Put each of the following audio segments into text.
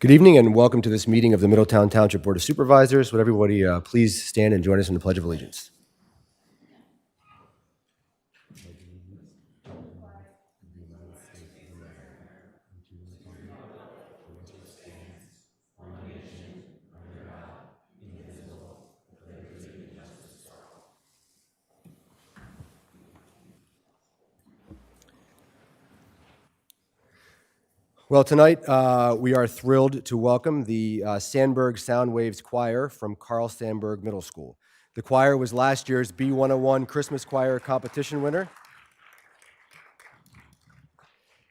Good evening and welcome to this meeting of the Middletown Township Board of Supervisors. Would everybody please stand and join us in the Pledge of Allegiance? Well, tonight we are thrilled to welcome the Sandberg Sound Waves Choir from Carl Sandburg Middle School. The choir was last year's B101 Christmas Choir Competition winner.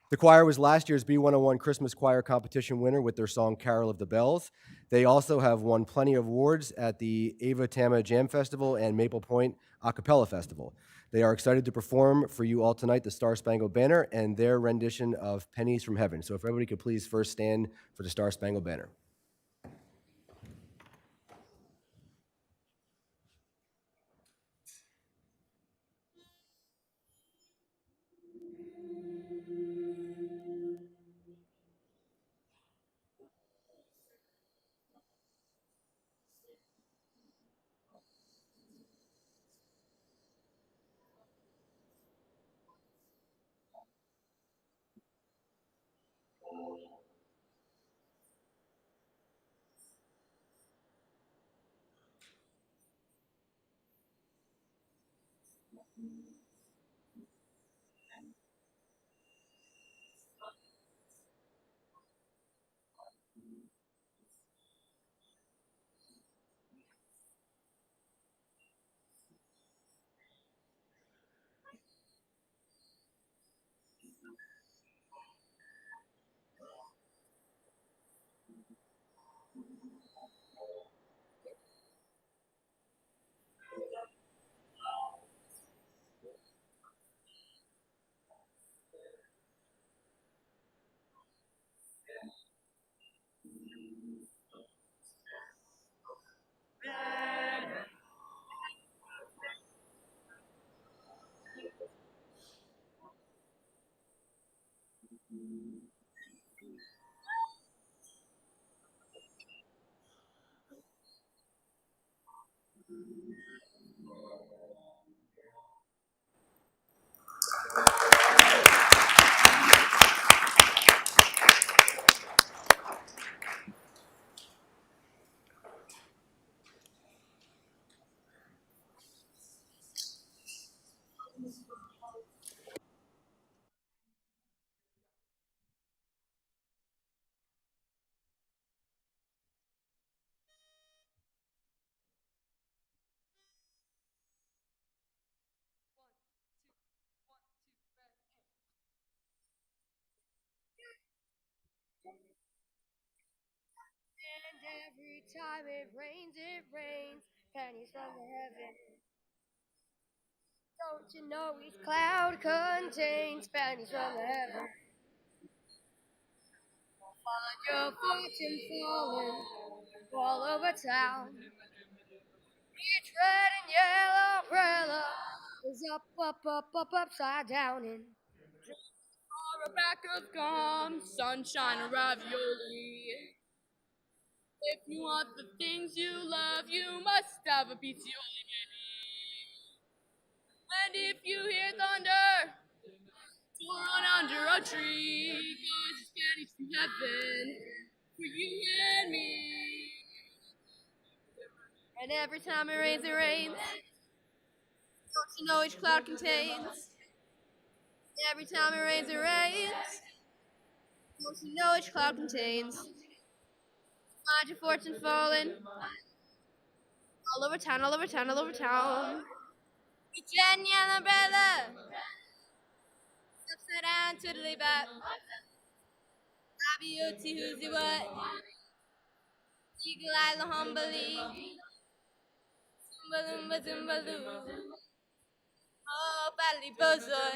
The choir was last year's B101 Christmas Choir Competition winner with their song Carol of the Bells. They also have won plenty of awards at the Ava Tama Jam Festival and Maple Point A Cappella Festival. They are excited to perform for you all tonight the Star Spangled Banner and their rendition of Pennies from Heaven. So if everybody could please first stand for the Star Spangled Banner. And every time it rains, pennies from the heaven. Don't you know each cloud contains pennies from the heaven? Find your fortune falling all over town. Each red and yellow umbrella is up, upside down. And a pack of gum, sunshine, and ravioli. If you want the things you love, you must have a pizzioli. And if you hear thunder, to run under a tree, 'cause it's pennies from heaven for you and me. and every time it rains, don't you know each cloud contains? Every time it rains, don't you know each cloud contains? Find your fortune falling all over town, all over town, all over town. Each red and yellow umbrella, upside down, twiddly bop. Ravioti, who's what? Eagle eye, la humbly. Zumba, lumba, zumba, loo. Oh, badly bozoy.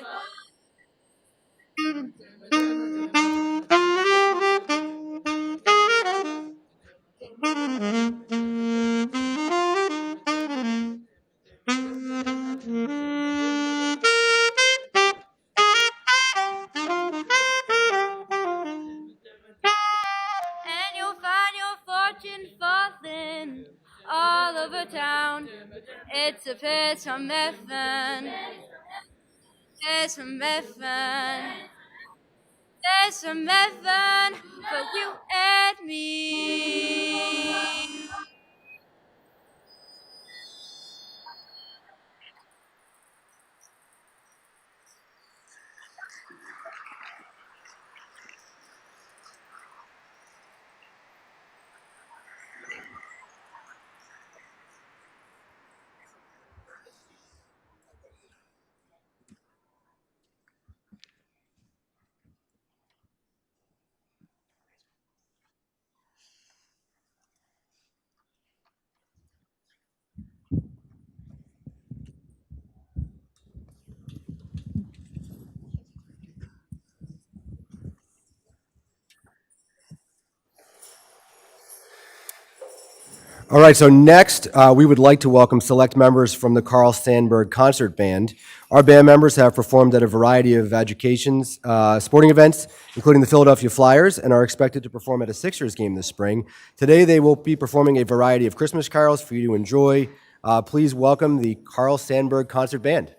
And your It's a pitch from heaven. Pitch from heaven. Pitch from heaven for you and me. All right, so next, we would like to welcome select members from the Carl Sandburg Concert Band. Our band members have performed at a variety of sporting events, including the Philadelphia Flyers, and are expected to perform at a Sixers game this spring. Today, they will be performing a variety of Christmas carols for you to enjoy. Please welcome the Carl Sandburg Concert Band.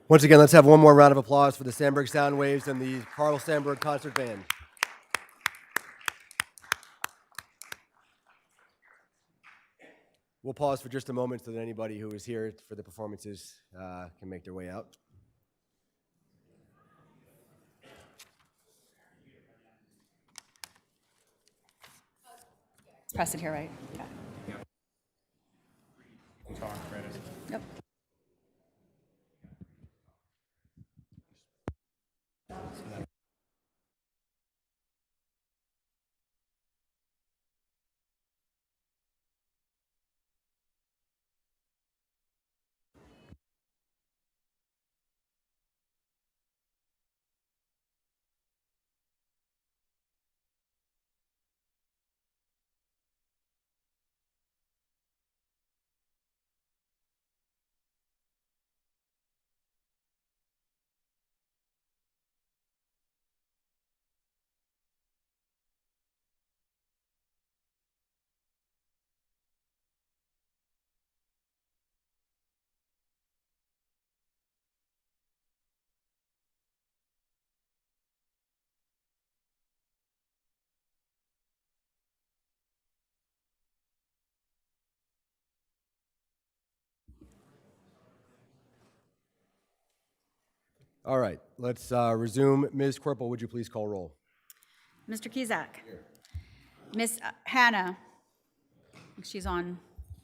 Once again, let's have one more round of applause for the Sandburg Sound Waves and the Carl Sandburg Concert Band. We'll pause for just a moment so that anybody who is here for the performances can make their way out. Press it here, right? Yeah. Yep. All right, let's resume. Ms. Corporal, would you please call roll? Mr. Kizak. Miss Hannah. She's on.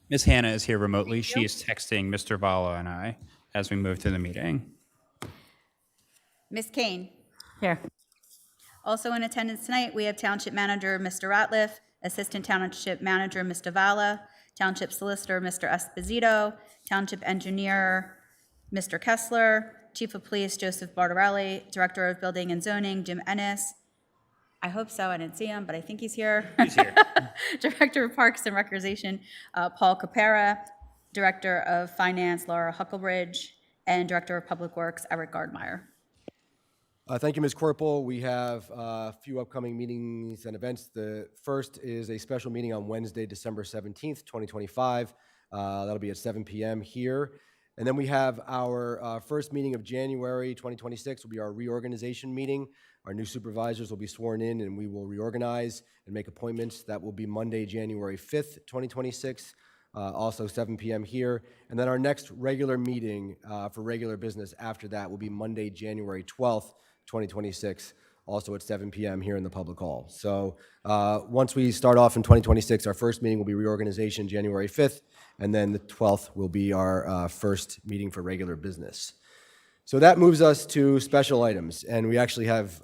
Ms. Hannah is here remotely. Thank you. She is texting Mr. Vala and I as we move through the meeting. Miss Kane. Here. Also in attendance tonight, we have Township Manager, Mr. Ratliff, Assistant Township Manager, Mr. Vala, Township Solicitor, Mr. Esposito, Township Engineer, Mr. Kessler, Chief of Police, Joseph Bartarelli, Director of Building and Zoning, Jim Ennis. I hope so, I didn't see him, but I think he's here. He's here. Director of Parks and Recreation, Paul Capera, Director of Finance, Laura Huckelbridge, and Director of Public Works, Eric Gardmeyer. Thank you, Ms. Corporal. We have a few upcoming meetings and events. The first is a special meeting on Wednesday, December 17th, 2025. That'll be at 7 p.m. here. And then we have our first meeting of January 2026 will be our reorganization meeting. Our new supervisors will be sworn in and we will reorganize and make appointments. That will be Monday, January 5th, 2026, also 7 p.m. here. And then our next regular meeting for regular business after that will be Monday, January 12th, 2026, also at 7 p.m. here in the public hall. So once we start off in 2026, our first meeting will be reorganization January 5th, and then the 12th will be our first meeting for regular business. So that moves us to special items, and we actually have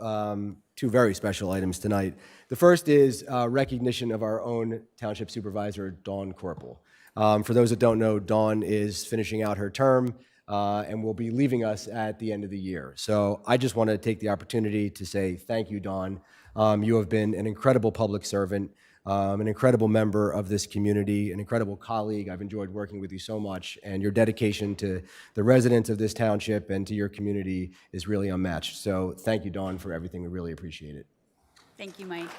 two very special items tonight. The first is recognition of our own Township Supervisor, Dawn Corporal. For those that don't know, Dawn is finishing out her term and will be leaving us at the end of the year. So I just want to take the opportunity to say thank you, Dawn. You have been an incredible public servant, an incredible member of this community, an incredible colleague. I've enjoyed working with you so much, and your dedication to the residents of this township and to your community is really unmatched. So thank you, Dawn, for everything. We really appreciate it. Thank you, Mike.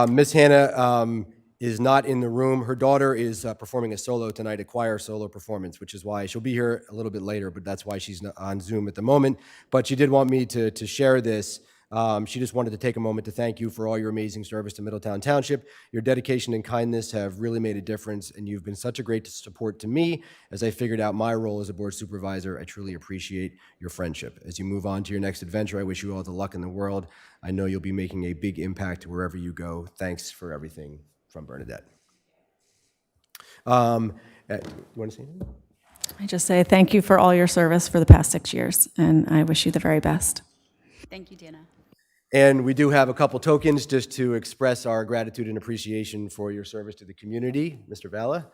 Miss Hannah is not in the room. Her daughter is performing a solo tonight, a choir solo performance, which is why she'll be here a little bit later, but that's why she's on Zoom at the moment. But she did want me to share this. She just wanted to take a moment to thank you for all your amazing service to Middletown Township. Your dedication and kindness have really made a difference, and you've been such a great support to me as I figured out my role as a board supervisor. I truly appreciate your friendship. As you move on to your next adventure, I wish you all the luck in the world. I know you'll be making a big impact wherever you go. Thanks for everything. From Bernadette. You want to say anything? I just say thank you for all your service for the past 6 years, and I wish you the very best. Thank you, Dana. And we do have a couple tokens just to express our gratitude and appreciation for your service to the community. Mr. Vala.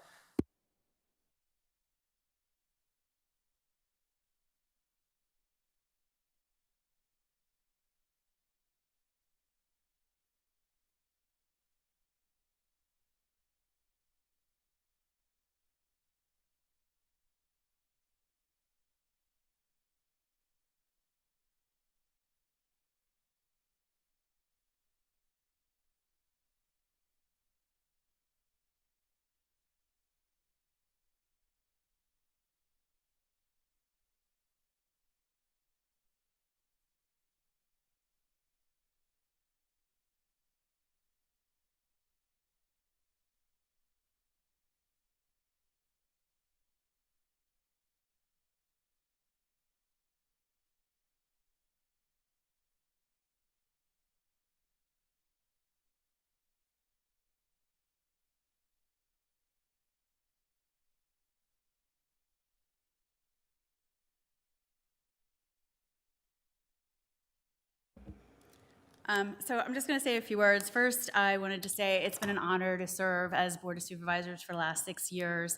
So I'm just going to say a few words. First, I wanted to say it's been an honor to serve as Board of Supervisors for the last 6 years.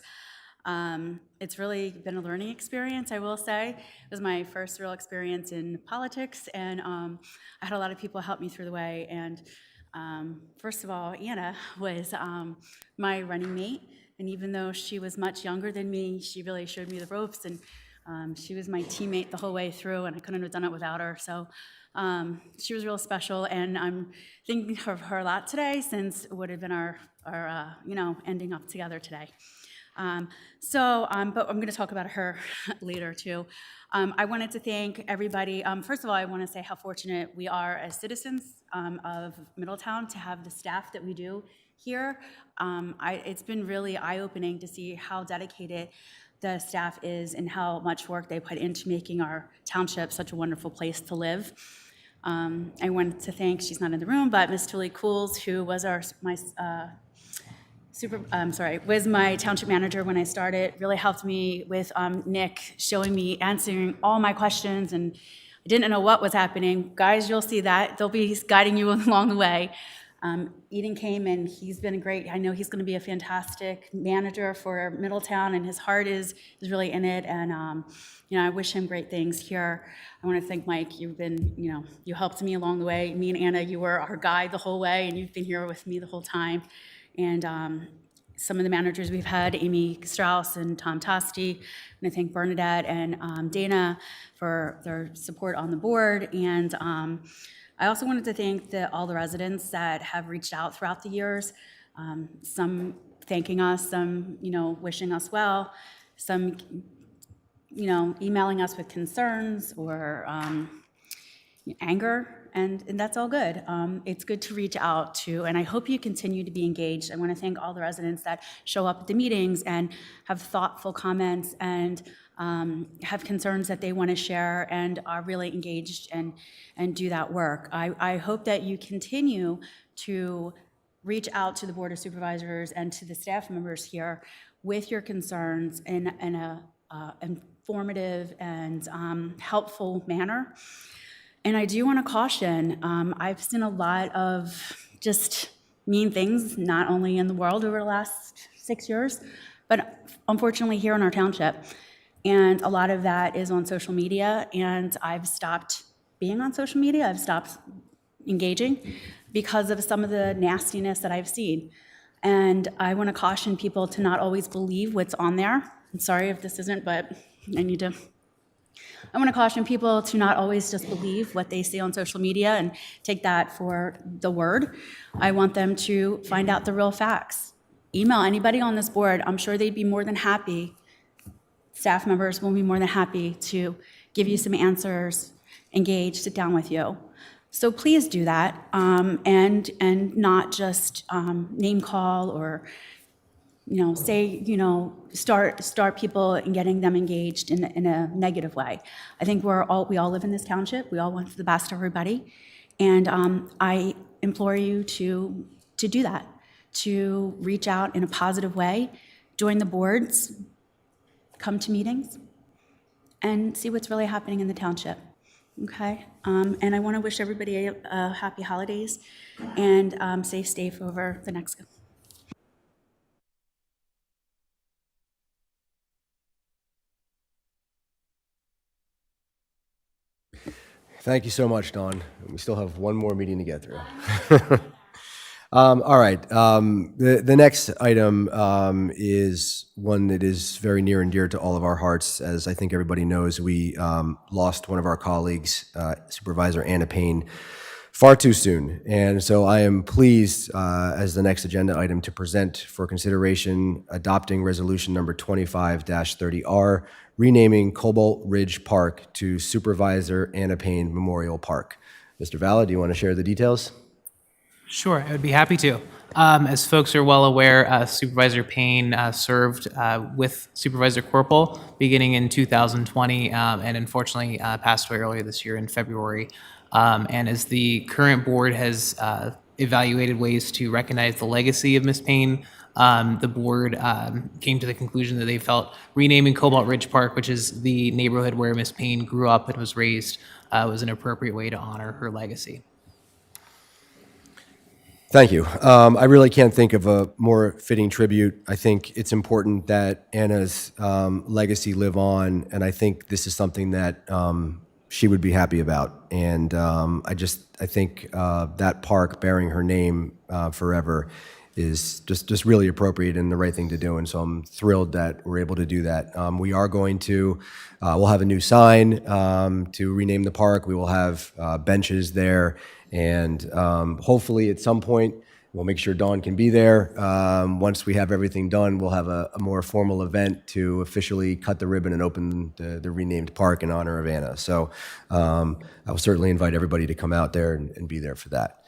It's really been a learning experience, I will say. It was my first real experience in politics, and I had a lot of people help me through the way. And first of all, Anna was my running mate, and even though she was much younger than me, she really showed me the ropes, and she was my teammate the whole way through, and I couldn't have done it without her. So she was real special, and I'm thinking of her a lot today since it would have been our ending up together today. But I'm going to talk about her later too. I wanted to thank everybody. First of all, I want to say how fortunate we are as citizens of Middletown to have the staff that we do here. It's been really eye-opening to see how dedicated the staff is and how much work they put into making our township such a wonderful place to live. I wanted to thank, she's not in the room, but Ms. Julie Cools, who was was my township manager when I started, really helped me with Nick showing me, answering all my questions, and I didn't know what was happening. Guys, you'll see that. They'll be guiding you along the way. Eden came, and he's been great. I know he's going to be a fantastic manager for Middletown, and his heart is really in it, and I wish him great things here. I want to thank Mike. You've been, you helped me along the way. Me and Anna, you were our guide the whole way, and you've been here with me the whole time. And some of the managers we've had, Amy Strauss and Tom Tosti. I want to thank Bernadette and Dana for their support on the board. And I also wanted to thank all the residents that have reached out throughout the years, some thanking us, some, wishing us well, some, emailing us with concerns or anger, and that's all good. It's good to reach out to, and I hope you continue to be engaged. I want to thank all the residents that show up at the meetings and have thoughtful comments and have concerns that they want to share and are really engaged and do that work. I hope that you continue to reach out to the Board of Supervisors and to the staff members here with your concerns in a informative and helpful manner. And I do want to caution, I've seen a lot of just mean things, not only in the world over the last 6 years, but unfortunately here in our township. And a lot of that is on social media, and I've stopped being on social media. I've stopped engaging because of some of the nastiness that I've seen. And I want to caution people to not always believe what's on there. I'm sorry if this isn't, but I want to caution people to not always just believe what they see on social media and take that for the word. I want them to find out the real facts. Email anybody on this board. I'm sure they'd be more than happy. Staff members will be more than happy to give you some answers, engage, sit down with you. So please do that, and not just name call or say, start people and getting them engaged in a negative way. I think we all live in this township. We all want the best for everybody. And I implore you to do that, to reach out in a positive way, join the boards, come to meetings, and see what's really happening in the township. Okay? And I want to wish everybody a happy holidays and safe over the next. Thank you so much, Dawn. We still have one more meeting to get through. All right. The next item is one that is very near and dear to all of our hearts. As I think everybody knows, we lost one of our colleagues, Supervisor Anna Payne, far too soon. And so I am pleased as the next agenda item to present for consideration adopting resolution number 25-30R, renaming Cobalt Ridge Park to Supervisor Anna Payne Memorial Park. Mr. Valla, do you want to share the details? Sure, I would be happy to. As folks are well aware, Supervisor Payne served with Supervisor Corporal beginning in 2020 and unfortunately passed away earlier this year in February. And as the current board has evaluated ways to recognize the legacy of Ms. Payne, the board came to the conclusion that they felt renaming Cobalt Ridge Park, which is the neighborhood where Ms. Payne grew up and was raised, was an appropriate way to honor her legacy. Thank you. I really can't think of a more fitting tribute. I think it's important that Anna's legacy live on, and I think this is something that she would be happy about. And I think that park bearing her name forever is just really appropriate and the right thing to do. And so I'm thrilled that we're able to do that. We are going to, we'll have a new sign to rename the park. We will have benches there. And hopefully at some point, we'll make sure Dawn can be there. Once we have everything done, we'll have a more formal event to officially cut the ribbon and open the renamed park in honor of Anna. So I will certainly invite everybody to come out there and be there for that.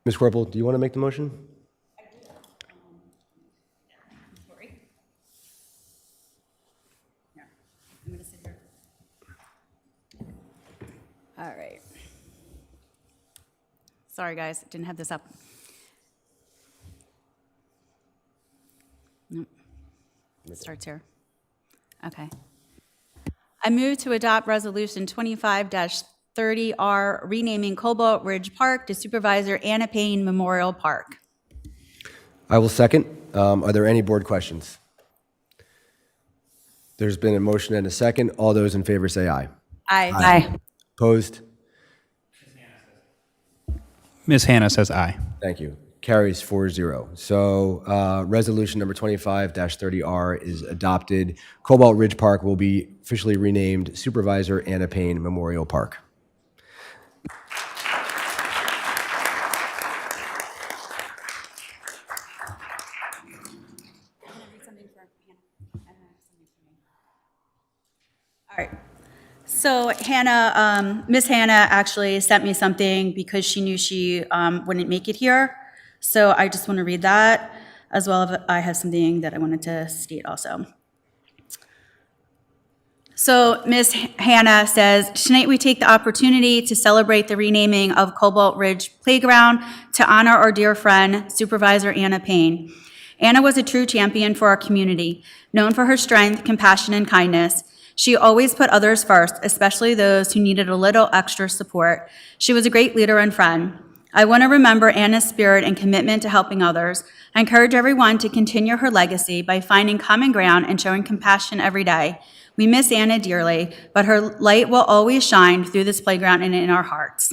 Ms. Corporal, do you want to make the motion? All right. Sorry, guys, didn't have this up. Nope. Starts here. Okay. I move to adopt Resolution 25-30R, renaming Cobalt Ridge Park to Supervisor Anna Payne Memorial Park. I will second. Are there any board questions? There's been a motion and a second. All those in favor say aye. Aye. Opposed? Ms. Hannah says aye. Thank you. Carries 4-0. So resolution number 25-30R is adopted. Cobalt Ridge Park will be officially renamed Supervisor Anna Payne Memorial Park. All right. So Hannah, Miss Hannah actually sent me something because she knew she wouldn't make it here. So I just want to read that, as well as I have something that I wanted to state also. So Miss Hannah says, tonight we take the opportunity to celebrate the renaming of Cobalt Ridge Playground to honor our dear friend, Supervisor Anna Payne. Anna was a true champion for our community, known for her strength, compassion, and kindness. She always put others first, especially those who needed a little extra support. She was a great leader and friend. I want to remember Anna's spirit and commitment to helping others. I encourage everyone to continue her legacy by finding common ground and showing compassion every day. We miss Anna dearly, but her light will always shine through this playground and in our hearts.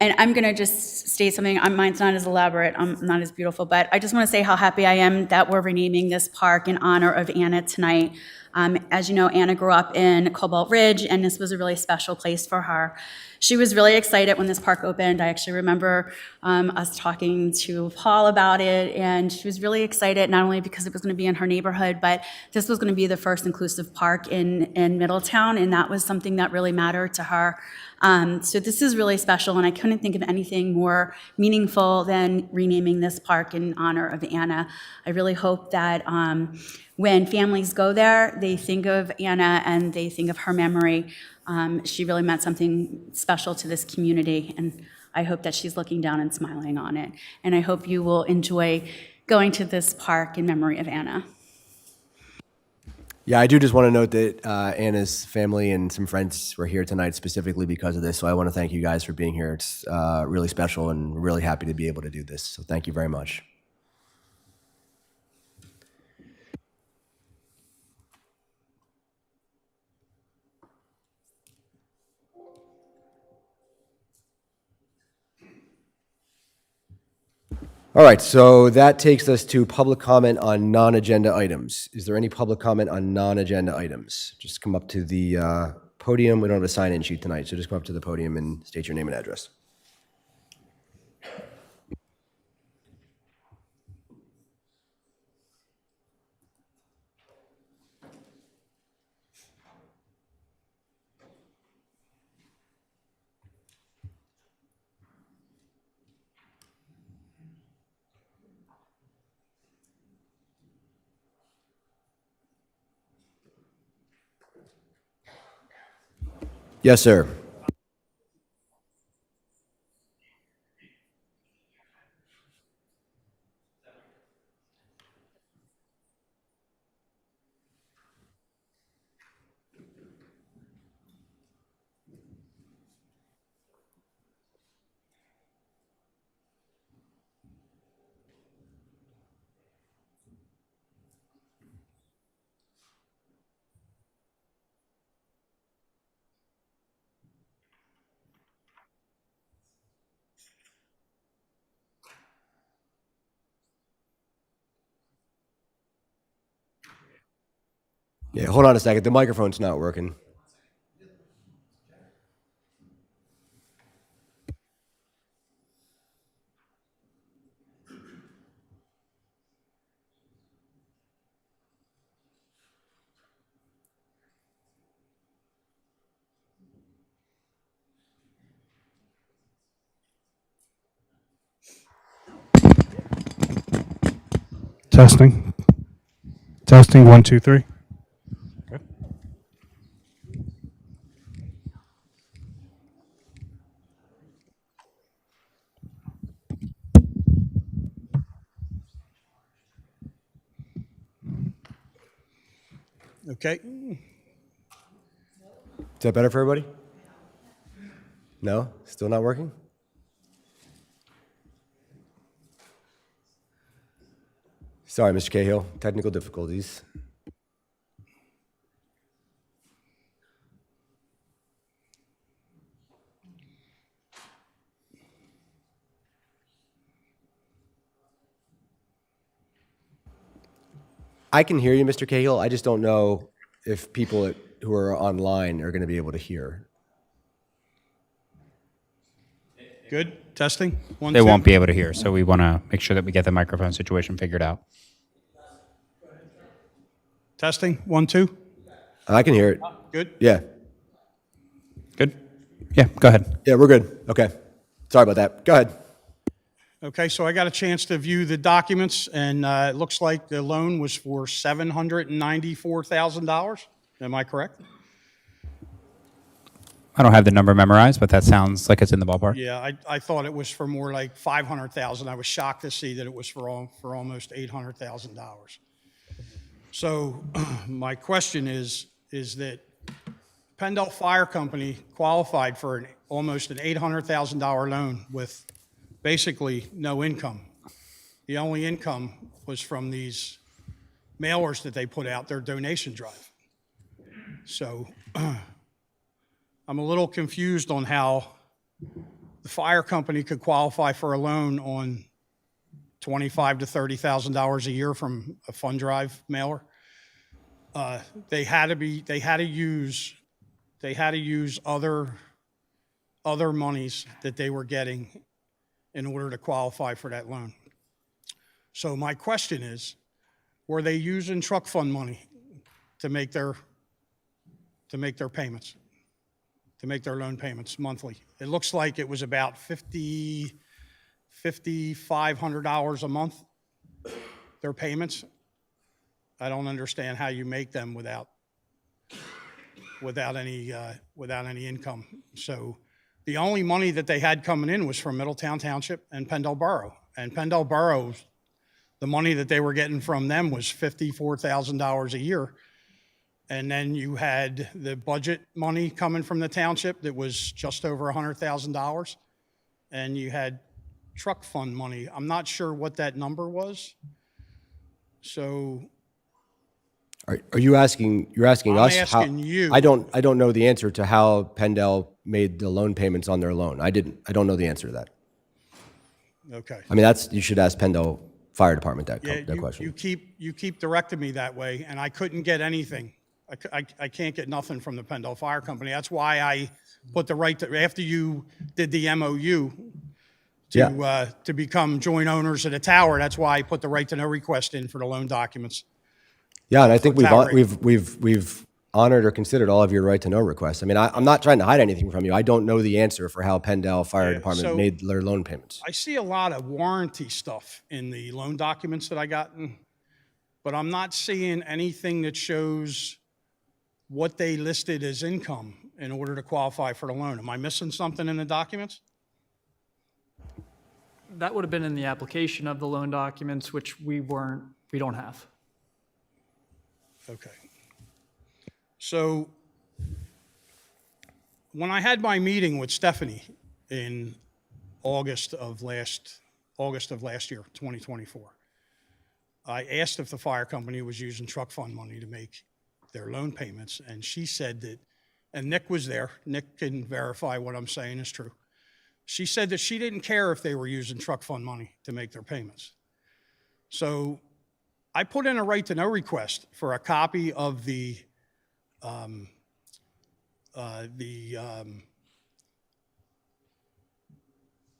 And I'm going to just state something. Mine's not as elaborate, not as beautiful, but I just want to say how happy I am that we're renaming this park in honor of Anna tonight. As you know, Anna grew up in Cobalt Ridge, and this was a really special place for her. She was really excited when this park opened. I actually remember us talking to Paul about it, and she was really excited, not only because it was going to be in her neighborhood, but this was going to be the first inclusive park in Middletown, and that was something that really mattered to her. So this is really special, and I couldn't think of anything more meaningful than renaming this park in honor of Anna. I really hope that when families go there, they think of Anna and they think of her memory. She really meant something special to this community, and I hope that she's looking down and smiling on it. And I hope you will enjoy going to this park in memory of Anna. Yeah, I do just want to note that Anna's family and some friends were here tonight specifically because of this. So I want to thank you guys for being here. It's really special and we're really happy to be able to do this. So thank you very much. All right, so that takes us to public comment on non-agenda items. Is there any public comment on non-agenda items? Just come up to the podium. We don't have a sign-in sheet tonight, so just come up to the podium and state your name and address. Yes, sir. Yeah, hold on a second. The microphone's not working. Testing. Testing, 1, 2, 3. Okay. Okay. Is that better for everybody? No? Still not working? Sorry, Mr. Cahill. Technical difficulties. I can hear you, Mr. Cahill. I just don't know if people who are online are going to be able to hear. Good. Testing. One, They two. won't be able to hear, so we want to make sure that we get the microphone situation figured out. Testing. 1, 2. I can hear it. Good. Yeah. Good? Yeah, go ahead. Yeah, we're good. Okay. Sorry about that. Go ahead. Okay, so I got a chance to view the documents, and it looks like the loan was for $794,000. Am I correct? I don't have the number memorized, but that sounds like it's in the ballpark. Yeah, I thought it was for more like $500,000. I was shocked to see that it was for almost $800,000. So my question is that Pendle Fire Company qualified for almost an $800,000 loan with basically no income. The only income was from these mailers that they put out, their donation drive. So I'm a little confused on how the fire company could qualify for a loan on $25,000 to $30,000 a year from a fund drive mailer. They had to use other monies that they were getting in order to qualify for that loan. So my question is, were they using truck fund money to make their payments, to make their loan payments monthly? It looks like it was about $5,500 a month, their payments. I don't understand how you make them without any income. So the only money that they had coming in was from Middletown Township and Pendle Borough. And Pendle Borough, the money that they were getting from them was $54,000 a year. And then you had the budget money coming from the township that was just over $100,000. And you had truck fund money. I'm not sure what that number was. So Are you asking? You're asking I'm us? asking you. I don't know the answer to how Pendle made the loan payments on their loan. I don't know the answer to that. Okay. I mean, you should ask Pendle Fire Department that Yeah, question. you keep directing me that way, and I couldn't get anything. I can't get nothing from the Pendle Fire Company. That's why I put the right to, after you did the MOU to become joint owners of the tower. That's why I put the right to know request in for the loan documents. Yeah, and I think tower we've honored or considered all of your right to know requests. I mean, I'm not trying to hide anything from you. I don't know the answer for how Pendle Fire Department so made their loan payments. I see a lot of warranty stuff in the loan documents that I gotten, but I'm not seeing anything that shows what they listed as income in order to qualify for the loan. Am I missing something in the documents? That would have been in the application of the loan documents, which we don't have. Okay. So when I had my meeting with Stephanie in August of last year, 2024, I asked if the fire company was using truck fund money to make their loan payments, and she said that, and Nick was there, Nick can verify what I'm saying is true. She said that she didn't care if they were using truck fund money to make their payments. So I put in a right to know request for a copy of the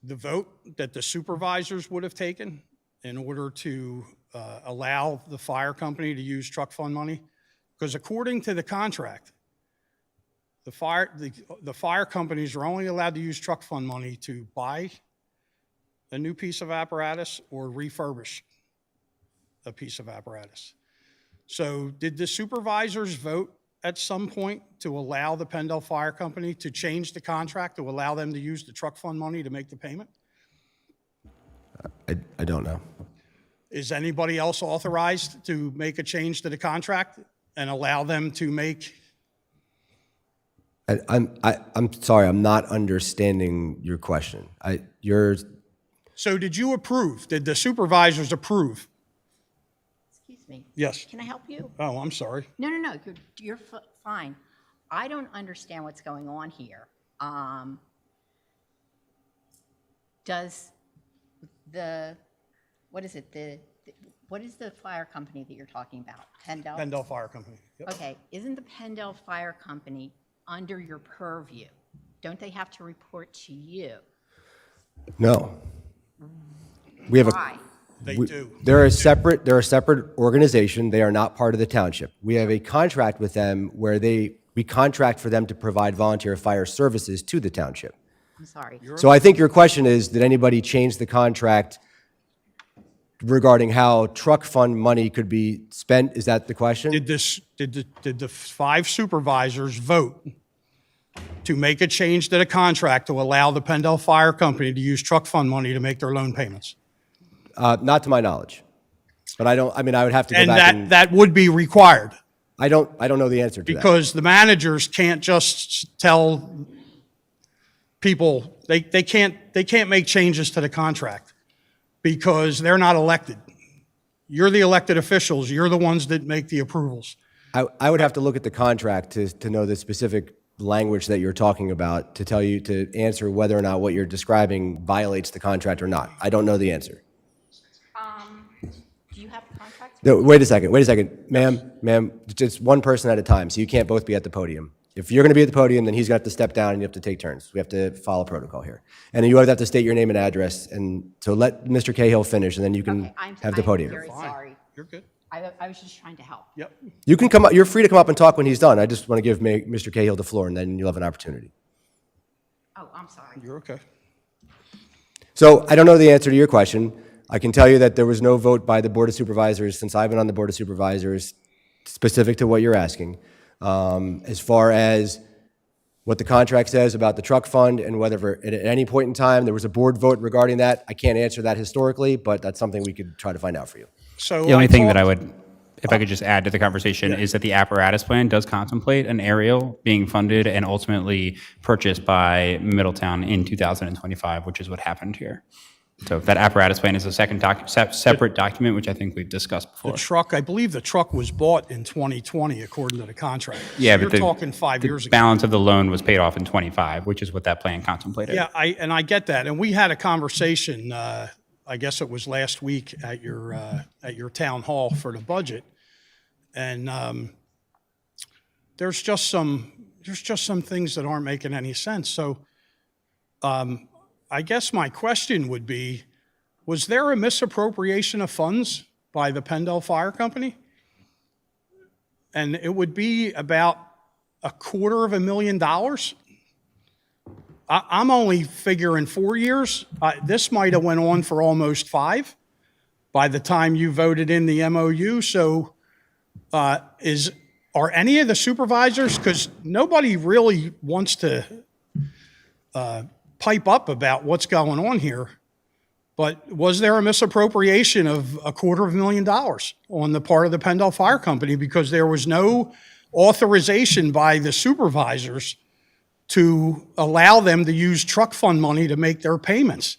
vote that the supervisors would have taken in order to allow the fire company to use truck fund money. Because according to the contract, the fire companies are only allowed to use truck fund money to buy a new piece of apparatus or refurbish a piece of apparatus. So did the supervisors vote at some point to allow the Pendle Fire Company to change the contract to allow them to use the truck fund money to make the payment? I don't know. Is anybody else authorized to make a change to the contract and allow them to make, I'm sorry, I'm not understanding your question. so did you approve? Did the supervisors approve? Excuse me. Yes. Can I help you? Oh, I'm sorry. No, no, no, you're fine. I don't understand what's going on here. Does what is it, what is the fire company that you're talking about? Pendel? Pendel Fire Company. Yep. Okay, isn't the Pendel Fire Company under your purview? Don't they have to report to you? No. We have Why? They do. They're a separate organization. They are not part of the township. We have a contract with them where we contract for them to provide volunteer fire services to the township. I'm sorry. So I think your question is, did anybody change the contract regarding how truck fund money could be spent? Is that the question? Did the 5 supervisors vote to make a change to the contract to allow the Pendel Fire Company to use truck fund money to make their loan payments? Not to my knowledge. But I would have to go And back and that would be required, I don't know the answer to that. because the managers can't just tell people, they can't make changes to the contract because they're not elected. You're the elected officials. You're the ones that make the approvals. I would have to look at the contract to know the specific language that you're talking about to answer whether or not what you're describing violates the contract or not. I don't know the answer. Do you have the contract? No, wait a second. Ma'am, just one person at a time, so you can't both be at the podium. If you're going to be at the podium, then he's going to have to step down and you have to take turns. We have to follow protocol here. And you have to state your name and address, and so let Mr. Cahill finish, and then you can Okay, have the podium. I'm very sorry. You're good. I was just trying to help. Yep. You can come up, you're free to come up and talk when he's done. I just want to give Mr. Cahill the floor, and then you'll have an opportunity. Oh, I'm sorry. You're okay. So I don't know the answer to your question. I can tell you that there was no vote by the Board of Supervisors since I've been on the Board of Supervisors specific to what you're asking. As far as what the contract says about the truck fund and whether at any point in time there was a board vote regarding that, I can't answer that historically, but that's something we could try to find out for you. So The only thing that I talked- would, if I could just add to the conversation, is that the apparatus plan does contemplate an aerial being funded and ultimately purchased by Middletown in 2025, which is what happened here. So that apparatus plan is a separate document, which I think we've discussed The before. truck, I believe the truck was bought in 2020, according to the contract. So Yeah, you're but talking 5 years the ago. balance of the loan was paid off in 25, which is what that plan contemplated. Yeah, I get that, and we had a conversation. I guess it was last week at your town hall for the budget, and there's just some things that aren't making any sense. So, I guess my question would be, was there a misappropriation of funds by the Pendel Fire Company? And it would be about $250,000. I'm only figuring 4 years. This might have went on for almost 5 by the time you voted in the MOU. So are any of the supervisors, because nobody really wants to pipe up about what's going on here, but was there a misappropriation of $250,000 on the part of the Pendel Fire Company because there was no authorization by the supervisors to allow them to use truck fund money to make their payments?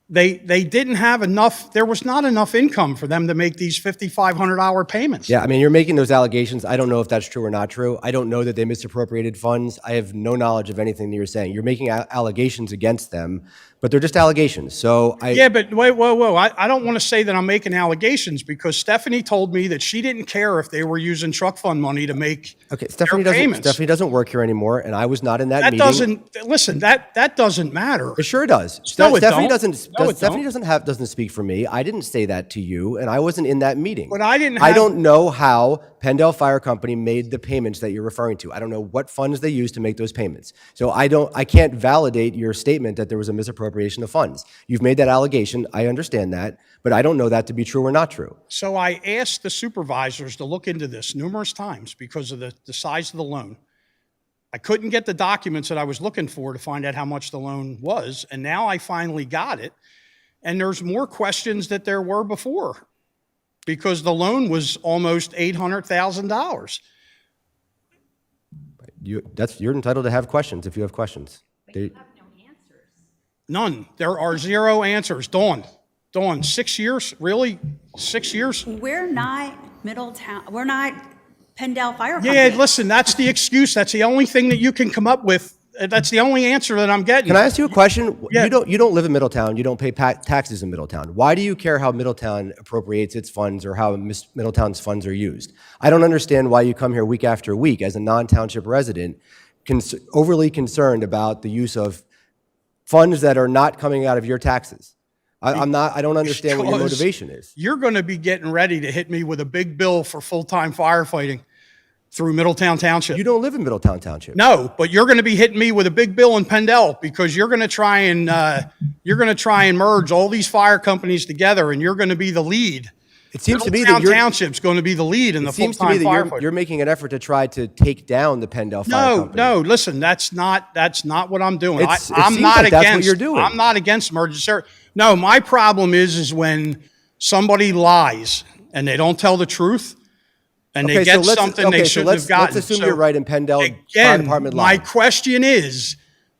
They didn't have enough, there was not enough income for them to make these $5,500 payments. Yeah, I mean, you're making those allegations. I don't know if that's true or not true. I don't know that they misappropriated funds. I have no knowledge of anything that you're saying. You're making allegations against them, but they're just allegations. So Yeah, but wait, whoa. I don't want to say that I'm making allegations because Stephanie told me that she didn't care if they were using truck fund money to make Okay, their payments. Stephanie doesn't work here anymore, and I was not in that That meeting. listen, that doesn't matter. It sure does. No, it Stephanie don't. No, it Stephanie don't. doesn't speak for me. I didn't say that to you, and I wasn't in that meeting. But I didn't I have- don't know how Pendel Fire Company made the payments that you're referring to. I don't know what funds they used to make those payments. So I can't validate your statement that there was a misappropriation of funds. You've made that allegation. I understand that, but I don't know that to be true or not true. So I asked the supervisors to look into this numerous times because of the size of the loan. I couldn't get the documents that I was looking for to find out how much the loan was, and now I finally got it. And there's more questions that there were before. because the loan was almost $800,000. You're entitled to have questions if you have questions. None. There are zero answers. Dawn, 6 years? Really? 6 years? We're not Middletown, we're not Pendle Fire Company. Yeah, listen, that's the excuse. That's the only thing that you can come up with. That's the only answer that I'm getting. Can I ask you a question? Yeah. You don't live in Middletown. You don't pay taxes in Middletown. Why do you care how Middletown appropriates its funds or how Middletown's funds are used? I don't understand why you come here week after week as a non-township resident, overly concerned about the use of funds that are not coming out of your taxes. I don't understand what your Because motivation is. You're going to be getting ready to hit me with a big bill for full-time firefighting through Middletown Township. You don't live in Middletown Township. No, but you're going to be hitting me with a big bill in Pendle because you're going to try and merge all these fire companies together, and you're going to be the lead. It seems to me that Middletown Township's going to be the lead in the it seems to full-time me that firefighting. you're making an effort to try to take down the Pendle Fire Company. No, listen, that's not what I'm doing. It I'm seems not like against. that's what you're doing. I'm not against merger. No, my problem is when somebody lies and they don't tell the truth and they get something they shouldn't have gotten. Let's assume you're right in Pendle Fire Again, Department my lied. question is,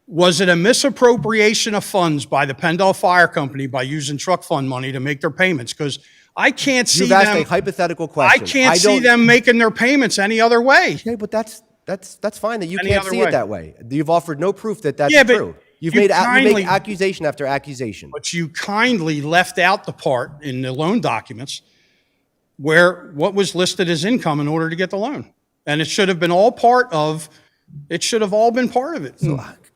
was it a misappropriation of funds by the Pendle Fire Company by using truck fund money to make their payments? Because I can't see You've asked a them. hypothetical I question. can't see them making their payments any other way. Okay, but that's fine that you Any can't other see way. it that way. You've offered no proof that that's Yeah, but true. You you make kindly- accusation after accusation. But you kindly left out the part in the loan documents where what was listed as income in order to get the loan. And it should have been all part of, it should have all been part of it.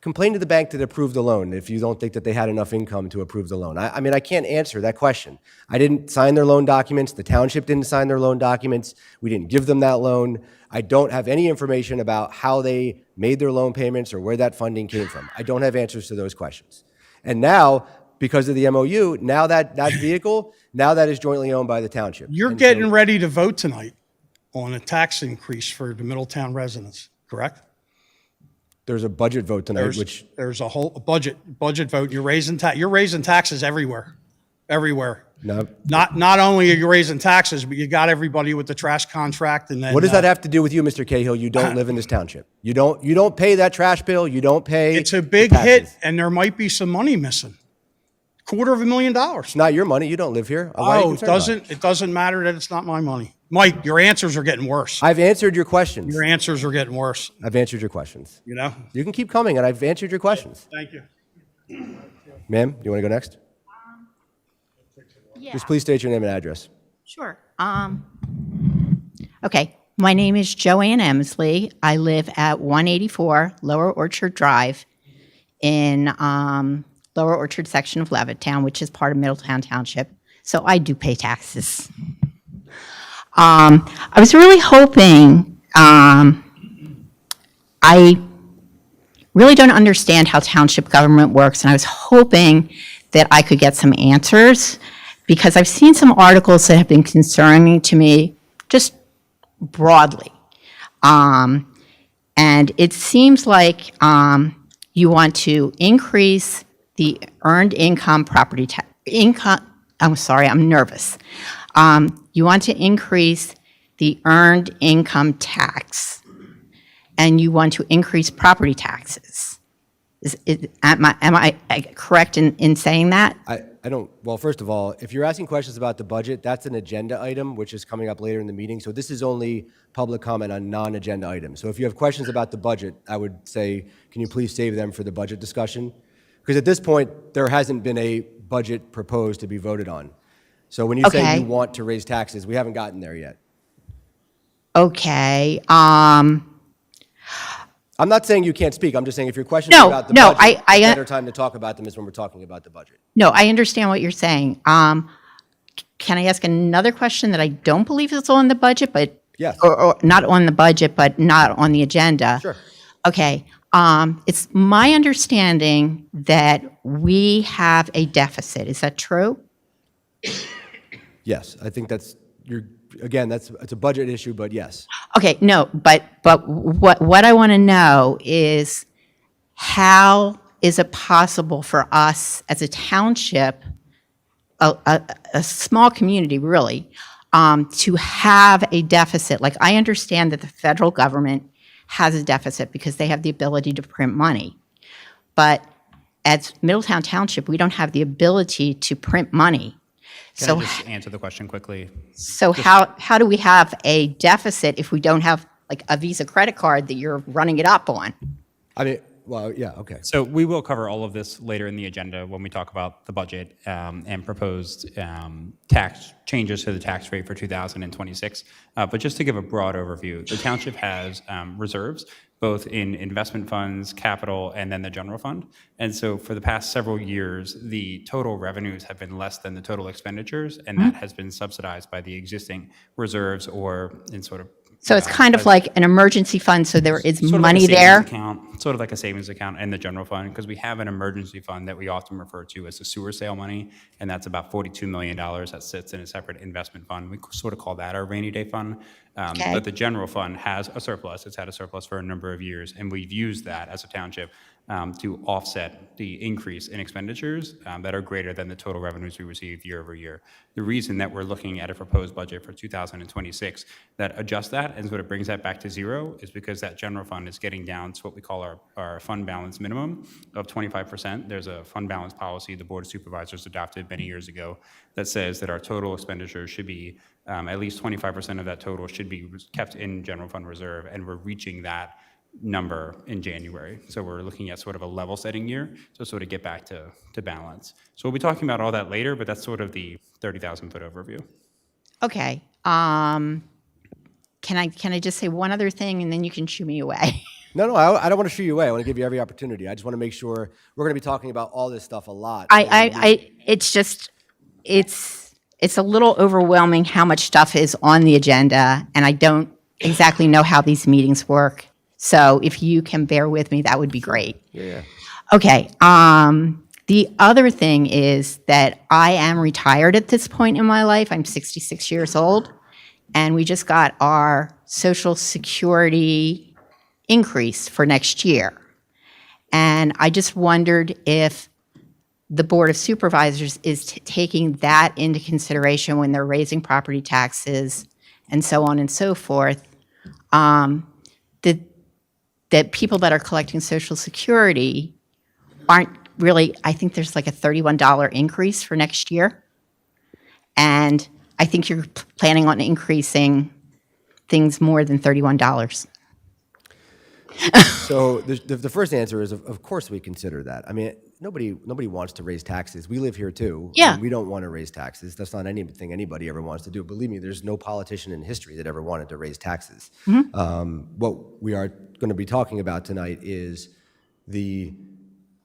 Complain to the bank that approved the loan if you don't think that they had enough income to approve the loan. I mean, I can't answer that question. I didn't sign their loan documents. The township didn't sign their loan documents. We didn't give them that loan. I don't have any information about how they made their loan payments or where that funding came from. I don't have answers to those questions. And now, because of the MOU, now that vehicle, now that is jointly owned by the township. You're And getting so- ready to vote tonight on a tax increase for the Middletown residents, correct? There's a budget vote tonight, which There's a whole budget vote. You're raising taxes everywhere. no. Not only are you raising taxes, but you got everybody with the trash contract and then. What does that have to do with you, Mr. Cahill? You don't live in this township. You don't pay that trash bill. You don't pay. It's a the big taxes. hit and there might be some money missing. $250,000. It's not your money. You don't live here. Why are you Oh, concerned about it doesn't matter that it's not my money. Mike, your answers are getting worse. I've answered your questions. Your answers are getting worse, I've answered your questions. you know? You can keep coming, and I've answered your questions. Thank you. Ma'am, you want to go next? Yeah, Just please state your name and address. sure. Okay, my name is Joanne Emsley. I live at 184 Lower Orchard Drive in Lower Orchard section of Levittown, which is part of Middletown Township. So I do pay taxes. I was really hoping, I really don't understand how township government works, and I was hoping that I could get some answers, because I've seen some articles that have been concerning to me just broadly. And it seems like you want to increase the earned income property tax, I'm sorry, I'm nervous. You want to increase the earned income tax, and you want to increase property taxes. Am I correct in saying that? I don't, well, first of all, if you're asking questions about the budget, that's an agenda item, which is coming up later in the meeting. So this is only public comment on non-agenda items. So if you have questions about the budget, I would say, can you please save them for the budget discussion? Because at this point, there hasn't been a budget proposed to be voted on. So when you say Okay. you want to raise taxes, we haven't gotten there yet. Okay. I'm not saying you can't speak. I'm just saying if your questions No, are about the no, budget, I- the better time to talk about them is when we're talking about the budget. No, I understand what you're saying. Can I ask another question that I don't believe is on the budget, but Yes. or not on the budget, but not on the agenda? Sure. Okay. It's my understanding that we have a deficit. Is that true? Yes, I think again, it's a budget issue, but yes. Okay, no, but what I want to know is how is it possible for us as a township, a small community really, to have a deficit. Like, I understand that the federal government has a deficit because they have the ability to print money. But at Middletown Township, we don't have the ability to print money. Can So, I just answer the question quickly? so how do we have a deficit if we don't have like a Visa credit card that you're running it up on? I mean, well, yeah, okay. So we will cover all of this later in the agenda when we talk about the budget and proposed tax changes to the tax rate for 2026. But just to give a broad overview, the township has reserves both in investment funds, capital, and then the general fund. And so for the past several years, the total revenues have been less than the total expenditures, and that has been subsidized by the existing reserves or in sort of So it's kind of like an emergency fund, so there is sort of money like a savings there? account, sort of like a savings account and the general fund, because we have an emergency fund that we often refer to as the sewer sale money, and that's about $42 million that sits in a separate investment fund. We sort of call that our rainy day fund. Okay. But the general fund has a surplus. It's had a surplus for a number of years, and we've used that as a township to offset the increase in expenditures that are greater than the total revenues we receive year over year. The reason that we're looking at a proposed budget for 2026 that adjusts that and sort of brings that back to zero is because that general fund is getting down to what we call our fund balance minimum of 25%. There's a fund balance policy the Board of Supervisors adopted many years ago that says that our total expenditures should be at least 25% of that total should be kept in general fund reserve, and we're reaching that number in January. So we're looking at sort of a level setting year to sort of get back to balance. So we'll be talking about all that later, but that's sort of the 30,000 foot overview. Okay. Can I just say one other thing and then you can shoo me away? No, I don't want to shoo you away. I want to give you every opportunity. I just want to make sure we're going to be talking about all this stuff a lot. It's just, it's a little overwhelming how much stuff is on the agenda, and I don't exactly know how these meetings work. So if you can bear with me, that would be great. Yeah. Okay. The other thing is that I am retired at this point in my life. I'm 66 years old, and we just got our Social Security increase for next year. And I just wondered if the Board of Supervisors is taking that into consideration when they're raising property taxes and so on and so forth, that people that are collecting Social Security aren't really, I think there's like a $31 increase for next year. And I think you're planning on increasing things more than $31. So the first answer is, of course, we consider that. I mean, nobody wants to raise taxes. We live here too. Yeah. And we don't want to raise taxes. That's not anything anybody ever wants to do. Believe me, there's no politician in history that ever wanted to raise taxes. What we are going to be talking about tonight is the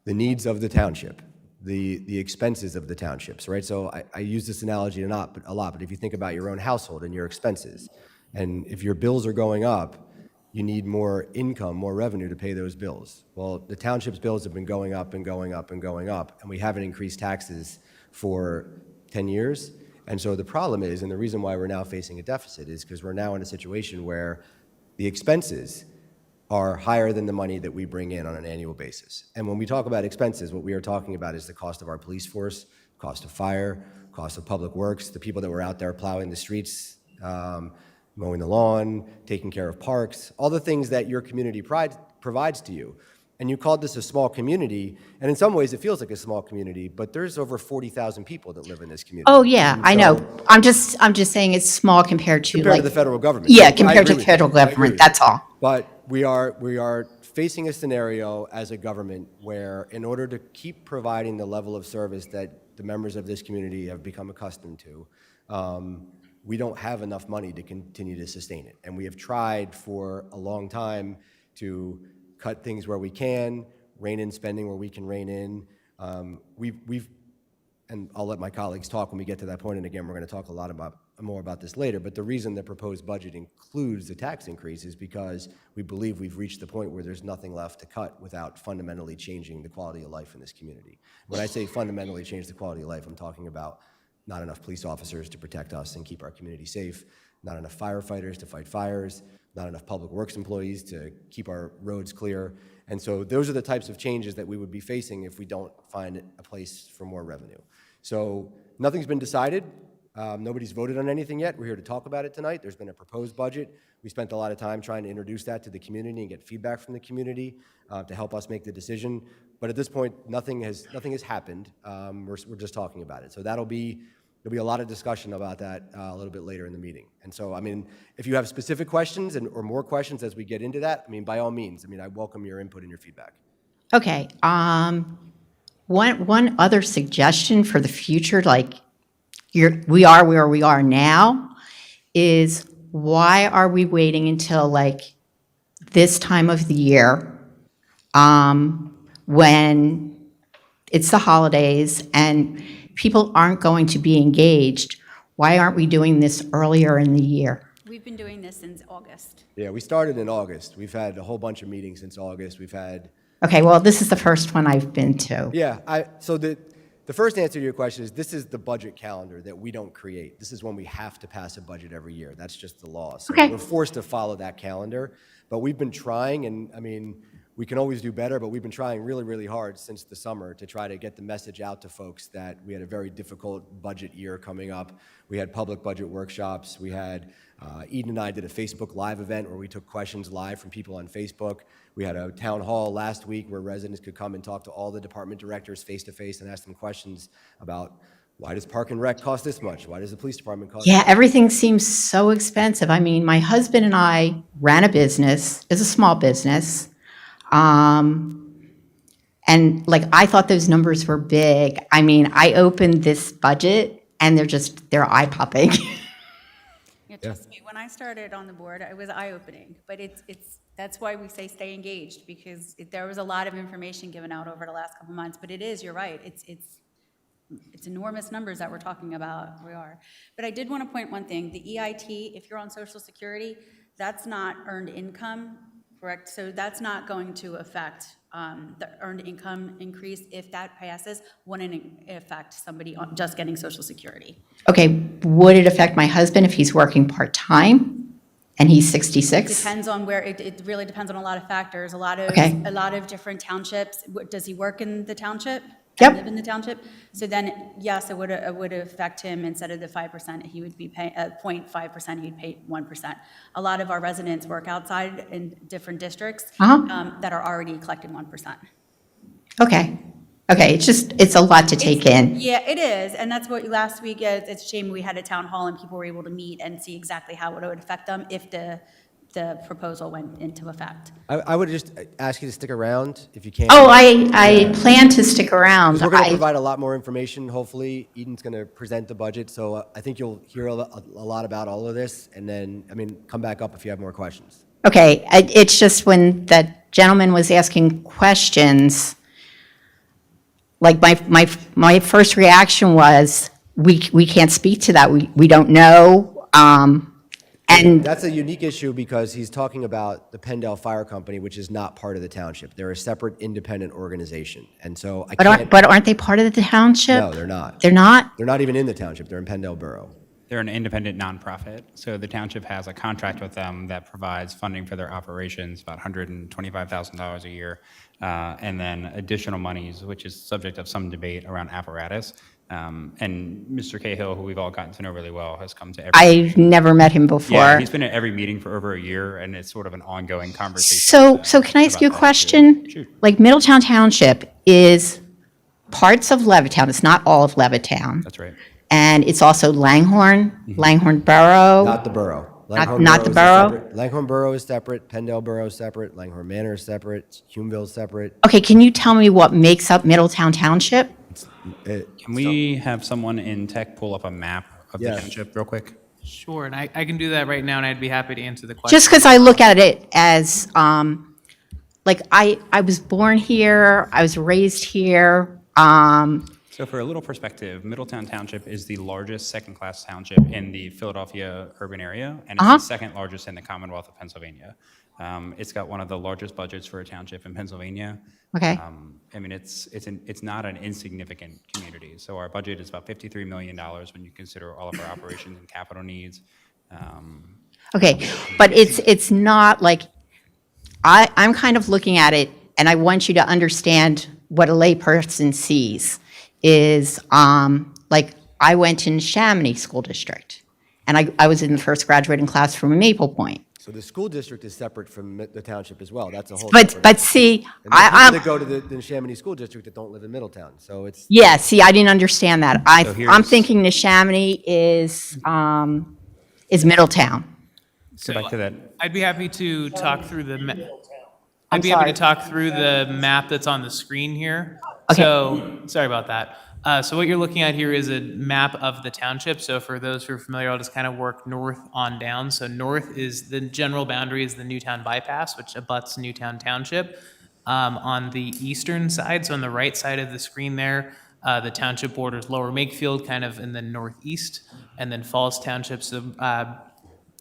needs of the township, the expenses of the townships, right? So I use this analogy a lot, but if you think about your own household and your expenses, and if your bills are going up, you need more income, more revenue to pay those bills. Well, the township's bills have been going up and going up and going up, and we haven't increased taxes for 10 years. And so the problem is, and the reason why we're now facing a deficit is because we're now in a situation where the expenses are higher than the money that we bring in on an annual basis. And when we talk about expenses, what we are talking about is the cost of our police force, cost of fire, cost of public works, the people that were out there plowing the streets, mowing the lawn, taking care of parks, all the things that your community provides to you. And you called this a small community, and in some ways it feels like a small community, but there's over 40,000 people that live in this community. Oh, yeah, And I so- know. I'm just saying it's small compared to Compared like. to the federal government. Yeah, I compared agree to with federal you. I agree government, with that's you. all. But we are facing a scenario as a government where in order to keep providing the level of service that the members of this community have become accustomed to, we don't have enough money to continue to sustain it. And we have tried for a long time to cut things where we can, rein in spending where we can rein in. And I'll let my colleagues talk when we get to that point, and again, we're going to talk more about this later, but the reason the proposed budget includes the tax increase is because we believe we've reached the point where there's nothing left to cut without fundamentally changing the quality of life in this community. When I say fundamentally change the quality of life, I'm talking about not enough police officers to protect us and keep our community safe, not enough firefighters to fight fires, not enough public works employees to keep our roads clear. And so those are the types of changes that we would be facing if we don't find a place for more revenue. So nothing's been decided. Nobody's voted on anything yet. We're here to talk about it tonight. There's been a proposed budget. We spent a lot of time trying to introduce that to the community and get feedback from the community to help us make the decision. But at this point, nothing has happened. We're just talking about it. So there'll be a lot of discussion about that a little bit later in the meeting. And so, I mean, if you have specific questions or more questions as we get into that, I mean, by all means, I mean, I welcome your input and your feedback. Okay, one other suggestion for the future, like we are where we are now, is why are we waiting until like this time of the year when it's the holidays and people aren't going to be engaged? Why aren't we doing this earlier in the year? We've been doing this since August. Yeah, we started in August. We've had a whole bunch of meetings since August. We've had Okay, well, this is the first one I've been to. Yeah, so the first answer to your question is this is the budget calendar that we don't create. This is when we have to pass a budget every year. That's just the law. So Okay. we're forced to follow that calendar. But we've been trying, and I mean, we can always do better, but we've been trying really, really hard since the summer to try to get the message out to folks that we had a very difficult budget year coming up. We had public budget workshops. We had, Eden and I did a Facebook Live event where we took questions live from people on Facebook. We had a town hall last week where residents could come and talk to all the department directors face-to-face and ask them questions about why does Park and Rec cost this much? Why does the police department cost Yeah, this much? everything seems so expensive. I mean, my husband and I ran a business, it's a small business. And like, I thought those numbers were big. I mean, I opened this budget and they're eye-popping. Yeah, trust me, when I started on the board, it was eye-opening, but that's why we say stay engaged, because there was a lot of information given out over the last couple months, but you're right, it's enormous numbers that we're talking about, we are. But I did want to point one thing, the EIT, if you're on Social Security, that's not earned income, correct? So that's not going to affect the earned income increase. If that passes, wouldn't affect somebody just getting Social Security. Okay, would it affect my husband if he's working part-time and he's 66? Depends on where, it really depends on a lot of factors, Okay. a lot of different townships. Does he work in the township? Yep. Live in the township? So then, yes, it would affect him. Instead of the 5%, he would be paying, 0.5%, he'd pay 1%. A lot of our residents work outside in different districts that are already collecting 1%. Okay, it's a lot to take in. Yeah, it is, and that's what last week, it's a shame we had a town hall and people were able to meet and see exactly how it would affect them if the proposal went into effect. I would just ask you to stick around if you can. Oh, I plan to stick around. 'Cause we're going to provide a lot more information, hopefully. Eden's going to present the budget, so I think you'll hear a lot about all of this, and then, I mean, come back up if you have more questions. Okay, it's just when that gentleman was asking questions, like my first reaction was, we can't speak to that, we don't know. And That's a unique issue because he's talking about the Pendle Fire Company, which is not part of the township. They're a separate independent organization, and so I can't. but aren't they part of the township? No, they're not. They're not? They're not even in the township. They're in Pendle Borough. They're an independent nonprofit, so the township has a contract with them that provides funding for their operations, about $125,000 a year, and then additional monies, which is subject of some debate around apparatus. And Mr. Cahill, who we've all gotten to know really well, has come to every. I've never met him before. Yeah, he's been at every meeting for over a year, and it's sort of an ongoing conversation. So can I ask you a about that, too. question? Shoot. Like Middletown Township is parts of Levittown, it's not all of Levittown. That's right. And it's also Langhorne, Langhorne Borough. Not the borough. Not the is borough? separate. Langhorne Borough is separate. Pendle Borough is separate. Langhorne Manor is separate. Humeville is separate. Okay, can you tell me what makes up Middletown Township? Can we have someone in tech pull up a map of the Yes. township real quick? Sure, and I can do that right now, and I'd be happy to answer the question. Just because I look at it as, like, I was born here, I was raised here. So for a little perspective, Middletown Township is the largest second-class township in the Philadelphia urban area, and it's the second largest in the Commonwealth of Pennsylvania. It's got one of the largest budgets for a township in Pennsylvania. Okay. I mean, it's not an insignificant community. So our budget is about $53 million when you consider all of our operations and capital needs. Okay, but it's not like, I'm kind of looking at it, and I want you to understand what a layperson sees, is, like, I went in Chamonix School District, and I was in the first graduating class from Maple Point. So the school district is separate from the township as well. That's a whole. But separate- see, And there are people that go to the Chamonix School District that don't live in Middletown, so it's. yeah, see, I didn't understand that. I'm here's- thinking the Chamonix is Middletown. Go back to that. I'd be happy to talk through the. I'm I'd be happy sorry. to talk through the map that's on the screen here. Okay. So, sorry about that. So what you're looking at here is a map of the township. So for those who are familiar, I'll just kind of work north on down. So north is the general boundary is the Newtown bypass, which abuts Newtown Township. On the eastern side, so on the right side of the screen there, the township borders Lower Makefield, kind of in the northeast, and then Falls Township. So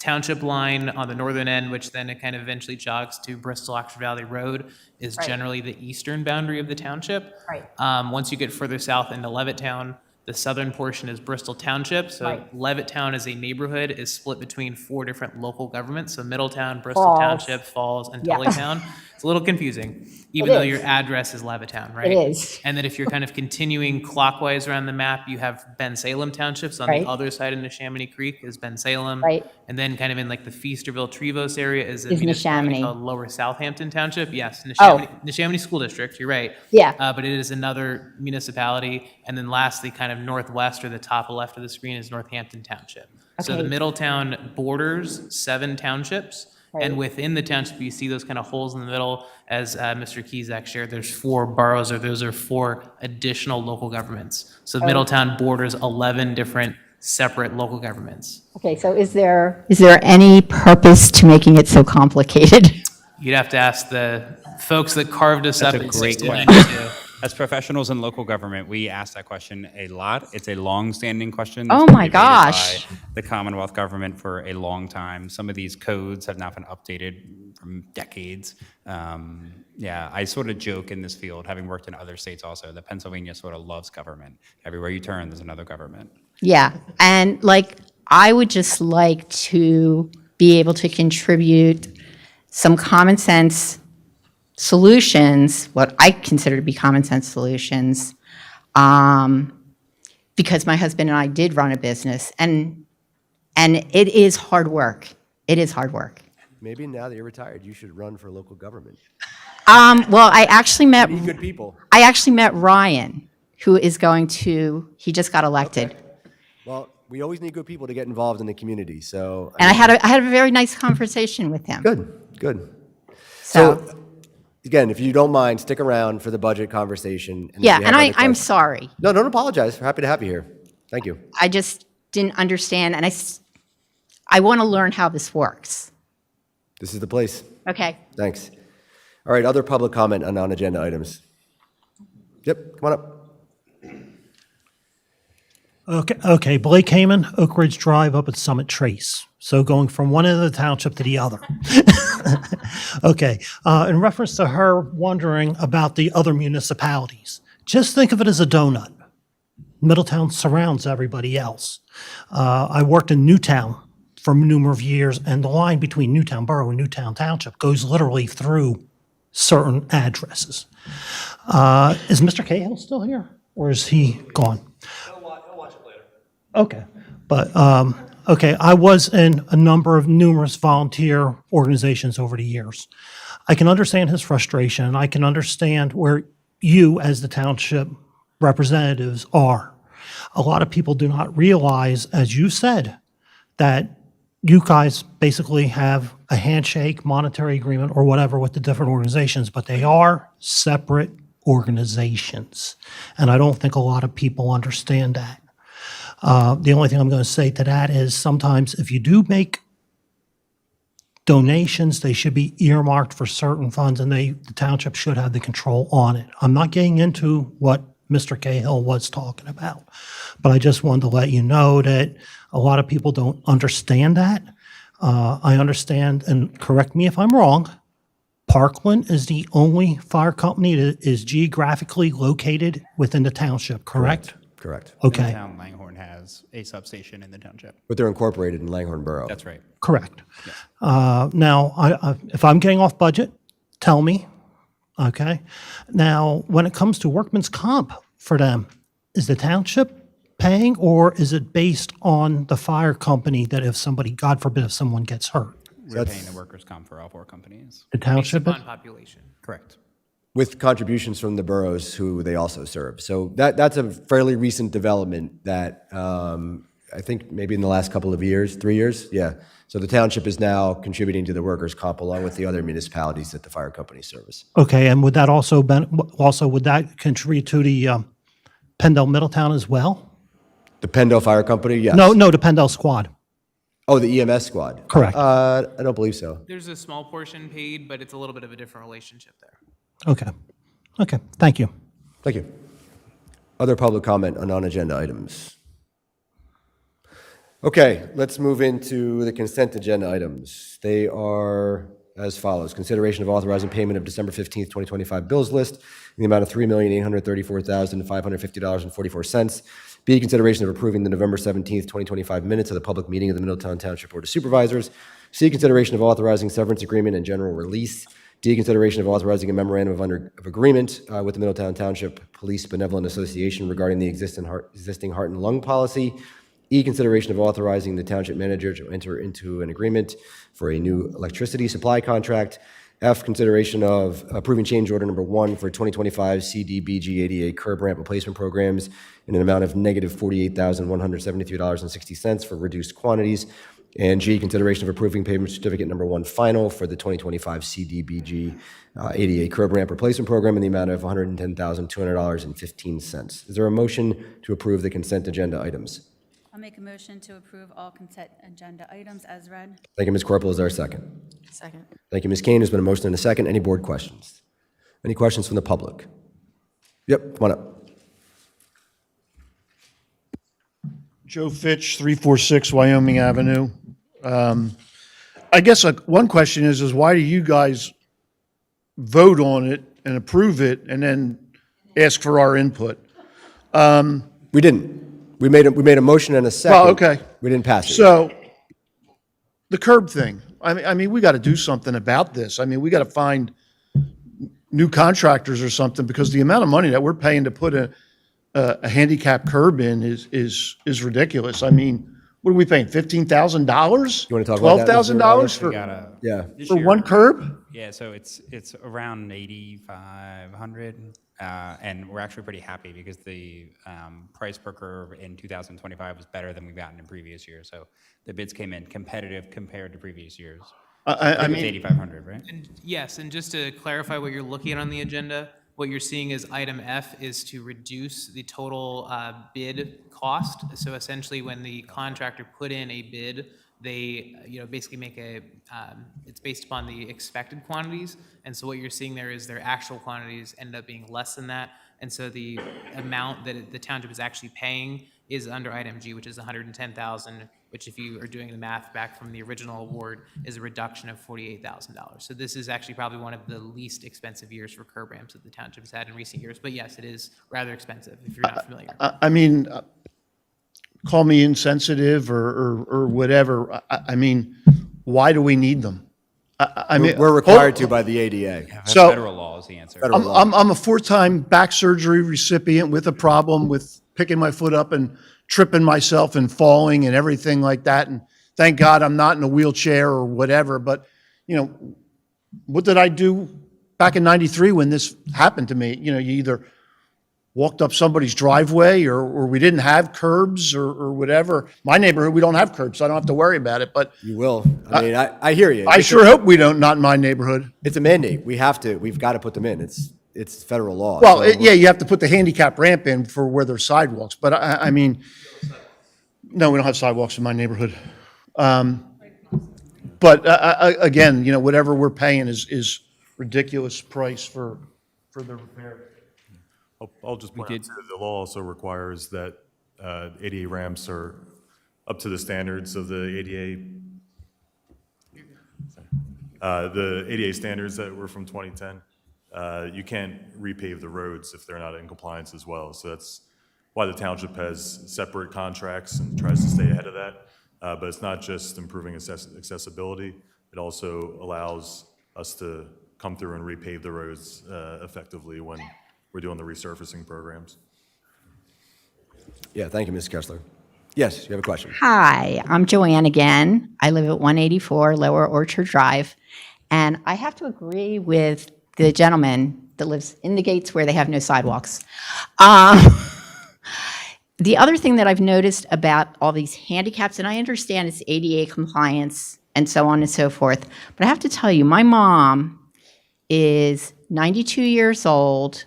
township line on the northern end, which then it kind of eventually jogs to Bristol Oxford Valley Road, is Right. generally the eastern boundary of the township. Right. Once you get further south into Levittown, the southern portion is Bristol Township. So Right. Levittown as a neighborhood is split between 4 different local governments. So Middletown, Bristol Falls. Township, Falls, and Yeah. Tullytown. It's a little confusing, even It though is. your address is Levittown, right? It is. And then if you're kind of continuing clockwise around the map, you have Ben Salem Townships. On Right. the other side in Neshaminy Creek is Ben Salem. Right. And then kind of in like the Feasterville, Trevose area is a Is municipality Neshaminy. called Lower Southampton Township. Yes, Oh. Neshaminy School District, you're right. Yeah. But it is another municipality. And then lastly, kind of northwest or the top left of the screen is Northampton Township. So the Okay. Middletown borders 7 townships. And Right. within the township, you see those kind of holes in the middle. As Mr. Kizak shared, there's 4 boroughs, or those are 4 additional local governments. So Middletown borders 11 different separate local governments. Okay, so is there any purpose to making it so complicated? You'd have to ask the folks that carved us That's up a in great 1692. As professionals in local government, we ask that question a lot. It's a long-standing question. Oh that's been my debated gosh. by the Commonwealth government for a long time. Some of these codes have not been updated from decades. Yeah, I sort of joke in this field, having worked in other states also, that Pennsylvania sort of loves government. Everywhere you turn, there's another government. Yeah, and like, I would just like to be able to contribute some common sense solutions, what I consider to be common sense solutions, because my husband and I did run a business, and it is hard work. It is hard work. Maybe now that you're retired, you should run for local government. Well, I actually met Be good people. Ryan, who is going to, he just got elected. Well, we always need good people to get involved in the community, so. And I had a very nice conversation with him. Good. So, So, again, if you don't mind, stick around for the budget conversation. And if yeah, you and have I'm other questions- sorry. No, don't apologize. We're happy to have you here. Thank you. I just didn't understand, and I want to learn how this works. This is the place. Okay. Thanks. All right, other public comment on non-agenda items. Yep, come on up. Okay, Blake Heyman, Oak Ridge Drive up at Summit Trace. So going from one end of the township to the other. Okay, in reference to her wondering about the other municipalities, just think of it as a donut. Middletown surrounds everybody else. I worked in Newtown for a number of years, and the line between Newtown Borough and Newtown Township goes literally through certain addresses. Is Mr. Cahill still here, or is he gone? Okay, but, okay, I was in a number of numerous volunteer organizations over the years. I can understand his frustration, and I can understand where you, as the township representatives, are. A lot of people do not realize, as you said, that you guys basically have a handshake, monetary agreement, or whatever with the different organizations, but they are separate organizations. And I don't think a lot of people understand that. The only thing I'm going to say to that is sometimes if you do make donations, they should be earmarked for certain funds, and the township should have the control on it. I'm not getting into what Mr. Cahill was talking about, but I just wanted to let you know that a lot of people don't understand that. I understand, and correct me if I'm wrong, Parkland is the only fire company that is geographically located within the township, correct? Correct. Okay. Middletown Langhorne has a substation in the township. But they're incorporated in Langhorne Borough. That's right. Correct. Now, if I'm getting off budget, tell me, okay? Now, when it comes to workman's comp for them, is the township paying, or is it based on the fire company that if somebody, God forbid, if someone gets hurt? We're paying the workers' comp for all 4 companies. The Based township? upon population. Correct. With contributions from the boroughs who they also serve. So that's a fairly recent development that I think maybe in the last couple of years, 3 years, yeah. So the township is now contributing to the workers' comp along with the other municipalities that the fire company service. Okay, and would that also would that contribute to the Pendle Middletown as well? The Pendo Fire Company, yes. No, the Pendle Squad. Oh, the EMS squad? Correct. I don't believe so. There's a small portion paid, but it's a little bit of a different relationship there. Okay. Okay, thank you. Thank you. Other public comment on non-agenda items? Okay, let's move into the consent agenda items. They are as follows. Consideration of authorizing payment of December 15th, 2025 bills list in the amount of $3,834,550.44. B, consideration of approving the November 17th, 2025 minutes of the public meeting of the Middletown Township Board of Supervisors. C, consideration of authorizing severance agreement and general release. D, consideration of authorizing a memorandum of agreement with the Middletown Township Police Benevolent Association regarding the existing heart and lung policy. E, consideration of authorizing the township manager to enter into an agreement for a new electricity supply contract. F, consideration of approving change order number 1 for 2025 CDBG ADA curb ramp replacement programs in an amount of negative $48,173.60 for reduced quantities. And G, consideration of approving payment certificate number 1 final for the 2025 CDBG ADA curb ramp replacement program in the amount of $110,200.15. Is there a motion to approve the consent agenda items? I'll make a motion to approve all consent agenda items as read. Thank you, Ms. Corporal. Is there a second? Second. Thank you, Ms. Kane. There's been a motion and a second. Any board questions? Any questions from the public? Yep, come on up. Joe Fitch, 346 Wyoming Avenue. I guess one question is why do you guys vote on it and approve it and then ask for our input? We didn't. We made a motion and a second. Well, okay. We didn't pass it. So the curb thing, I mean, we got to do something about this. I mean, we got to find new contractors or something because the amount of money that we're paying to put a handicap curb in is ridiculous. I mean, what are we paying? $15,000? You want to talk about that, Mr. $12,000 for Yeah. for one curb? Yeah, so it's around 8,500, and we're actually pretty happy because the price per curve in 2025 was better than we've gotten in previous years. So the bids came in competitive compared to previous years. I It was mean, 8,500, right? And yes, and just to clarify what you're looking at on the agenda, what you're seeing is item F is to reduce the total bid cost. So essentially, when the contractor put in a bid, they basically make it's based upon the expected quantities. And so what you're seeing there is their actual quantities end up being less than that. And so the amount that the township is actually paying is under item G, which is $110,000, which if you are doing the math back from the original award is a reduction of $48,000. So this is actually probably one of the least expensive years for curb ramps that the township has had in recent years. But yes, it is rather expensive if you're not familiar. I mean, call me insensitive or whatever. I mean, why do we need them? I mean, We're required to by the ADA. So- Federal law is the answer. I'm a 4-time back surgery recipient with a problem with picking my foot up and tripping myself and falling and everything like that. And thank God I'm not in a wheelchair or whatever. But, what did I do back in 93 when this happened to me? You either walked up somebody's driveway or we didn't have curbs or whatever. My neighborhood, we don't have curbs, so I don't have to worry about it. But You will. I mean, I hear you. I sure hope we don't, not in my neighborhood. It's a mandate. We've got to put them in. It's federal law. Well, So yeah, you have to put the handicap ramp in for where there's sidewalks, but I mean, no, we don't have sidewalks in my neighborhood. But again, whatever we're paying is ridiculous price for the repair. I'll just point out too, the law also requires that ADA ramps are up to the standards of the ADA. The ADA standards that were from 2010. You can't repave the roads if they're not in compliance as well. So that's why the township has separate contracts and tries to stay ahead of that. But it's not just improving accessibility. It also allows us to come through and repave the roads effectively when we're doing the resurfacing programs. Yeah, thank you, Ms. Kessler. Yes, you have a question. Hi, I'm Joanne again. I live at 184 Lower Orchard Drive. And I have to agree with the gentleman that lives in the gates where they have no sidewalks. Um, The other thing that I've noticed about all these handicaps, and I understand it's ADA compliance and so on and so forth, but I have to tell you, my mom is 92 years old.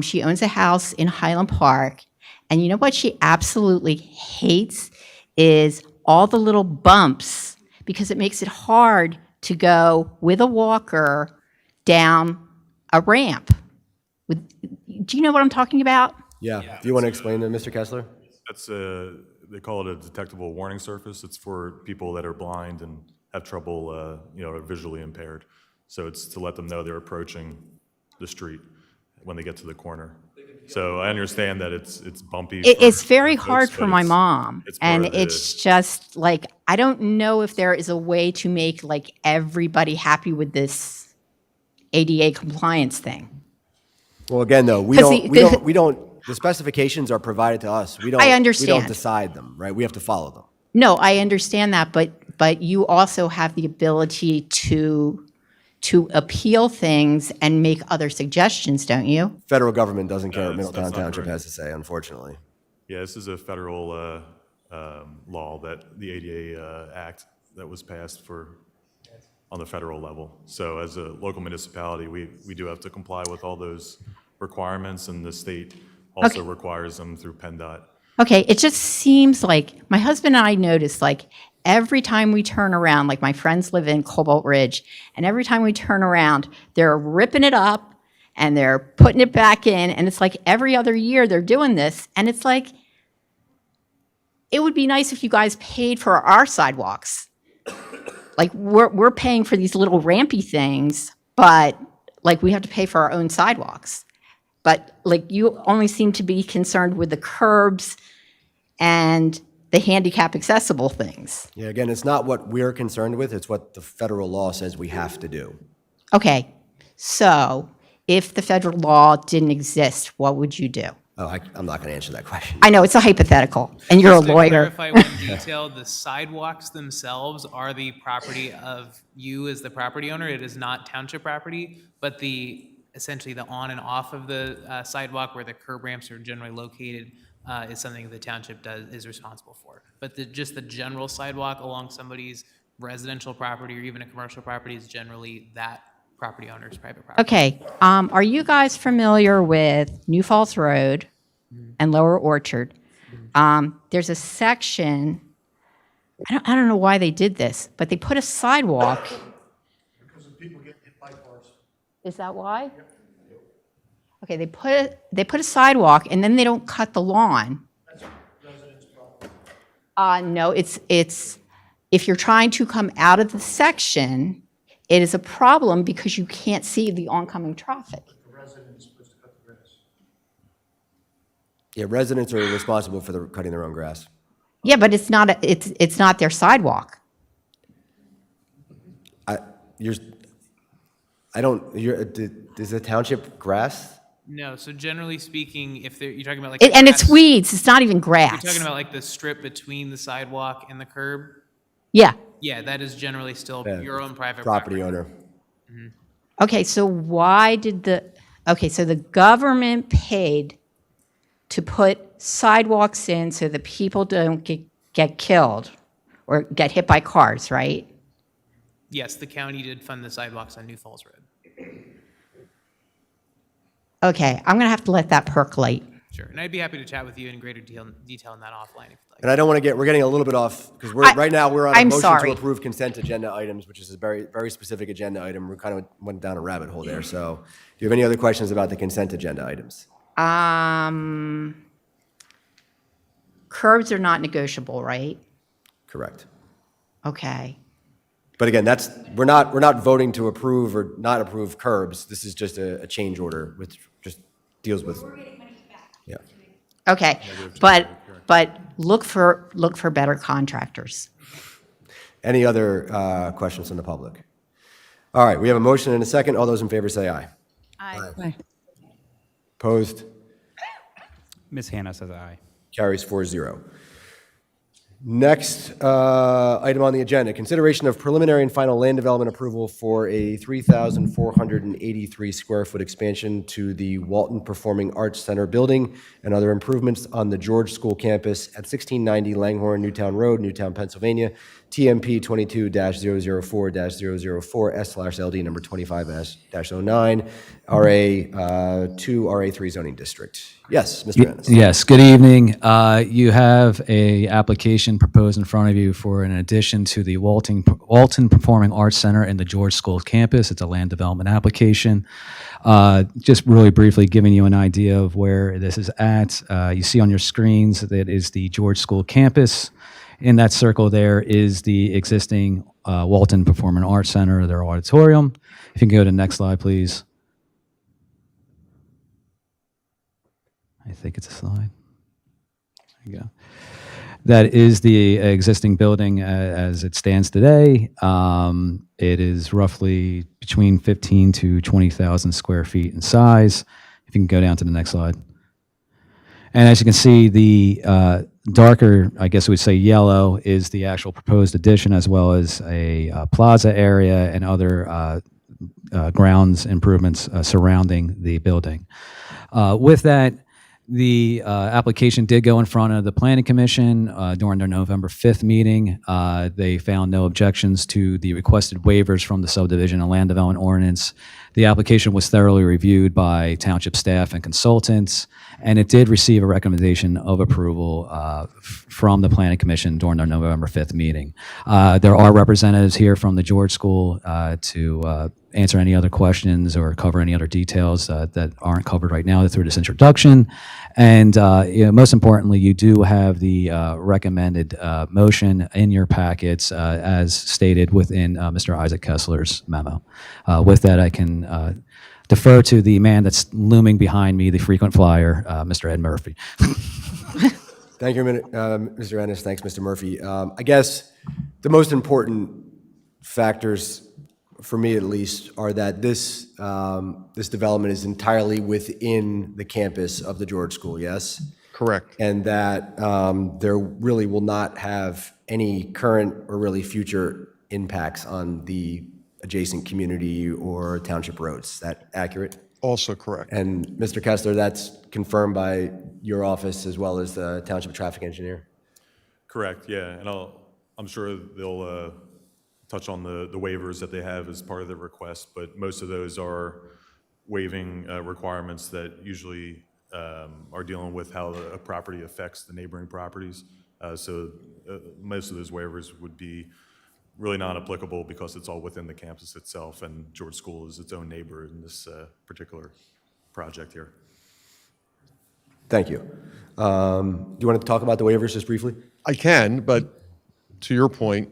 She owns a house in Highland Park. And you know what she absolutely hates is all the little bumps, because it makes it hard to go with a walker down a ramp. Do you know what I'm talking about? Yeah, do you want to explain to Mr. Kessler? That's they call it a detectable warning surface. It's for people that are blind and have trouble, are visually impaired. So it's to let them know they're approaching the street when they get to the corner. So I understand that it's bumpy. It's for very folks, hard for but my mom. it's part And of the- it's just like, I don't know if there is a way to make like everybody happy with this ADA compliance thing. Well, again, though, we 'Cause don't, the specifications are provided to us. We don't. I We understand. don't decide them, right? We have to follow them. No, I understand that, but you also have the ability to appeal things and make other suggestions, don't you? Federal government doesn't care what that's Middletown not Township correct. has to say, unfortunately. Yeah, this is a federal law that the ADA Act that was passed on the federal level. So as a local municipality, we do have to comply with all those requirements, and the state also requires them through PennDOT. Okay, it just seems like my husband and I notice like every time we turn around, like my friends live in Cobalt Ridge, and every time we turn around, they're ripping it up and they're putting it back in, and it's like every other year they're doing this, and it's like, it would be nice if you guys paid for our sidewalks. Like we're paying for these little rampy things, but like we have to pay for our own sidewalks. But like you only seem to be concerned with the curbs and the handicap accessible things. Yeah, again, it's not what we're concerned with, it's what the federal law says we have to do. Okay, so if the federal law didn't exist, what would you do? Oh, I'm not going to answer that question. I know it's a hypothetical, and you're a Just to lawyer. clarify one detail, the sidewalks themselves are the property of you as the property owner. It is not township property, but essentially the on and off of the sidewalk where the curb ramps are generally located is something the township is responsible for. But just the general sidewalk along somebody's residential property or even a commercial property is generally that property owner's private property. Okay, are you guys familiar with New Falls Road and Lower Orchard? There's a section, I don't know why they did this, but they put a sidewalk. Because of people getting hit by cars. Is that why? Okay, they put a sidewalk and then they don't cut the lawn. That's residents' problem. No, it's if you're trying to come out of the section, it is a problem because you can't see the oncoming traffic. The resident is supposed to cut the grass. Yeah, residents are responsible for cutting their own grass. Yeah, but it's not their sidewalk. Is the township grass? No, so generally speaking, if you're talking about like And it's weeds, it's not even grass. You're talking about like the strip between the sidewalk and the curb. Yeah. Yeah, that is generally still Yeah, your own private Property owner. Okay, so so the government paid to put sidewalks in so that people don't get killed or get hit by cars, right? Yes, the county did fund the sidewalks on New Falls Road. Okay, I'm gonna have to let that percolate. Sure, and I'd be happy to chat with you in greater detail on that offline if you'd like. And I don't want to we're getting a little bit off, because right now we're on a I'm motion sorry. to approve consent agenda items, which is a very, very specific agenda item. We kind of went down a rabbit hole there. So do you have any other questions about the consent agenda items? Curbs are not negotiable, right? Correct. Okay. But again, we're not voting to approve or not approve curbs. This is just a change order, which just deals with. Yeah. Okay, but look for better contractors. Any other questions from the public? All right, we have a motion and a second. All those in favor say aye. Aye. Opposed? Ms. Hannah says aye. Carries 4-0. Next item on the agenda, consideration of preliminary and final land development approval for a 3,483 square foot expansion to the Walton Performing Arts Center building and other improvements on the George School campus at 1690 Langhorne, Newtown Road, Newtown, Pennsylvania, TMP 22-004-004 S/LD number 25-09, RA2, RA3 zoning district. Yes, Mr. Ennis. Yes, good evening. You have a application proposed in front of you for an addition to the Walton Performing Arts Center in the George School campus. It's a land development application. Just really briefly giving you an idea of where this is at. You see on your screens that is the George School campus. In that circle there is the existing Walton Performing Arts Center, their auditorium. If you can go to the next slide, please. I think it's a slide. There you go. That is the existing building as it stands today. It is roughly between 15 to 20,000 square feet in size. If you can go down to the next slide. And as you can see, the darker, I guess we would say yellow, is the actual proposed addition, as well as a plaza area and other grounds improvements surrounding the building. With that, the application did go in front of the Planning Commission during their November 5th meeting. They found no objections to the requested waivers from the subdivision and land development ordinance. The application was thoroughly reviewed by township staff and consultants, and it did receive a recommendation of approval from the Planning Commission during their November 5th meeting. There are representatives here from the George School to answer any other questions or cover any other details that aren't covered right now through this introduction. And most importantly, you do have the recommended motion in your packets as stated within Mr. Isaac Kessler's memo. With that, I can defer to the man that's looming behind me, the frequent flyer, Mr. Ed Murphy. Thank you, Mr. Ennis. Thanks, Mr. Murphy. I guess the most important factors, for me at least, are that this development is entirely within the campus of the George School, yes? Correct. And that there really will not have any current or really future impacts on the adjacent community or township roads. Is that accurate? Also correct. And Mr. Kessler, that's confirmed by your office as well as the township traffic engineer? Correct, yeah, and I'm sure they'll touch on the waivers that they have as part of the request, but most of those are waiving requirements that usually are dealing with how a property affects the neighboring properties. So most of those waivers would be really non-applicable because it's all within the campus itself, and George School is its own neighbor in this particular project here. Thank you. Do you want to talk about the waivers just briefly? I can, but to your point,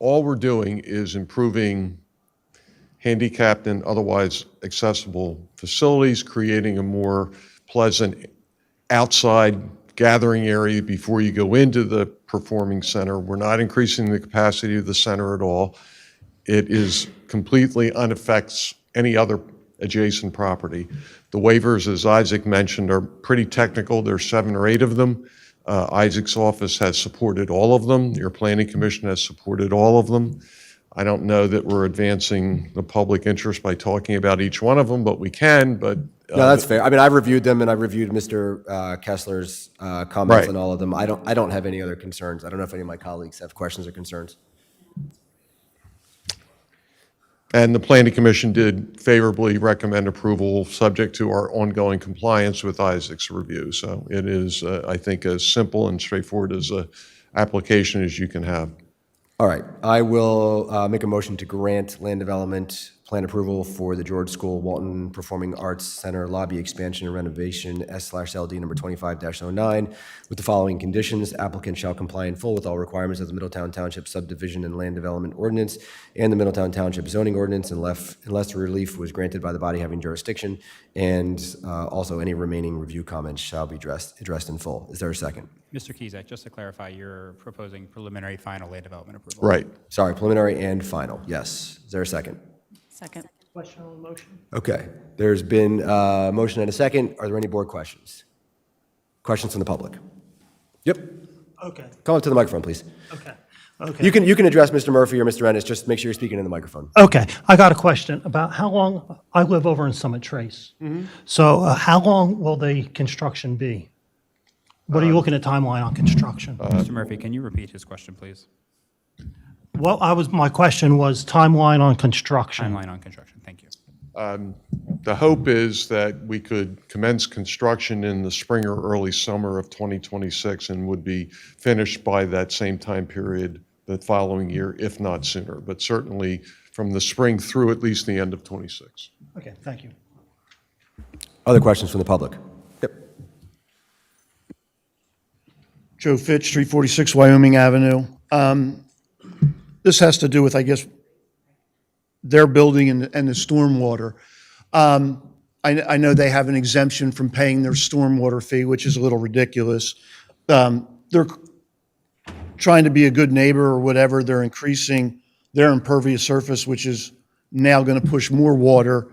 all we're doing is improving handicapped and otherwise accessible facilities, creating a more pleasant outside gathering area before you go into the performing center. We're not increasing the capacity of the center at all. It is completely unaffects any other adjacent property. The waivers, as Isaac mentioned, are pretty technical. There's 7 or 8 of them. Isaac's office has supported all of them. Your Planning Commission has supported all of them. I don't know that we're advancing the public interest by talking about each one of them, but we can, but. No, that's fair. I mean, I've reviewed them and I've reviewed Mr. Kessler's comments Right. on all of them. I don't have any other concerns. I don't know if any of my colleagues have questions or concerns. And the Planning Commission did favorably recommend approval, subject to our ongoing compliance with Isaac's review. So it is, I think, as simple and straightforward as an application as you can have. All right, I will make a motion to grant land development plan approval for the George School Walton Performing Arts Center lobby expansion and renovation S/LD number 25-09 with the following conditions. Applicant shall comply in full with all requirements of the Middletown Township subdivision and land development ordinance and the Middletown Township zoning ordinance unless relief was granted by the body having jurisdiction, and also any remaining review comments shall be addressed in full. Is there a second? Mr. Kizak, just to clarify, you're proposing preliminary final land development approval. Right. Sorry, preliminary and final, yes. Is there a second? Second. Question on the motion? Okay, there's been a motion and a second. Are there any board questions? Questions from the public? Yep. Okay, Come up to the microphone, please. okay, okay. You can address Mr. Murphy or Mr. Ennis. Just make sure you're speaking in the microphone. Okay, I got a question about how long, I live over in Summit Trace. So how long will the construction be? What are you looking at timeline on construction? Mr. Murphy, can you repeat his question, please? Well, my question was timeline on construction. Timeline on construction, thank you. The hope is that we could commence construction in the spring or early summer of 2026 and would be finished by that same time period the following year, if not sooner, but certainly from the spring through at least the end of 26. Okay, thank you. Other questions from the public? Yep. Joe Fitch, 346 Wyoming Avenue. This has to do with, I guess, their building and the stormwater. I know they have an exemption from paying their stormwater fee, which is a little ridiculous. They're trying to be a good neighbor or whatever. They're increasing their impervious surface, which is now going to push more water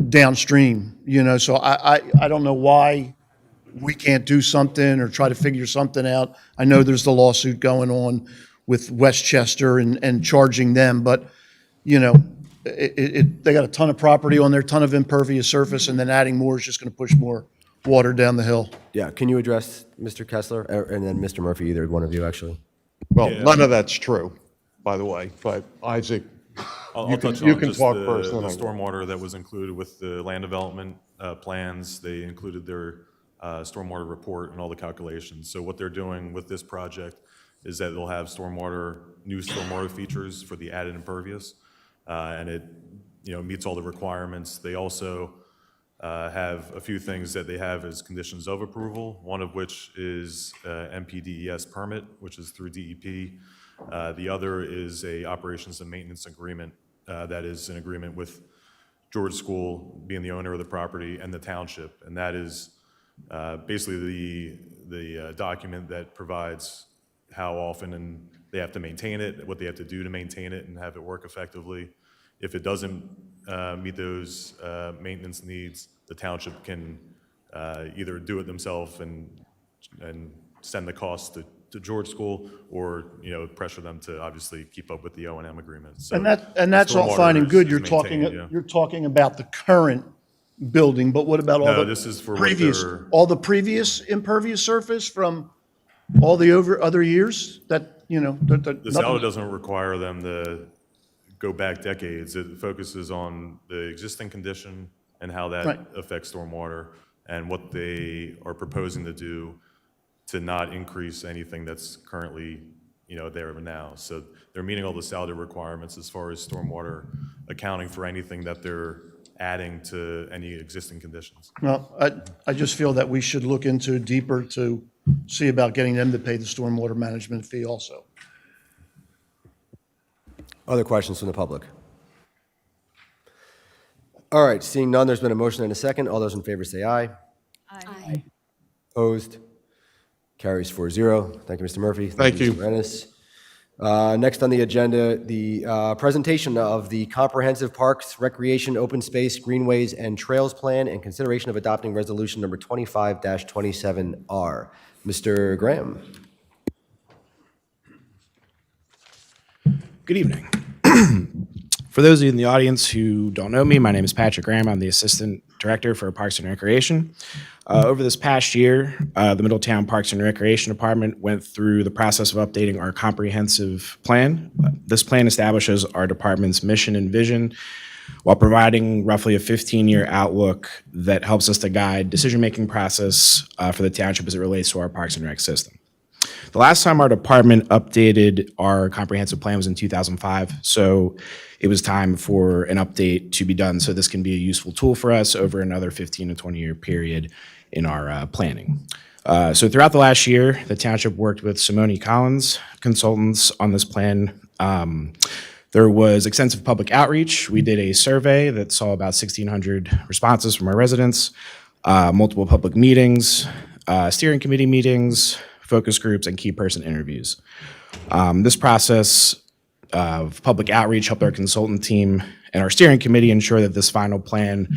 downstream, so I don't know why we can't do something or try to figure something out. I know there's the lawsuit going on with Westchester and charging them, but they got a ton of property on there, ton of impervious surface, and then adding more is just going to push more water down the hill. Yeah, can you address Mr. Kessler and then Mr. Murphy, either one of you, actually? Well, none of that's true, by the way, but Isaac, I'll touch you on can just talk the first, then I will. stormwater that was included with the land development plans. They included their stormwater report and all the calculations. So what they're doing with this project is that they'll have new stormwater features for the added impervious, and it meets all the requirements. They also have a few things that they have as conditions of approval, one of which is MPDES permit, which is through DEP. The other is a operations and maintenance agreement that is an agreement with George School being the owner of the property and the township, and that is basically the document that provides how often they have to maintain it, what they have to do to maintain it and have it work effectively. If it doesn't meet those maintenance needs, the township can either do it themselves and send the cost to George School, or pressure them to obviously keep up with the O&M agreement. So And that's all fine and good. You're talking about the current building, but what about all this is for all the previous impervious surface from all the other years that the SALDA doesn't require them to go back decades. It focuses on the existing condition and how that affects stormwater, and what they are proposing to do to not increase anything that's currently there now. So they're meeting all the SALDA requirements as far as stormwater accounting for anything that they're adding to any existing conditions. Well, I just feel that we should look into deeper to see about getting them to pay the stormwater management fee also. Other questions from the public? All right, seeing none, there's been a motion and a second. All those in favor say aye. Aye. Opposed? Carries 4-0. Thank you, Mr. Murphy. Thank you. Mr. Ennis. Next on the agenda, the presentation of the Comprehensive Parks, Recreation, Open Space, Greenways, and Trails Plan, and consideration of adopting resolution number 25-27R. Mr. Graham. Good evening. For those of you in the audience who don't know me, my name is Patrick Graham. I'm the Assistant Director for Parks and Recreation. Over this past year, the Middletown Parks and Recreation Department went through the process of updating our comprehensive plan. This plan establishes our department's mission and vision while providing roughly a 15-year outlook that helps us to guide decision-making process for the township as it relates to our Parks and Rec system. The last time our department updated our comprehensive plan was in 2005, so it was time for an update to be done so this can be a useful tool for us over another 15 to 20-year period in our planning. So throughout the last year, the township worked with Simone Collins consultants on this plan. There was extensive public outreach. We did a survey that saw about 1,600 responses from our residents, multiple public meetings, steering committee meetings, focus groups, and key person interviews. This process of public outreach helped our consultant team and our steering committee ensure that this final plan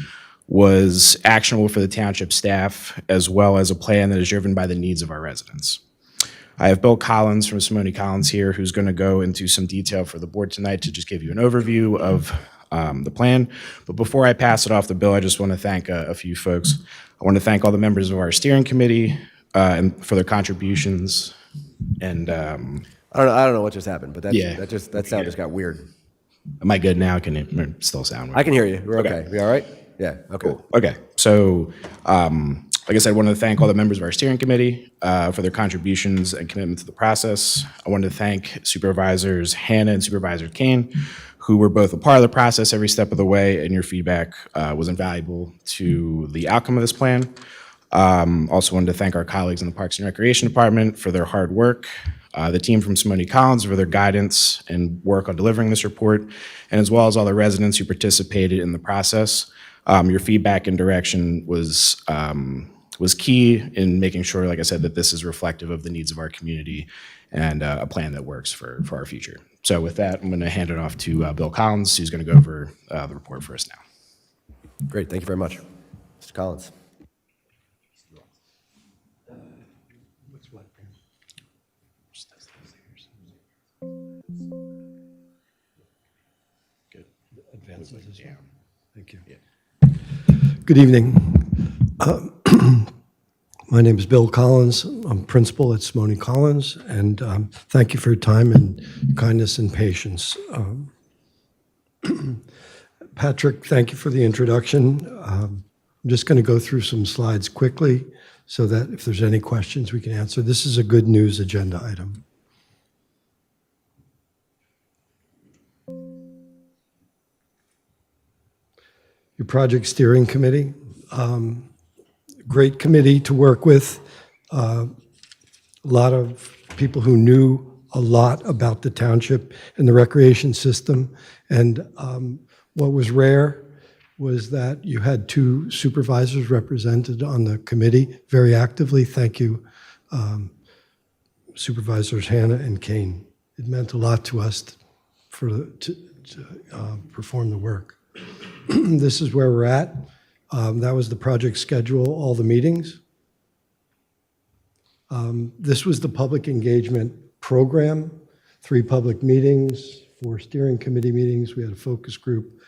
was actionable for the township staff, as well as a plan that is driven by the needs of our residents. I have Bill Collins from Simone Collins here, who's going to go into some detail for the board tonight to just give you an overview of the plan. But before I pass it off to Bill, I just want to thank a few folks. I want to thank all the members of our steering committee and for their contributions. And I don't know what just happened, but Yeah. that sound just got weird. Am I good now? Can it still sound weird? I can hear you. We're Okay. okay. We all right? Yeah. Okay. Cool. Okay. So, like I said, I wanted to thank all the members of our steering committee for their contributions and commitment to the process. I wanted to thank Supervisors Hannah and Supervisor Kane, who were both a part of the process every step of the way, and your feedback was invaluable to the outcome of this plan. Also wanted to thank our colleagues in the Parks and Recreation Department for their hard work, the team from Simone Collins for their guidance and work on delivering this report, and as well as all the residents who participated in the process. Your feedback and direction was key in making sure, like I said, that this is reflective of the needs of our community and a plan that works for our future. So with that, I'm going to hand it off to Bill Collins, who's going to go over the report for us now. Great. Thank you very much. Mr. Collins. Thank you. Good evening. My name is Bill Collins. I'm principal at Simone Collins, and thank you for your time and kindness and patience. Patrick, thank you for the introduction. I'm just going to go through some slides quickly so that if there's any questions we can answer. This is a good news agenda item. Your project steering committee, great committee to work with. A lot of people who knew a lot about the township and the recreation system. And what was rare was that you had two supervisors represented on the committee very actively. Thank you, Supervisors Hannah and Kane. It meant a lot to us to perform the work. This is where we're at. That was the project schedule, all the meetings. This was the public engagement program, 3 public meetings, 4 steering committee meetings. We had a focus group.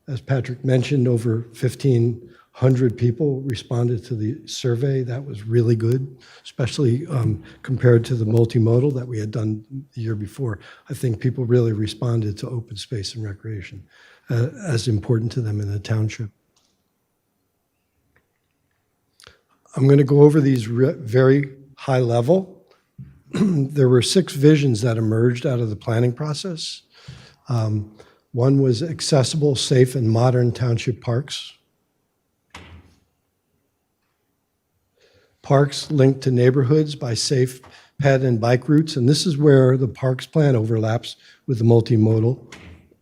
As Patrick mentioned, over 1,500 people responded to the survey. That was really good, especially compared to the multimodal that we had done the year before. I think people really responded to open space and recreation as important to them in the township. I'm going to go over these very high level. There were 6 visions that emerged out of the planning process. One was accessible, safe, and modern township parks. Parks linked to neighborhoods by safe ped and bike routes, and this is where the parks plan overlaps with the multimodal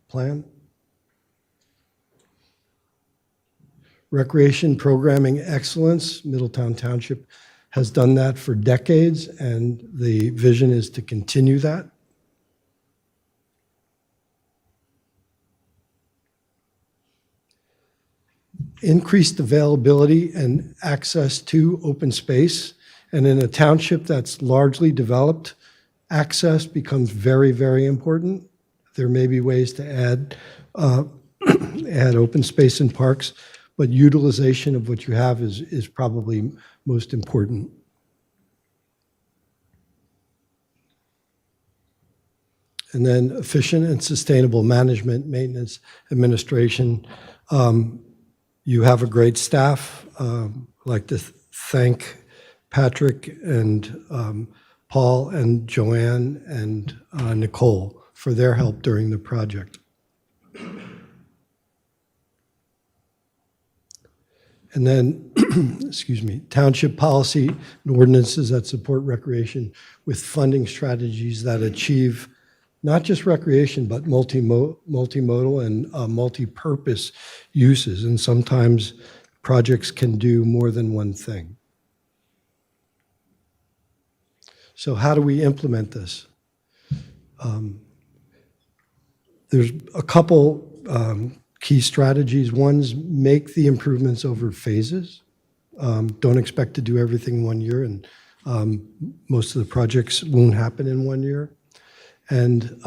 plan. Recreation programming excellence. Middletown Township has done that for decades, and the vision is to continue that. Increased availability and access to open space. And in a township that's largely developed, access becomes very, very important. There may be ways to add open space in parks, but utilization of what you have is probably most important. And then efficient and sustainable management, maintenance, administration. You have a great staff. I'd like to thank Patrick and Paul and Joanne and Nicole for their help during the project. And then, excuse me, township policy and ordinances that support recreation with funding strategies that achieve not just recreation, but multimodal and multi-purpose uses. And sometimes projects can do more than one thing. So how do we implement this? There's a couple key strategies. One's make the improvements over phases. Don't expect to do everything in 1 year, and most of the projects won't happen in 1 year. And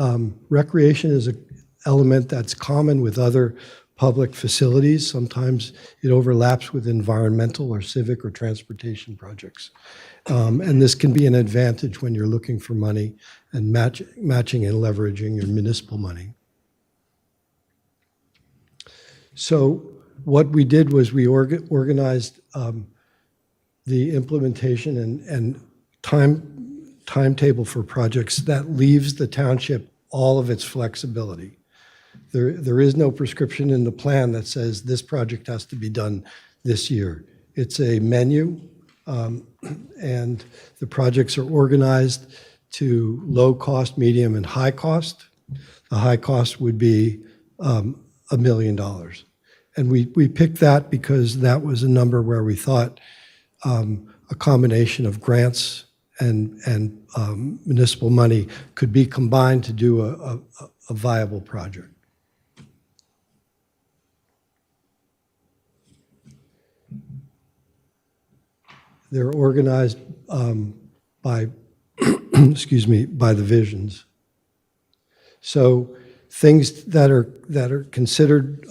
recreation is an element that's common with other public facilities. Sometimes it overlaps with environmental or civic or transportation projects. And this can be an advantage when you're looking for money and matching and leveraging your municipal money. So what we did was we organized the implementation and timetable for projects that leaves the township all of its flexibility. There is no prescription in the plan that says this project has to be done this year. It's a menu, and the projects are organized to low cost, medium, and high cost. The high cost would be $1 million. And we picked that because that was a number where we thought a combination of grants and municipal money could be combined to do a viable project. They're organized by, excuse me, by the visions. So things that are considered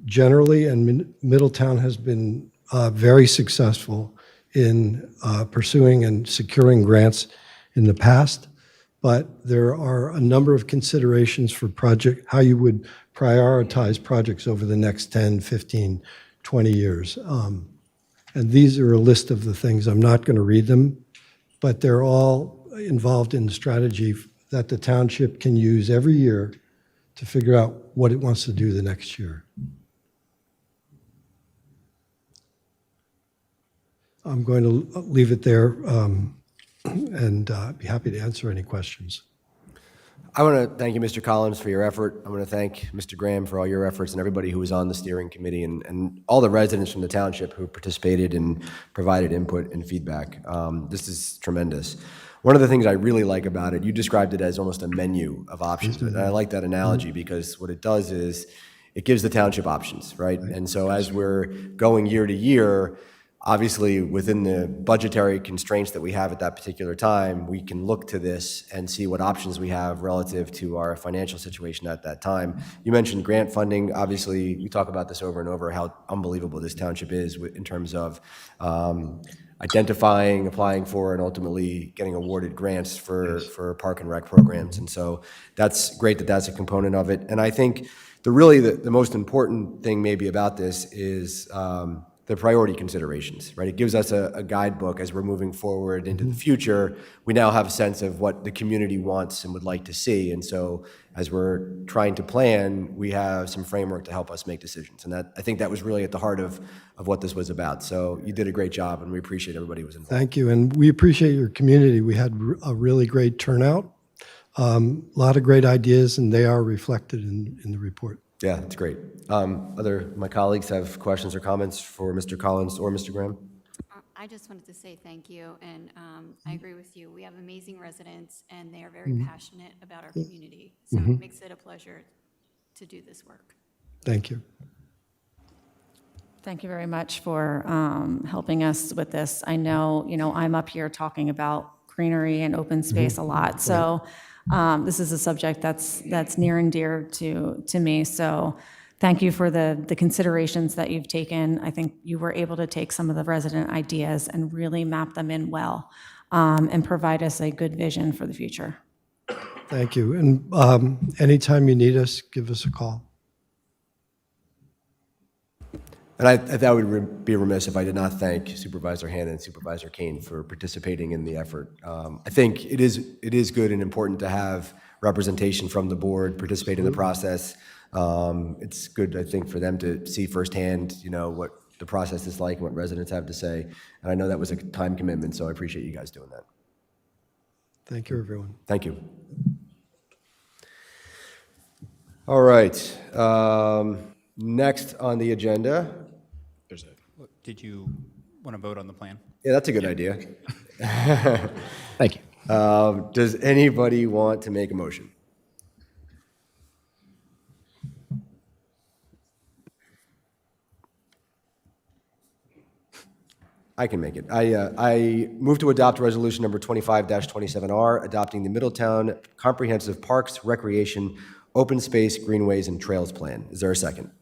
generally, and Middletown has been very successful in pursuing and securing grants in the past, but there are a number of considerations for how you would prioritize projects over the next 10, 15, 20 years. And these are a list of the things. I'm not going to read them, but they're all involved in strategy that the township can use every year to figure out what it wants to do the next year. I'm going to leave it there and be happy to answer any questions. I want to thank you, Mr. Collins, for your effort. I want to thank Mr. Graham for all your efforts and everybody who was on the steering committee and all the residents from the township who participated and provided input and feedback. This is tremendous. One of the things I really like about it, you described it as almost a menu of options. And I like that analogy because what it does is it gives the township options, right? And so as we're going year to year, obviously, within the budgetary constraints that we have at that particular time, we can look to this and see what options we have relative to our financial situation at that time. You mentioned grant funding. Obviously, we talk about this over and over, how unbelievable this township is in terms of identifying, applying for, and ultimately getting awarded grants for park and rec programs. And so that's great that that's a component of it. And I think the most important thing maybe about this is the priority considerations, right? It gives us a guidebook as we're moving forward into the future. We now have a sense of what the community wants and would like to see. And so as we're trying to plan, we have some framework to help us make decisions. And I think that was really at the heart of what this was about. So you did a great job, and we appreciate everybody who was involved. Thank you, and we appreciate your community. We had a really great turnout, a lot of great ideas, and they are reflected in the report. Yeah, it's great. Other my colleagues have questions or comments for Mr. Collins or Mr. Graham? I just wanted to say thank you, and I agree with you. We have amazing residents, and they are very passionate about our community. So it makes it a pleasure to do this work. Thank you. Thank you very much for helping us with this. I know, I'm up here talking about greenery and open space a lot. So this is a subject that's near and dear to me. So thank you for the considerations that you've taken. I think you were able to take some of the resident ideas and really map them in well and provide us a good vision for the future. Thank you. And anytime you need us, give us a call. And I would be remiss if I did not thank Supervisor Hannon and Supervisor Kane for participating in the effort. I think it is good and important to have representation from the board participate in the process. It's good, I think, for them to see firsthand, what the process is like and what residents have to say. And I know that was a time commitment, so I appreciate you guys doing that. Thank you, everyone. Thank you. All right. Next on the agenda. Did you want to vote on the plan? Yeah, that's a good idea. Thank you. Does anybody want to make a motion? I can make it. I move to adopt resolution number 25-27R, adopting the Middletown Comprehensive Parks, Recreation, Open Space, Greenways, and Trails Plan. Is there a second?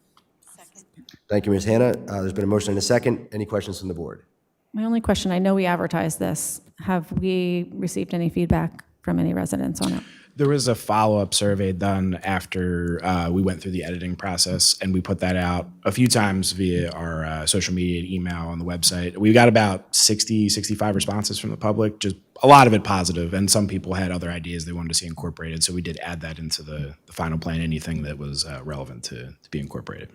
Second. Thank you, Ms. Hannah. There's been a motion and a second. Any questions from the board? My only question, I know we advertised this. Have we received any feedback from any residents on it? There was a follow-up survey done after we went through the editing process, and we put that out a few times via our social media and email on the website. We got about 60, 65 responses from the public, just a lot of it positive, and some people had other ideas they wanted to see incorporated, so we did add that into the final plan, anything that was relevant to be incorporated.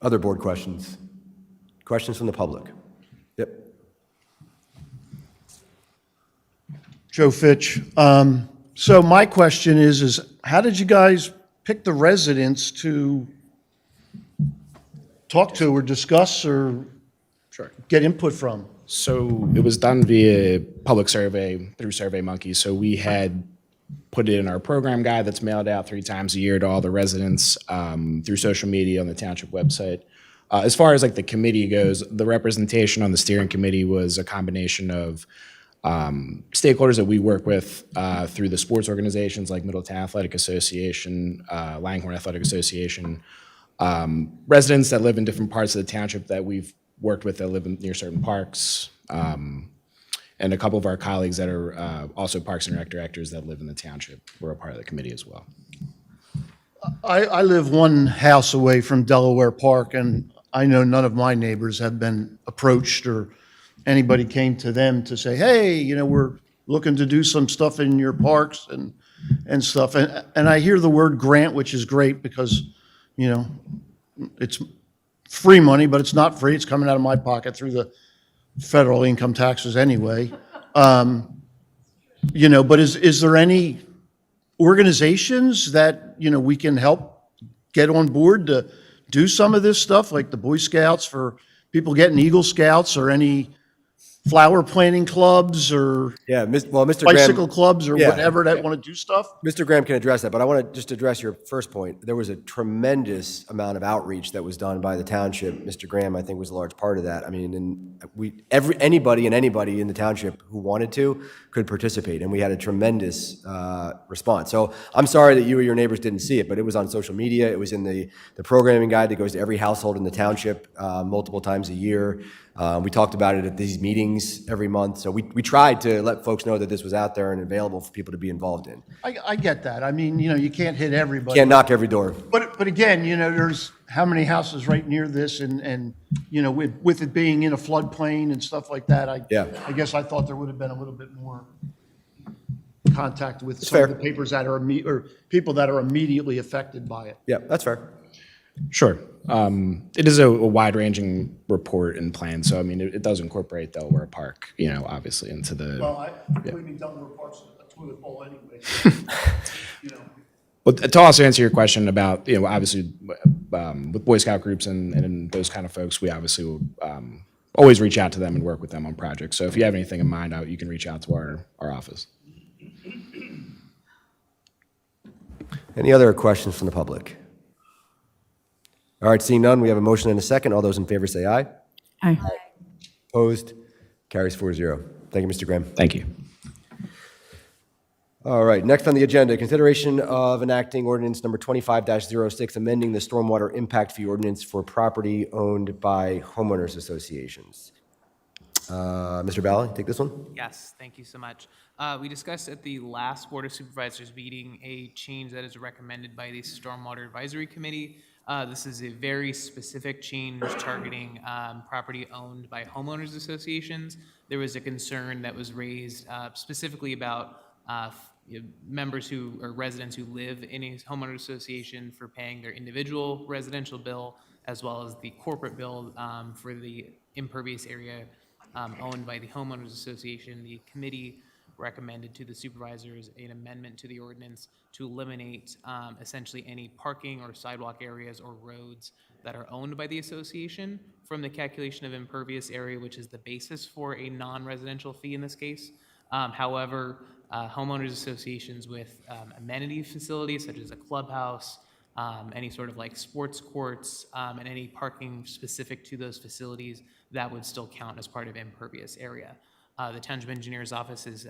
Other board questions? Questions from the public? Yep. Joe Fitch. So my question is how did you guys pick the residents to talk to or discuss or get input from? So it was done via public survey through SurveyMonkey. So we had put it in our program guide that's mailed out 3 times a year to all the residents through social media on the township website. As far as like the committee goes, the representation on the steering committee was a combination of stakeholders that we work with through the sports organizations like Middletown Athletic Association, Langhorne Athletic Association, residents that live in different parts of the township that we've worked with that live near certain parks, and a couple of our colleagues that are also Parks and Rec directors that live in the township were a part of the committee as well. I live one house away from Delaware Park, and I know none of my neighbors have been approached or anybody came to them to say, hey, you know, we're looking to do some stuff in your parks and stuff. And I hear the word grant, which is great because, you know, it's free money, but it's not free. It's coming out of my pocket through the federal income taxes anyway. You know, but is there any organizations that, you know, we can help get on board to do some of this stuff, like the Boy Scouts for people getting Eagle Scouts, or any flower planting clubs, or Mr. bicycle Graham, clubs, or whatever that want to do stuff? Mr. Graham can address that, but I want to just address your first point. There was a tremendous amount of outreach that was done by the township. Mr. Graham, I think, was a large part of that. I mean, and anybody in the township who wanted to could participate, and we had a tremendous response. So I'm sorry that you or your neighbors didn't see it, but it was on social media. It was in the programming guide that goes to every household in the township multiple times a year. We talked about it at these meetings every month. So we tried to let folks know that this was out there and available for people to be involved in. I get that. I mean, you know, you can't hit everybody. Can't knock every door. But again, you know, there's how many houses right near this, and you know, with it being in a floodplain and stuff like that, I guess I thought there would have been a little bit more contact with some of the papers that are or people that are immediately affected by it. Yeah, that's fair. Sure. It is a wide-ranging report and plan, so I mean, it does incorporate Delaware Park, you know, obviously into the. Well, maybe Delaware Park's a toilet bowl anyway. You know. Well, to also answer your question about, you know, obviously with Boy Scout groups and those kind of folks, we obviously will always reach out to them and work with them on projects. So if you have anything in mind, you can reach out to our office. Any other questions from the public? All right, seeing none, we have a motion and a second. All those in favor say aye. Aye. Opposed? Carries 4-0. Thank you, Mr. Graham. Thank you. All right, next on the agenda, consideration of enacting ordinance number 25-06, amending the stormwater impact fee ordinance for property owned by homeowners associations. Mr. Bally, take this one. Yes, thank you so much. We discussed at the last Board of Supervisors meeting a change that is recommended by the Stormwater Advisory Committee. This is a very specific change targeting property owned by homeowners associations. There was a concern that was raised specifically about members or residents who live in a homeowner association for paying their individual residential bill, as well as the corporate bill for the impervious area owned by the homeowners association. The committee recommended to the supervisors an amendment to the ordinance to eliminate essentially any parking or sidewalk areas or roads that are owned by the association from the calculation of impervious area, which is the basis for a non-residential fee in this case. However, homeowners associations with amenity facilities such as a clubhouse, any sort of like sports courts, and any parking specific to those facilities, that would still count as part of impervious area. The Township Engineer's Office has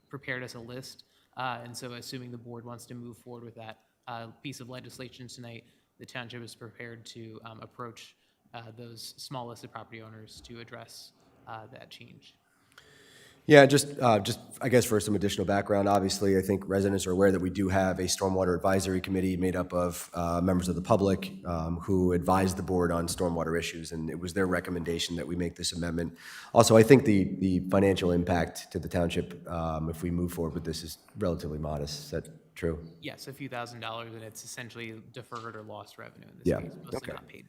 prepared us a list, and so assuming the board wants to move forward with that piece of legislation tonight, the township is prepared to approach those small listed property owners to address that change. Yeah, just I guess for some additional background, obviously, I think residents are aware that we do have a stormwater advisory committee made up of members of the public who advise the board on stormwater issues, and it was their recommendation that we make this amendment. Also, I think the financial impact to the township, if we move forward with this, is relatively modest. Is that true? Yes, a few $1,000s, and it's essentially deferred or lost revenue in this case, mostly not paid.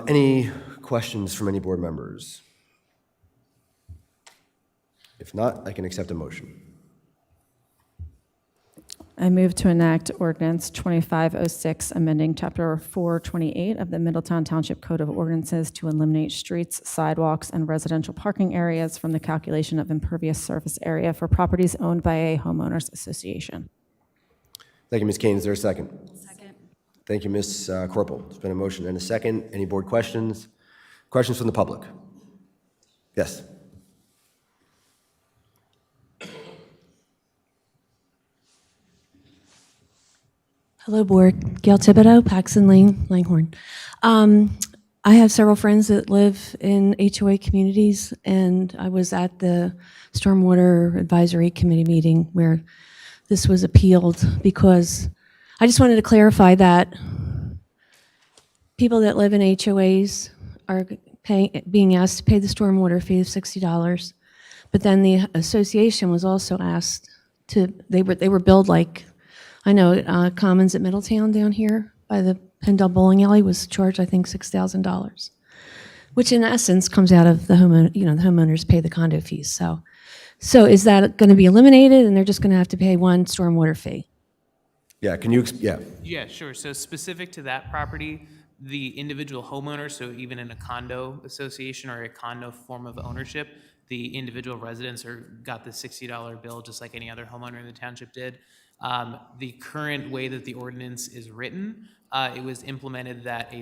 Any questions from any board members? If not, I can accept a motion. I move to enact ordinance 2506, amending Chapter 428 of the Middletown Township Code of Ordinances to eliminate streets, sidewalks, and residential parking areas from the calculation of impervious surface area for properties owned by a homeowners association. Thank you, Ms. Kane. Is there a second? Second. Thank you, Ms. Corporal. It's been a motion and a second. Any board questions? Questions from the public? Yes. Hello, Board. Gail Thibodeau, Paxton Lane, Langhorne. I have several friends that live in HOA communities, and I was at the Stormwater Advisory Committee meeting where this was appealed, because I just wanted to clarify that people that live in HOAs are being asked to pay the stormwater fee of $60, but then the association was also asked to, they were billed like, I know Commons at Middletown down here by the Pendle Bowling Alley was charged, I think, $6,000, which in essence comes out of the homeowner, the homeowners pay the condo fees. So is that going to be eliminated, and they're just going to have to pay one stormwater fee? Yeah, can you, yeah. Yeah, sure. So specific to that property, the individual homeowner, so even in a condo association or a condo form of ownership, the individual residents got the $60 bill just like any other homeowner in the township did. The current way that the ordinance is written, it was implemented that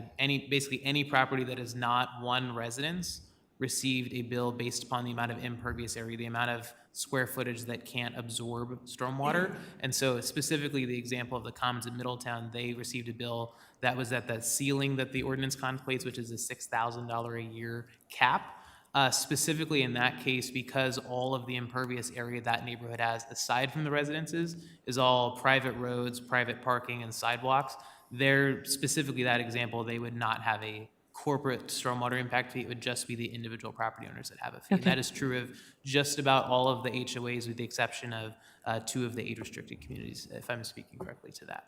basically any property that is not one residence received a bill based upon the amount of impervious area, the amount of square footage that can't absorb stormwater. And so specifically the example of the Commons in Middletown, they received a bill that was at the ceiling that the ordinance contemplates, which is a $6,000 a year cap. Specifically in that case, because all of the impervious area that neighborhood has, aside from the residences, is all private roads, private parking, and sidewalks. Specifically that example, they would not have a corporate stormwater impact fee. It would just be the individual property owners that have a fee. Okay. That is true of just about all of the HOAs, with the exception of 2 of the 8 restricted communities, if I'm speaking correctly to that.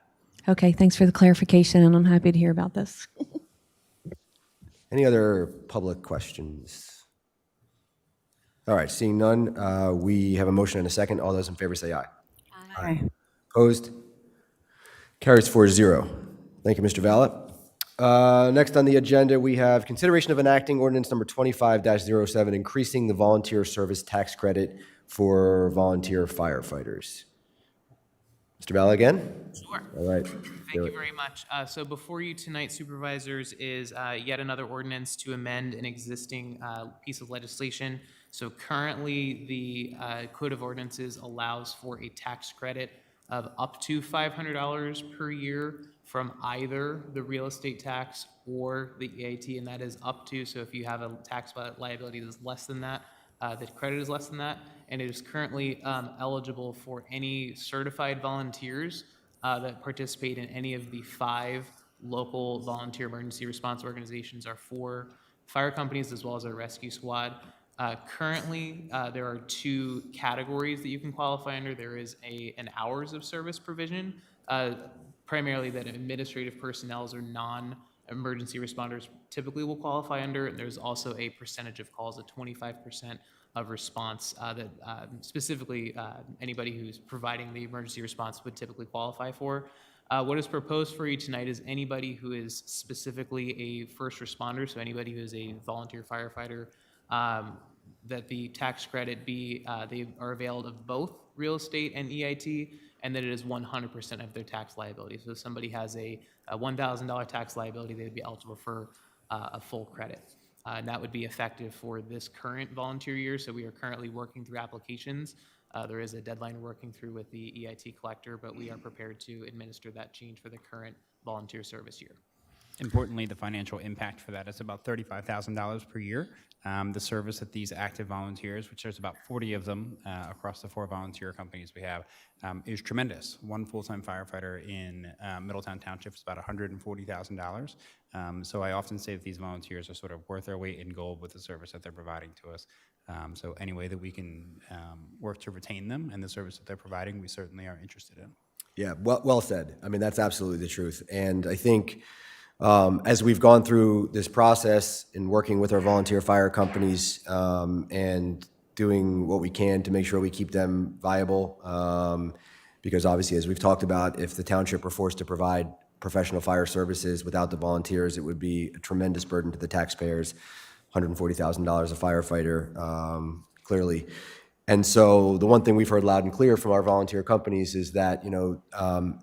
Okay, thanks for the clarification, and I'm happy to hear about this. Any other public questions? All right, seeing none, we have a motion and a second. All those in favor say aye. Aye. Opposed? Carries 4-0. Thank you, Mr. Vallet. Next on the agenda, we have consideration of enacting ordinance number 25-07, increasing the volunteer service tax credit for volunteer firefighters. Mr. Vallet again? Sure. All right. Thank you very much. So before you tonight, Supervisors, is yet another ordinance to amend an existing piece of legislation. So currently, the Code of Ordinances allows for a tax credit of up to $500 per year from either the real estate tax or the EIT, and that is up to. So if you have a tax liability that's less than that, the credit is less than that, and it is currently eligible for any certified volunteers that participate in any of the 5 local volunteer emergency response organizations, our 4 fire companies, as well as our rescue squad. Currently, there are 2 categories that you can qualify under. There is an hours of service provision, primarily that administrative personnel or non-emergency responders typically will qualify under. And there's also a percentage of calls, a 25% of response that specifically anybody who's providing the emergency response would typically qualify for. What is proposed for you tonight is anybody who is specifically a first responder, so anybody who is a volunteer firefighter, that the tax credit be, they are availed of both real estate and EIT, and that it is 100% of their tax liability. So if somebody has a $1,000 tax liability, they would be eligible for a full credit. And that would be effective for this current volunteer year. So we are currently working through applications. There is a deadline we're working through with the EIT collector, but we are prepared to administer that change for the current volunteer service year. Importantly, the financial impact for that is about $35,000 per year. The service that these active volunteers, which there's about 40 of them across the 4 volunteer companies we have, is tremendous. One full-time firefighter in Middletown Township is about $140,000. So I often say that these volunteers are sort of worth their weight in gold with the service that they're providing to us. So any way that we can work to retain them and the service that they're providing, we certainly are interested in. Yeah, well said. I mean, that's absolutely the truth. And I think as we've gone through this process in working with our volunteer fire companies and doing what we can to make sure we keep them viable, because obviously, as we've talked about, if the township were forced to provide professional fire services without the volunteers, it would be a tremendous burden to the taxpayers. $140,000 a firefighter, clearly. And so the one thing we've heard loud and clear from our volunteer companies is that,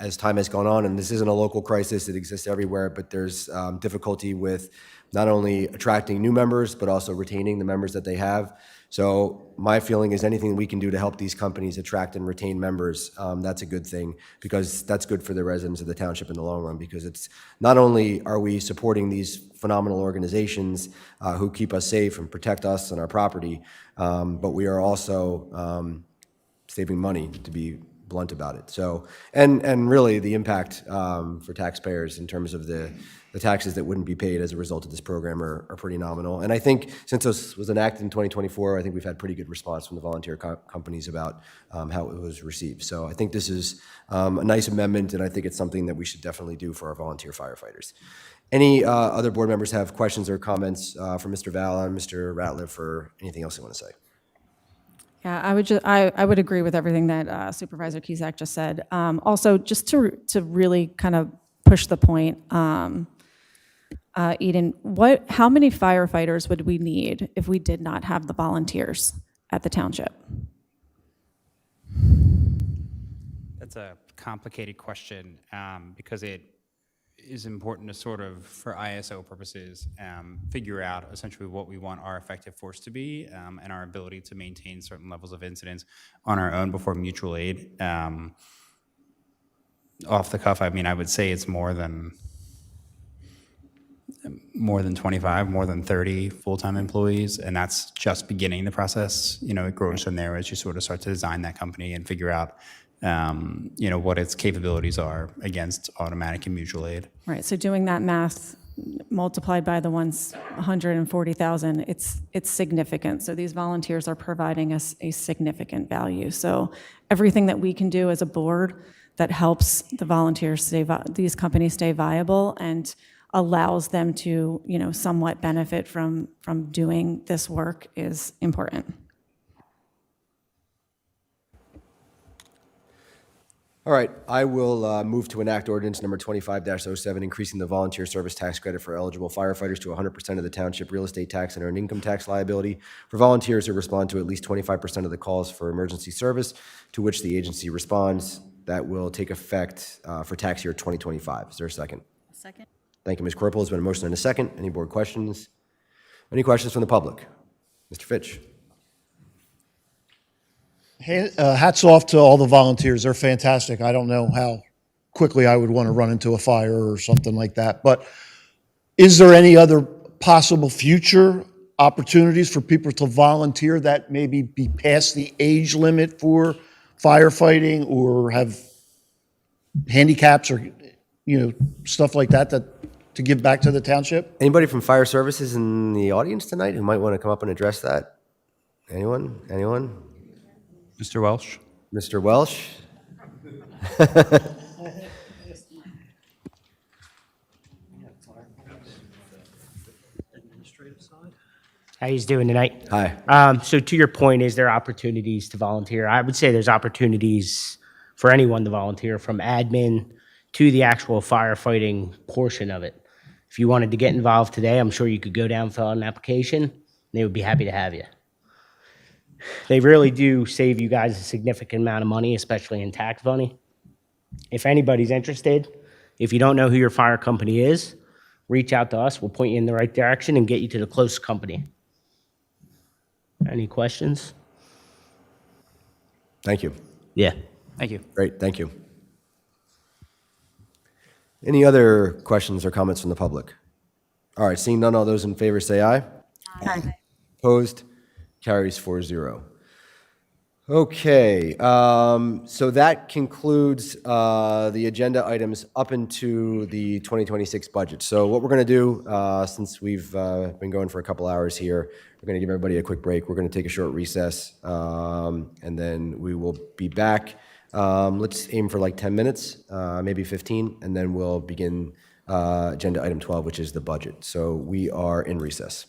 as time has gone on, and this isn't a local crisis, it exists everywhere, but there's difficulty with not only attracting new members, but also retaining the members that they have. So my feeling is anything we can do to help these companies attract and retain members, that's a good thing, because that's good for the residents of the township in the long run, because it's not only are we supporting these phenomenal organizations who keep us safe and protect us and our property, but we are also saving money, to be blunt about it. So, and really the impact for taxpayers in terms of the taxes that wouldn't be paid as a result of this program are pretty nominal. And I think since this was enacted in 2024, I think we've had pretty good response from the volunteer companies about how it was received. So I think this is a nice amendment, and I think it's something that we should definitely do for our volunteer firefighters. Any other board members have questions or comments for Mr. Val and Mr. Ratliff, or anything else they want to say? Yeah, I would agree with everything that Supervisor Cusack just said. Also, just to really kind of push the point, Eden, how many firefighters would we need if we did not have the volunteers at the township? That's a complicated question because it is important to sort of, for ISO purposes, figure out essentially what we want our effective force to be and our ability to maintain certain levels of incidence on our own before mutual aid. Off the cuff, I mean, I would say it's more than 25, more than 30 full-time employees, and that's just beginning the process. It grows from there as you sort of start to design that company and figure out what its capabilities are against automatic and mutual aid. Right, so doing that math multiplied by the 140,000, it's significant. So these volunteers are providing us a significant value. So everything that we can do as a board that helps the volunteers these companies stay viable and allows them to, somewhat benefit from doing this work is important. All right, I will move to enact ordinance number 25-07, increasing the volunteer service tax credit for eligible firefighters to 100% of the township real estate tax and earned income tax liability for volunteers who respond to at least 25% of the calls for emergency service to which the agency responds. That will take effect for tax year 2025. Is there a second? Second. Thank you, Ms. Corporal. There's been a motion and a second. Any board questions? Any questions from the public? Mr. Fitch. Hats off to all the volunteers. They're fantastic. I don't know how quickly I would want to run into a fire or something like that. But is there any other possible future opportunities for people to volunteer that maybe be past the age limit for firefighting or have handicaps or, stuff like that to give back to the township? Anybody from fire services in the audience tonight who might want to come up and address that? Anyone? Mr. Welsh? Mr. Welsh? How you doing tonight? Hi. So to your point, is there opportunities to volunteer? I would say there's opportunities for anyone to volunteer, from admin to the actual firefighting portion of it. If you wanted to get involved today, I'm sure you could go down, fill out an application, and they would be happy to have you. They really do save you guys a significant amount of money, especially in tax money. If anybody's interested, if you don't know who your fire company is, reach out to us. We'll point you in the right direction and get you to the closest company. Any questions? Thank you. Yeah. Thank you. Great, thank you. Any other questions or comments from the public? All right, seeing none, all those in favor say aye. Aye. Opposed? Carries 4-0. Okay, so that concludes the agenda items up into the 2026 budget. So what we're going to do, since we've been going for a couple hours here, we're going to give everybody a quick break. We're going to take a short recess, and then we will be back. Let's aim for like 10 minutes, maybe 15, and then we'll begin agenda item 12, which is the budget. So we are in recess.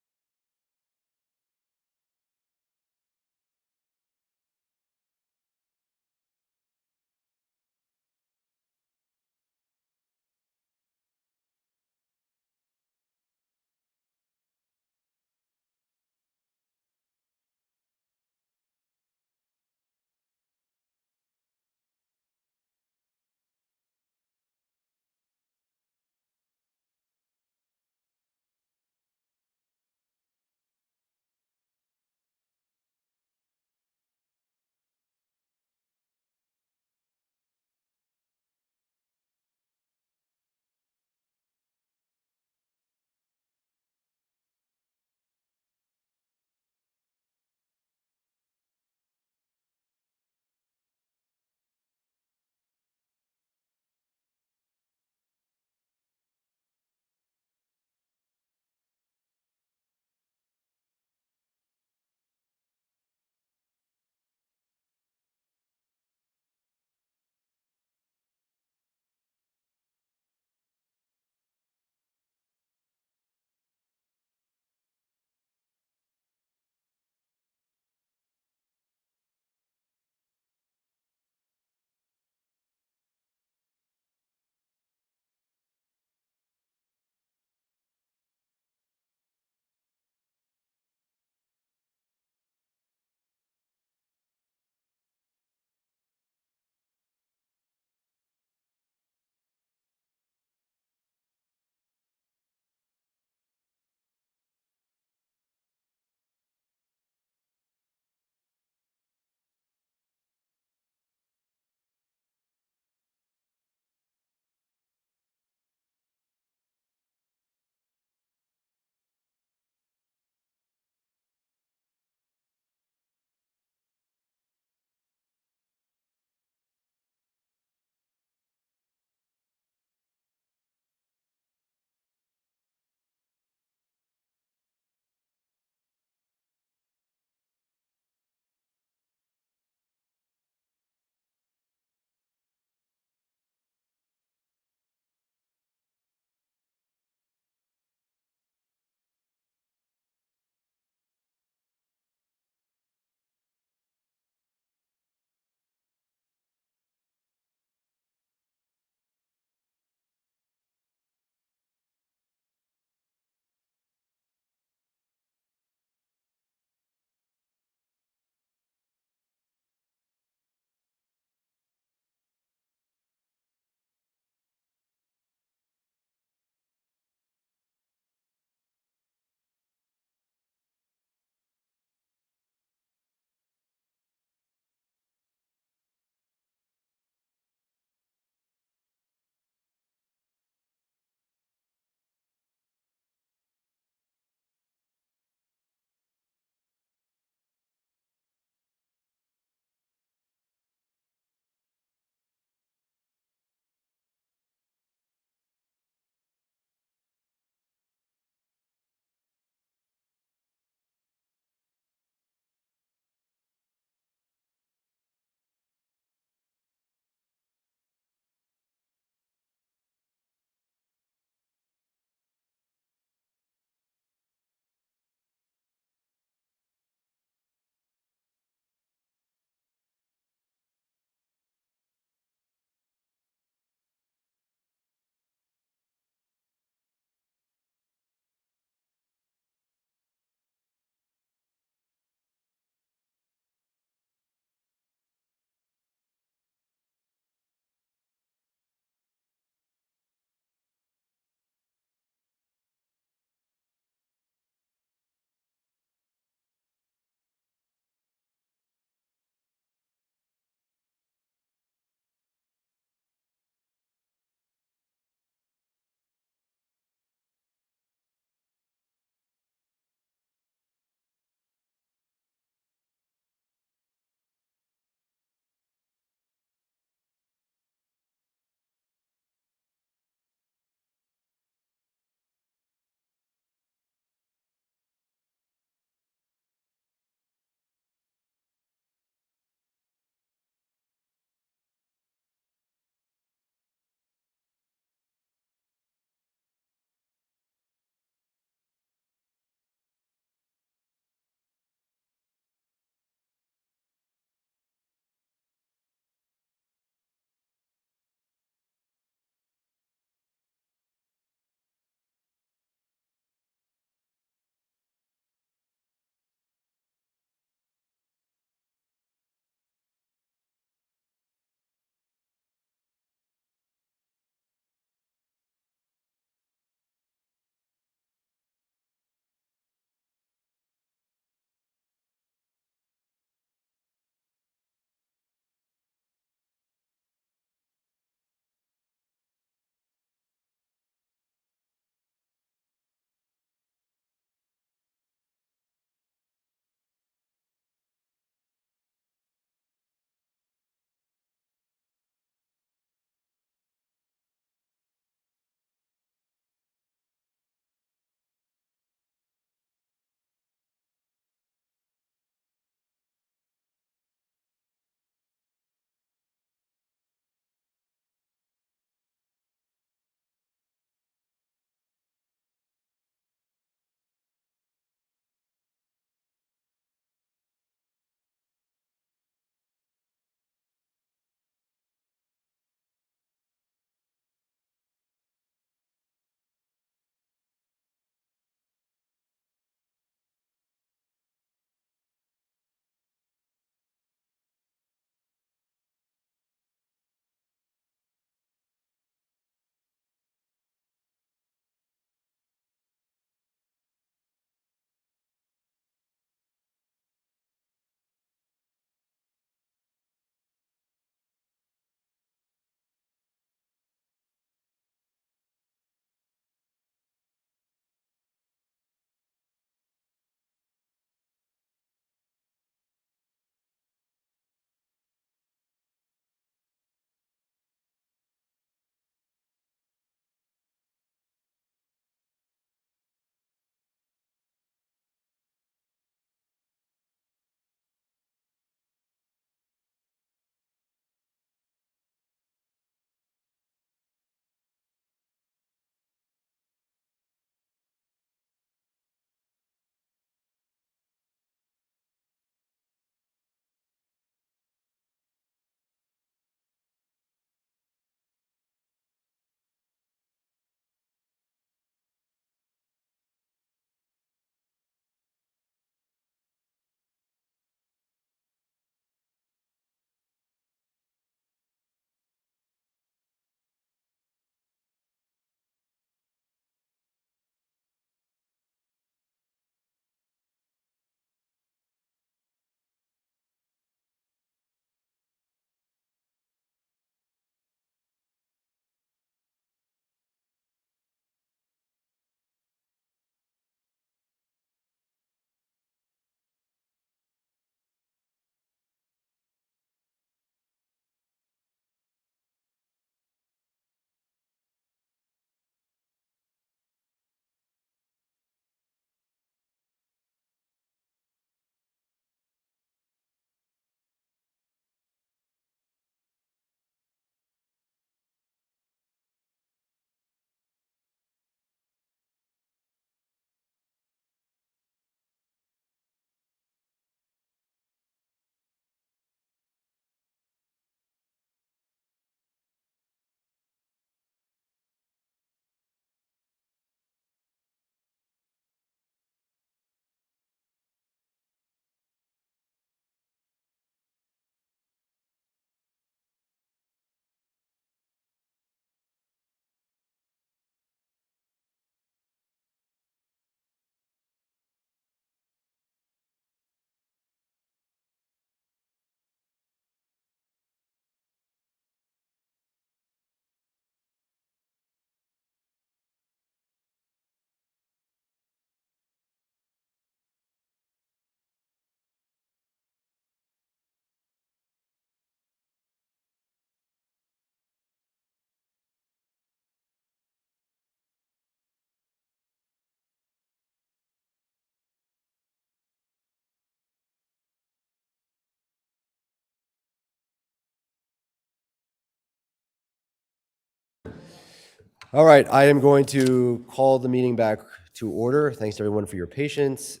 All right, I am going to call the meeting back to order. Thanks to everyone for your patience.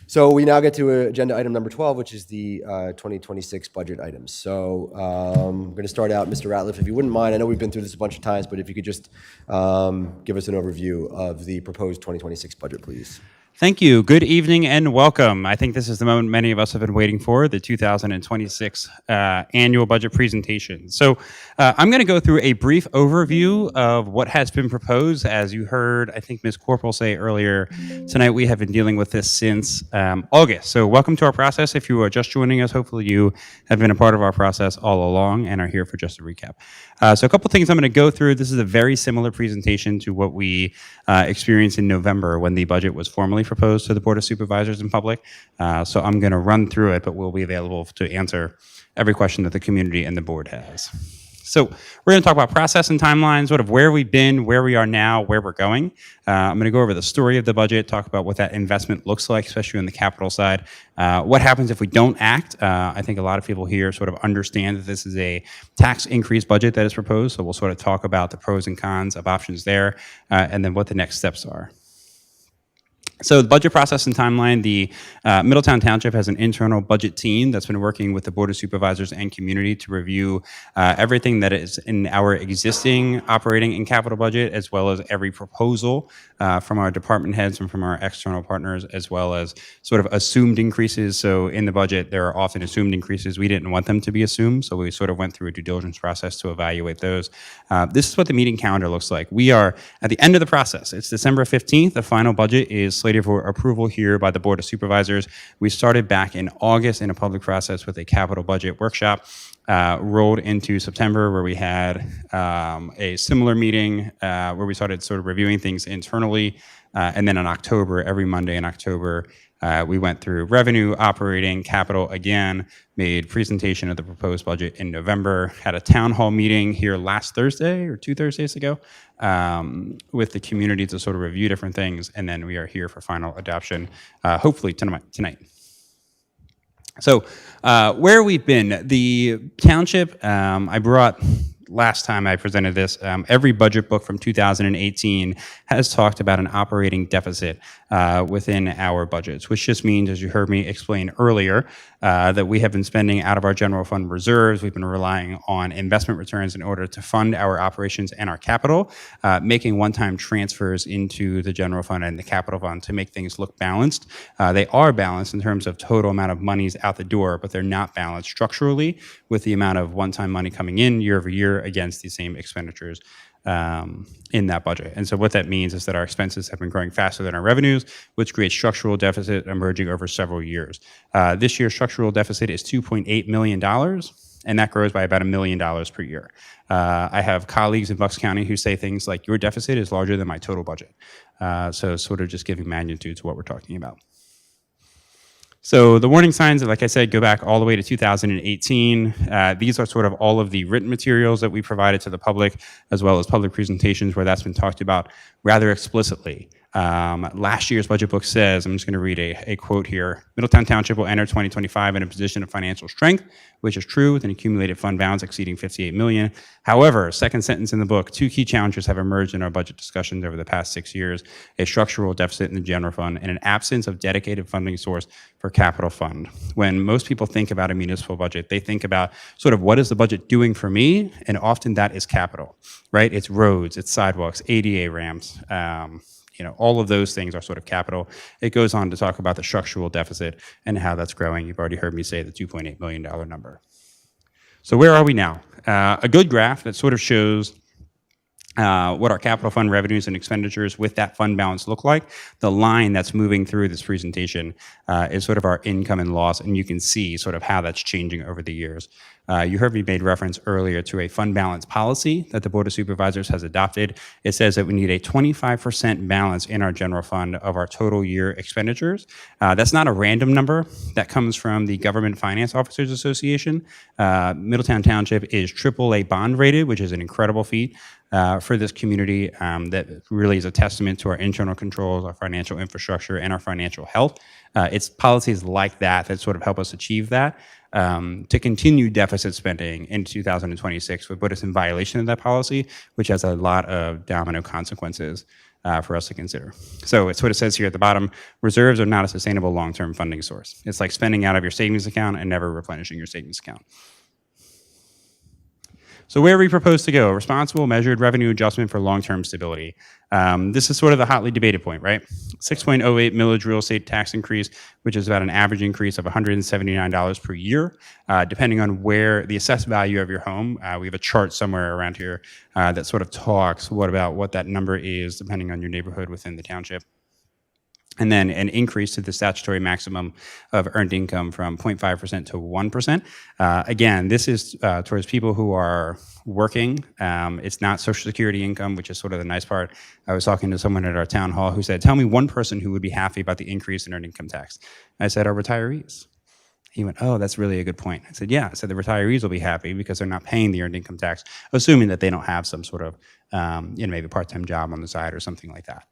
So we now get to agenda item number 12, which is the 2026 budget items. So I'm going to start out, Mr. Ratliff, if you wouldn't mind. I know we've been through this a bunch of times, but if you could just give us an overview of the proposed 2026 budget, please. Thank you. Good evening and welcome. I think this is the moment many of us have been waiting for, the 2026 annual budget presentation. So I'm going to go through a brief overview of what has been proposed. As you heard, I think Ms. Corporal say earlier tonight, we have been dealing with this since August. So welcome to our process. If you are just joining us, hopefully you have been a part of our process all along and are here for just a recap. So a couple things I'm going to go through. This is a very similar presentation to what we experienced in November when the budget was formally proposed to the Board of Supervisors in public. So I'm going to run through it, but we'll be available to answer every question that the community and the board has. So we're going to talk about process and timelines, sort of where we've been, where we are now, where we're going. I'm going to go over the story of the budget, talk about what that investment looks like, especially on the capital side. What happens if we don't act? I think a lot of people here sort of understand that this is a tax increase budget that is proposed. So we'll sort of talk about the pros and cons of options there, and then what the next steps are. So the budget process and timeline, the Middletown Township has an internal budget team that's been working with the Board of Supervisors and community to review everything that is in our existing operating and capital budget, as well as every proposal from our department heads and from our external partners, as well as sort of assumed increases. So in the budget, there are often assumed increases. We didn't want them to be assumed, so we sort of went through a due diligence process to evaluate those. This is what the meeting calendar looks like. We are at the end of the process. It's December 15th. The final budget is slated for approval here by the Board of Supervisors. We started back in August in a public process with a capital budget workshop, rolled into September where we had a similar meeting where we started sort of reviewing things internally. And then in October, every Monday in October, we went through revenue, operating, capital again, made presentation of the proposed budget in November, had a town hall meeting here last Thursday or 2 Thursdays ago with the community to sort of review different things. And then we are here for final adoption, hopefully tonight. So where we've been, the township, I brought last time I presented this, every budget book from 2018 has talked about an operating deficit within our budgets, which just means, as you heard me explain earlier, that we have been spending out of our general fund reserves. We've been relying on investment returns in order to fund our operations and our capital, making one-time transfers into the general fund and the capital fund to make things look balanced. They are balanced in terms of total amount of monies out the door, but they're not balanced structurally with the amount of one-time money coming in year over year against the same expenditures in that budget. And so what that means is that our expenses have been growing faster than our revenues, which creates structural deficit emerging over several years. This year's structural deficit is $2.8 million, and that grows by about $1 million per year. I have colleagues in Bucks County who say things like, your deficit is larger than my total budget. So sort of just giving magnitude to what we're talking about. So the warning signs, like I said, go back all the way to 2018. These are sort of all of the written materials that we provided to the public, as well as public presentations where that's been talked about rather explicitly. Last year's budget book says, I'm just going to read a quote here, Middletown Township will enter 2025 in a position of financial strength, which is true with an accumulated fund balance exceeding $58 million. However, second sentence in the book, 2 key challenges have emerged in our budget discussions over the past 6 years, a structural deficit in the general fund and an absence of dedicated funding source for capital fund. When most people think about a municipal budget, they think about sort of what is the budget doing for me? And often that is capital, right? It's roads, it's sidewalks, ADA ramps, all of those things are sort of capital. It goes on to talk about the structural deficit and how that's growing. You've already heard me say the $2.8 million number. So where are we now? A good graph that sort of shows what our capital fund revenues and expenditures with that fund balance look like. The line that's moving through this presentation is sort of our income and loss, and you can see sort of how that's changing over the years. You heard me made reference earlier to a fund balance policy that the Board of Supervisors has adopted. It says that we need a 25% balance in our general fund of our total year expenditures. That's not a random number. That comes from the Government Finance Officers Association. Middletown Township is AAA bond rated, which is an incredible feat for this community that really is a testament to our internal controls, our financial infrastructure, and our financial health. It's policies like that that sort of help us achieve that. to continue deficit spending in 2026 would put us in violation of that policy, which has a lot of domino consequences for us to consider. So it's what it says here at the bottom: reserves are not a sustainable long-term funding source. It's like spending out of your savings account and never replenishing your savings account. So where we propose to go: responsible, measured revenue adjustment for long-term stability. This is sort of the hotly debated point, right? 6.08 millage real estate tax increase, which is about an average increase of $179 per year, depending on where the assessed value of your home. We have a chart somewhere around here that sort of talks about what that number is, depending on your neighborhood within the township. And then an increase to the statutory maximum of earned income from 0.5% to 1%. Again, this is towards people who are working. It's not Social Security income, which is sort of the nice part. I was talking to someone at our town hall who said, tell me one person who would be happy about the increase in earned income tax. I said, our retirees. He went, oh, that's really a good point. I said, yeah. I said, the retirees will be happy because they're not paying the earned income tax, assuming that they don't have some sort of, maybe part-time job on the side or something like that.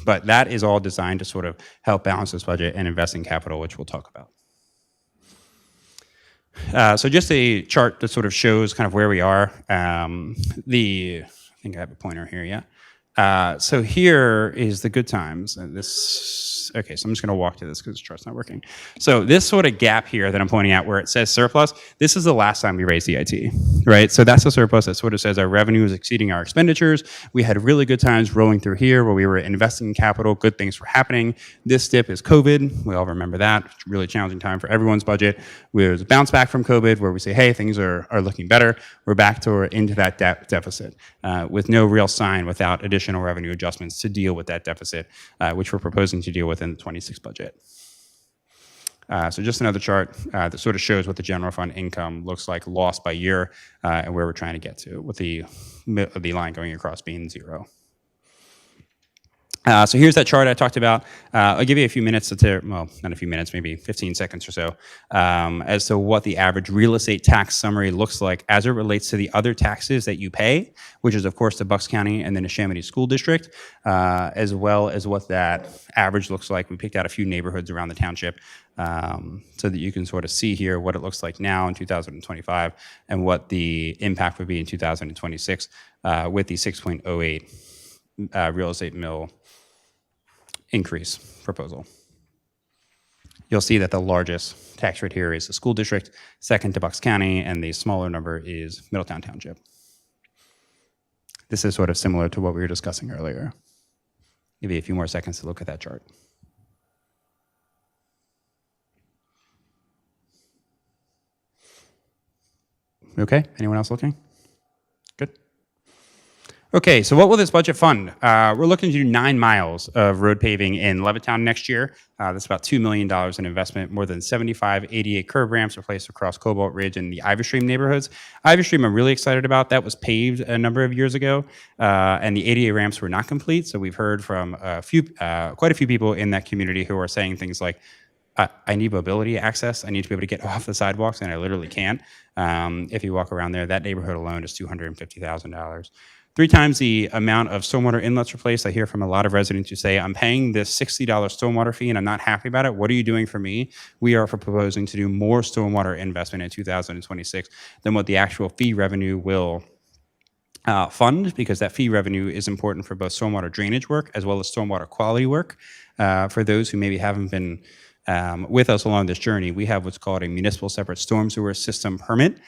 But that is all designed to sort of help balance this budget and invest in capital, which we'll talk about. So just a chart that sort of shows kind of where we are. I think I have a pointer here, yeah. So here is the good times. Okay, so I'm just going to walk to this because the chart's not working. So this sort of gap here that I'm pointing out where it says surplus, this is the last time we raised the IT, right? So that's a surplus that sort of says our revenue is exceeding our expenditures. We had really good times rolling through here where we were investing in capital, good things were happening. This dip is COVID. We all remember that. Really challenging time for everyone's budget. There's a bounce back from COVID where we say, hey, things are looking better. We're back into that deficit with no real sign without additional revenue adjustments to deal with that deficit, which we're proposing to deal with in the 26 budget. So just another chart that sort of shows what the general fund income looks like lost by year and where we're trying to get to, with the line going across being 0. So here's that chart I talked about. I'll give you a few minutes well, not a few minutes, maybe 15 seconds or so, as to what the average real estate tax summary looks like as it relates to the other taxes that you pay, which is of course the Bucks County and the Neshaminy School District, as well as what that average looks like. We picked out a few neighborhoods around the township so that you can sort of see here what it looks like now in 2025 and what the impact would be in 2026 with the 6.08 real estate mill increase proposal. You'll see that the largest tax rate here is the school district, second to Bucks County, and the smaller number is Middletown Township. This is sort of similar to what we were discussing earlier. Give you a few more seconds to look at that chart. Okay, anyone else looking? Good. Okay, so what will this budget fund? We're looking to do 9 miles of road paving in Levittown next year. That's about $2 million in investment, more than 75 ADA curb ramps replaced across Cobalt Ridge and the Ivy Stream neighborhoods. Ivy Stream I'm really excited about. That was paved a number of years ago, and the ADA ramps were not complete. So we've heard from quite a few people in that community who are saying things like, I need mobility access. I need to be able to get off the sidewalks, and I literally can't. If you walk around there, that neighborhood alone is $250,000. 3 times the amount of stormwater inlets replaced. I hear from a lot of residents who say, I'm paying this $60 stormwater fee and I'm not happy about it. What are you doing for me? We are proposing to do more stormwater investment in 2026 than what the actual fee revenue will fund, because that fee revenue is important for both stormwater drainage work as well as stormwater quality work. For those who maybe haven't been with us along this journey, we have what's called a municipal separate storm sewer system permit,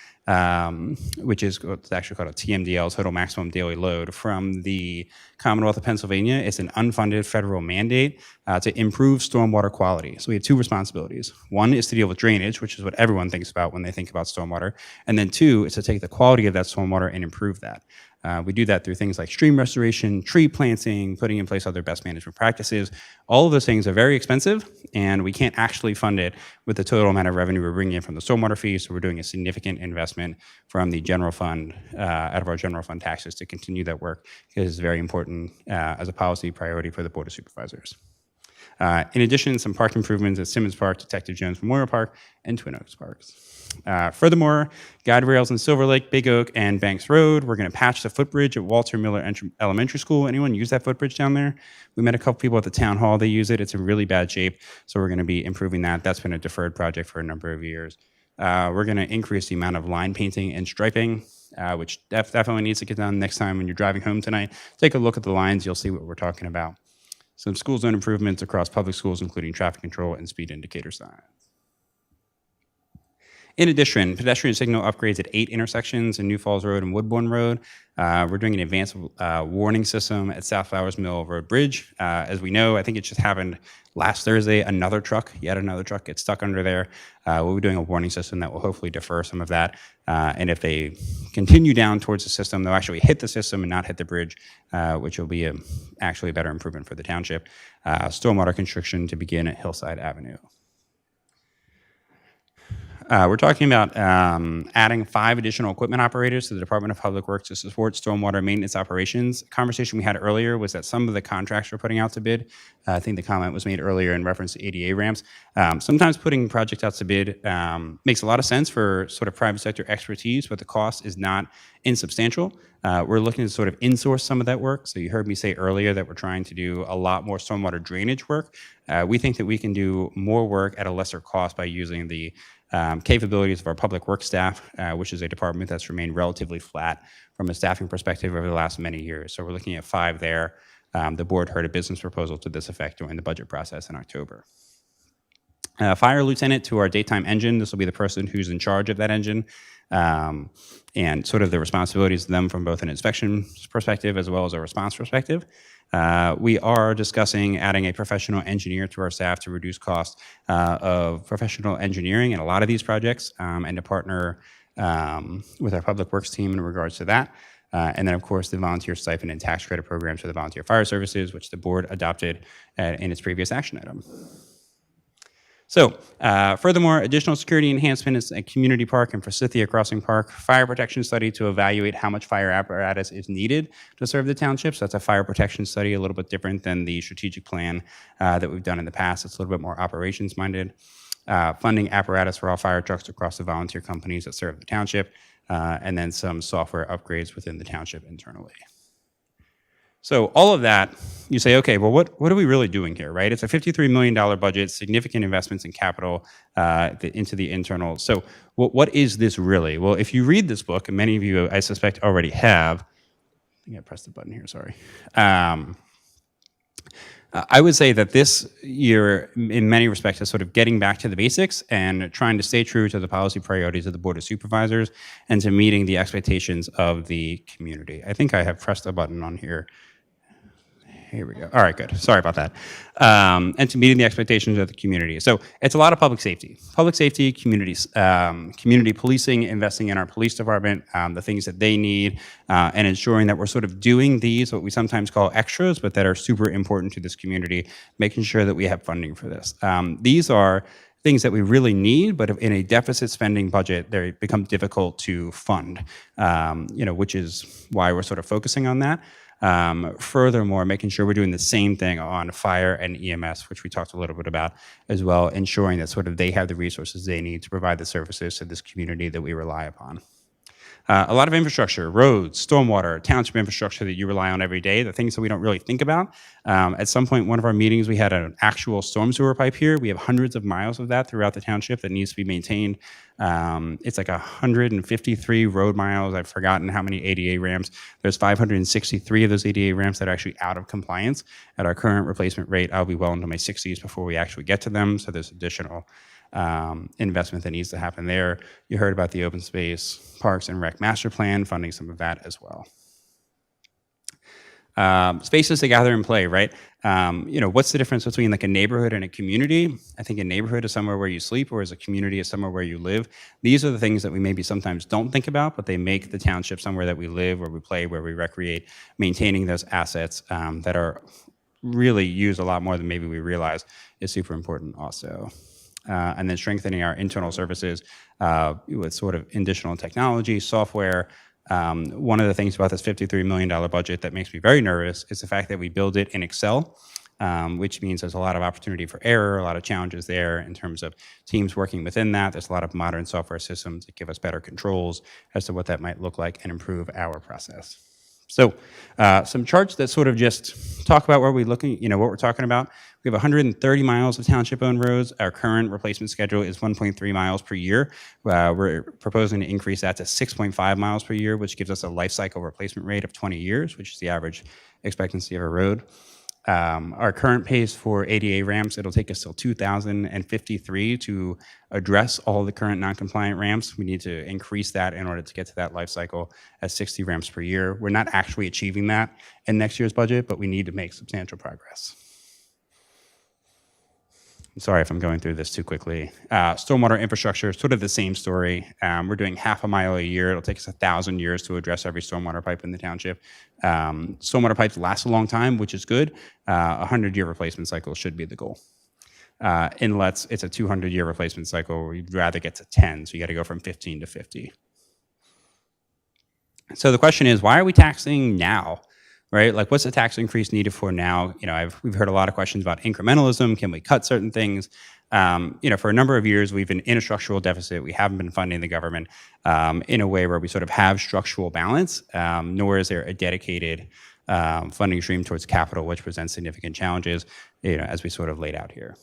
which is what's actually called a TMDL, total maximum daily load, from the Commonwealth of Pennsylvania. It's an unfunded federal mandate to improve stormwater quality. So we have 2 responsibilities. One is to deal with drainage, which is what everyone thinks about when they think about stormwater. And then 2 is to take the quality of that stormwater and improve that. We do that through things like stream restoration, tree planting, putting in place other best management practices. All of those things are very expensive, and we can't actually fund it with the total amount of revenue we're bringing in from the stormwater fees. So we're doing a significant investment from the general fund, out of our general fund taxes, to continue that work, because it's very important as a policy priority for the Board of Supervisors. In addition, some park improvements at Simmons Park, Detective Jones Memorial Park, and Twin Oaks Parks. Furthermore, guide rails in Silver Lake, Big Oak, and Banks Road. We're going to patch the footbridge at Walter Miller Elementary School. Anyone use that footbridge down there? We met a couple people at the town hall. They use it. It's in really bad shape, so we're going to be improving that. That's been a deferred project for a number of years. We're going to increase the amount of line painting and striping, which definitely needs to get done next time when you're driving home tonight. Take a look at the lines. You'll see what we're talking about. Some school zone improvements across public schools, including traffic control and speed indicator signs. In addition, pedestrian signal upgrades at 8 intersections in New Falls Road and Woodbourne Road. We're doing an advanced warning system at South Flowers Mill Road Bridge. As we know, I think it just happened last Thursday, yet another truck gets stuck under there. We'll be doing a warning system that will hopefully defer some of that. And if they continue down towards the system, they'll actually hit the system and not hit the bridge, which will be actually a better improvement for the township. Stormwater construction to begin at Hillside Avenue. We're talking about adding 5 additional equipment operators to the Department of Public Works to support stormwater maintenance operations. The conversation we had earlier was that some of the contracts we're putting out to bid, I think the comment was made earlier in reference to ADA ramps. Sometimes putting projects out to bid makes a lot of sense for sort of private sector expertise, but the cost is not insubstantial. We're looking to sort of insource some of that work. So you heard me say earlier that we're trying to do a lot more stormwater drainage work. We think that we can do more work at a lesser cost by using the capabilities of our public works staff, which is a department that's remained relatively flat from a staffing perspective over the last many years. So we're looking at 5 there. The board heard a business proposal to this effect during the budget process in October. Fire lieutenant to our daytime engine. This will be the person who's in charge of that engine, and sort of the responsibilities of them from both an inspection perspective as well as a response perspective. We are discussing adding a professional engineer to our staff to reduce costs of professional engineering in a lot of these projects, and to partner with our public works team in regards to that. And then, of course, the volunteer stipend and tax credit programs for the volunteer fire services, which the board adopted in its previous action item. So, furthermore, additional security enhancement at Community Park and Forsythia Crossing Park, fire protection study to evaluate how much fire apparatus is needed to serve the township. So that's a fire protection study, a little bit different than the strategic plan that we've done in the past. It's a little bit more operations-minded. Funding apparatus for all fire trucks across the volunteer companies that serve the township, and then some software upgrades within the township internally. So all of that, you say, okay, well, what are we really doing here, right? It's a $53 million budget, significant investments in capital into the internal. So what is this really? Well, if you read this book, and many of you, I suspect, already have, I think I pressed the button here, sorry. I would say that this year, in many respects, is sort of getting back to the basics and trying to stay true to the policy priorities of the Board of Supervisors and to meeting the expectations of the community. I think I have pressed a button on here. Here we go. All right, good. Sorry about that. And to meeting the expectations of the community. So it's a lot of public safety, communities, community policing, investing in our police department, the things that they need, and ensuring that we're sort of doing these, what we sometimes call extras, but that are super important to this community, making sure that we have funding for this. These are things that we really need, but in a deficit spending budget, they become difficult to fund, which is why we're sort of focusing on that. Furthermore, making sure we're doing the same thing on fire and EMS, which we talked a little bit about as well, ensuring that sort of they have the resources they need to provide the services to this community that we rely upon. A lot of infrastructure, roads, stormwater, township infrastructure that you rely on every day, the things that we don't really think about. At some point, one of our meetings, we had an actual storm sewer pipe here. We have hundreds of miles of that throughout the township that needs to be maintained. It's like 153 road miles. I've forgotten how many ADA ramps. There's 563 of those ADA ramps that are actually out of compliance. At our current replacement rate, I'll be well into my 60s before we actually get to them. So there's additional investment that needs to happen there. You heard about the open space, parks and rec master plan, funding some of that as well. Spaces to gather and play, right? What's the difference between like a neighborhood and a community? I think a neighborhood is somewhere where you sleep, whereas a community is somewhere where you live. These are the things that we maybe sometimes don't think about, but they make the township somewhere that we live, where we play, where we recreate, maintaining those assets that are really used a lot more than maybe we realize is super important also. And then strengthening our internal services with sort of additional technology, software. One of the things about this $53 million budget that makes me very nervous is the fact that we build it in Excel. which means there's a lot of opportunity for error, a lot of challenges there in terms of teams working within that. There's a lot of modern software systems that give us better controls as to what that might look like and improve our process. So some charts that sort of just talk about where we're looking, what we're talking about. We have 130 miles of township-owned roads. Our current replacement schedule is 1.3 miles per year. We're proposing to increase that to 6.5 miles per year, which gives us a life cycle replacement rate of 20 years, which is the average expectancy of a road. Our current pace for ADA ramps, it'll take us till 2053 to address all the current non-compliant ramps. We need to increase that in order to get to that life cycle at 60 ramps per year. We're not actually achieving that in next year's budget, but we need to make substantial progress. I'm sorry if I'm going through this too quickly. Stormwater infrastructure, sort of the same story. We're doing half a mile a year. It'll take us 1,000 years to address every stormwater pipe in the township. Stormwater pipes last a long time, which is good. 100-year replacement cycle should be the goal. Inlets, it's a 200-year replacement cycle. We'd rather get to 10, so you got to go from 15 to 50. So the question is, why are we taxing now? Right? Like, what's the tax increase needed for now? We've heard a lot of questions about incrementalism. Can we cut certain things? For a number of years, we've been in a structural deficit. We haven't been funding the government in a way where we sort of have structural balance, nor is there a dedicated funding stream towards capital, which presents significant challenges, as we sort of laid out here.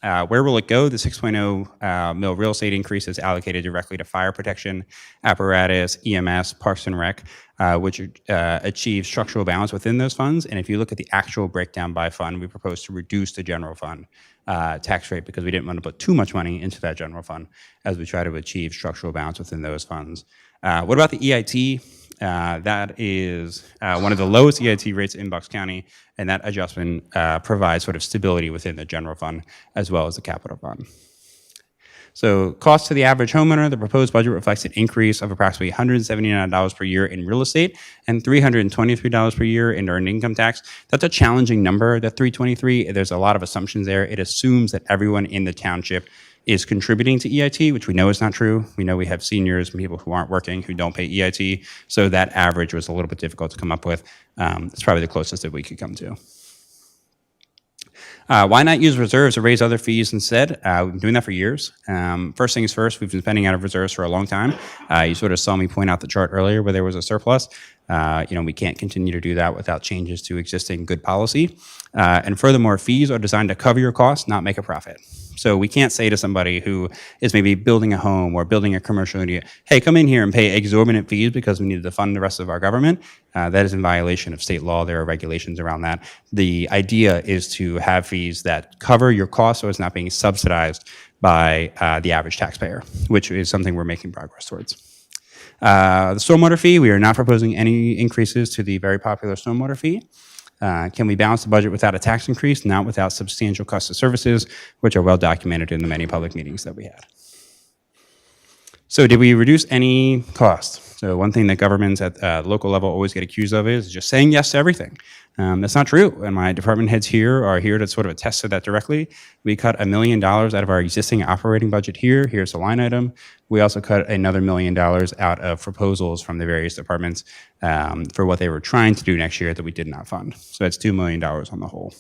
Where will it go? The 6.0 mil real estate increase is allocated directly to fire protection, apparatus, EMS, Parks and Rec, which achieve structural balance within those funds. And if you look at the actual breakdown by fund, we propose to reduce the general fund tax rate because we didn't want to put too much money into that general fund as we try to achieve structural balance within those funds. What about the EIT? That is one of the lowest EIT rates in Bucks County, and that adjustment provides sort of stability within the general fund as well as the capital fund. So cost to the average homeowner, the proposed budget reflects an increase of approximately $179 per year in real estate and $323 per year in earned income tax. That's a challenging number, that 323. There's a lot of assumptions there. It assumes that everyone in the township is contributing to EIT, which we know is not true. We know we have seniors and people who aren't working who don't pay EIT, so that average was a little bit difficult to come up with. It's probably the closest that we could come to. Why not use reserves to raise other fees instead? We've been doing that for years. First things first, we've been spending out of reserves for a long time. You sort of saw me point out the chart earlier where there was a surplus. We can't continue to do that without changes to existing good policy. And furthermore, fees are designed to cover your costs, not make a profit. So we can't say to somebody who is maybe building a home or building a commercial unit, hey, come in here and pay exorbitant fees because we need to fund the rest of our government. That is in violation of state law. There are regulations around that. The idea is to have fees that cover your costs so it's not being subsidized by the average taxpayer, which is something we're making progress towards. The stormwater fee, we are not proposing any increases to the very popular stormwater fee. Can we balance the budget without a tax increase? Not without substantial cost of services, which are well documented in the many public meetings that we had. So did we reduce any costs? So one thing that governments at local level always get accused of is just saying yes to everything. That's not true, and my department heads here are here to sort of attest to that directly. We cut $1 million out of our existing operating budget here. Here's the line item. We also cut another $1 million out of proposals from the various departments for what they were trying to do next year that we did not fund. So that's $2 million on the whole.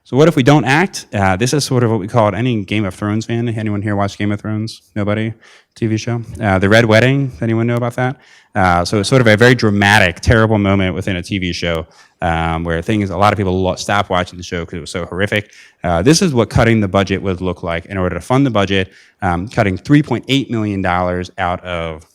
So what if we don't act? This is sort of what we call it. Any Game of Thrones fan? Anyone here watch Game of Thrones? Nobody? TV show? The Red Wedding? Anyone know about that? So it's sort of a very dramatic, terrible moment within a TV show where a lot of people stopped watching the show because it was so horrific. This is what cutting the budget would look like in order to fund the budget, cutting $3.8 million out of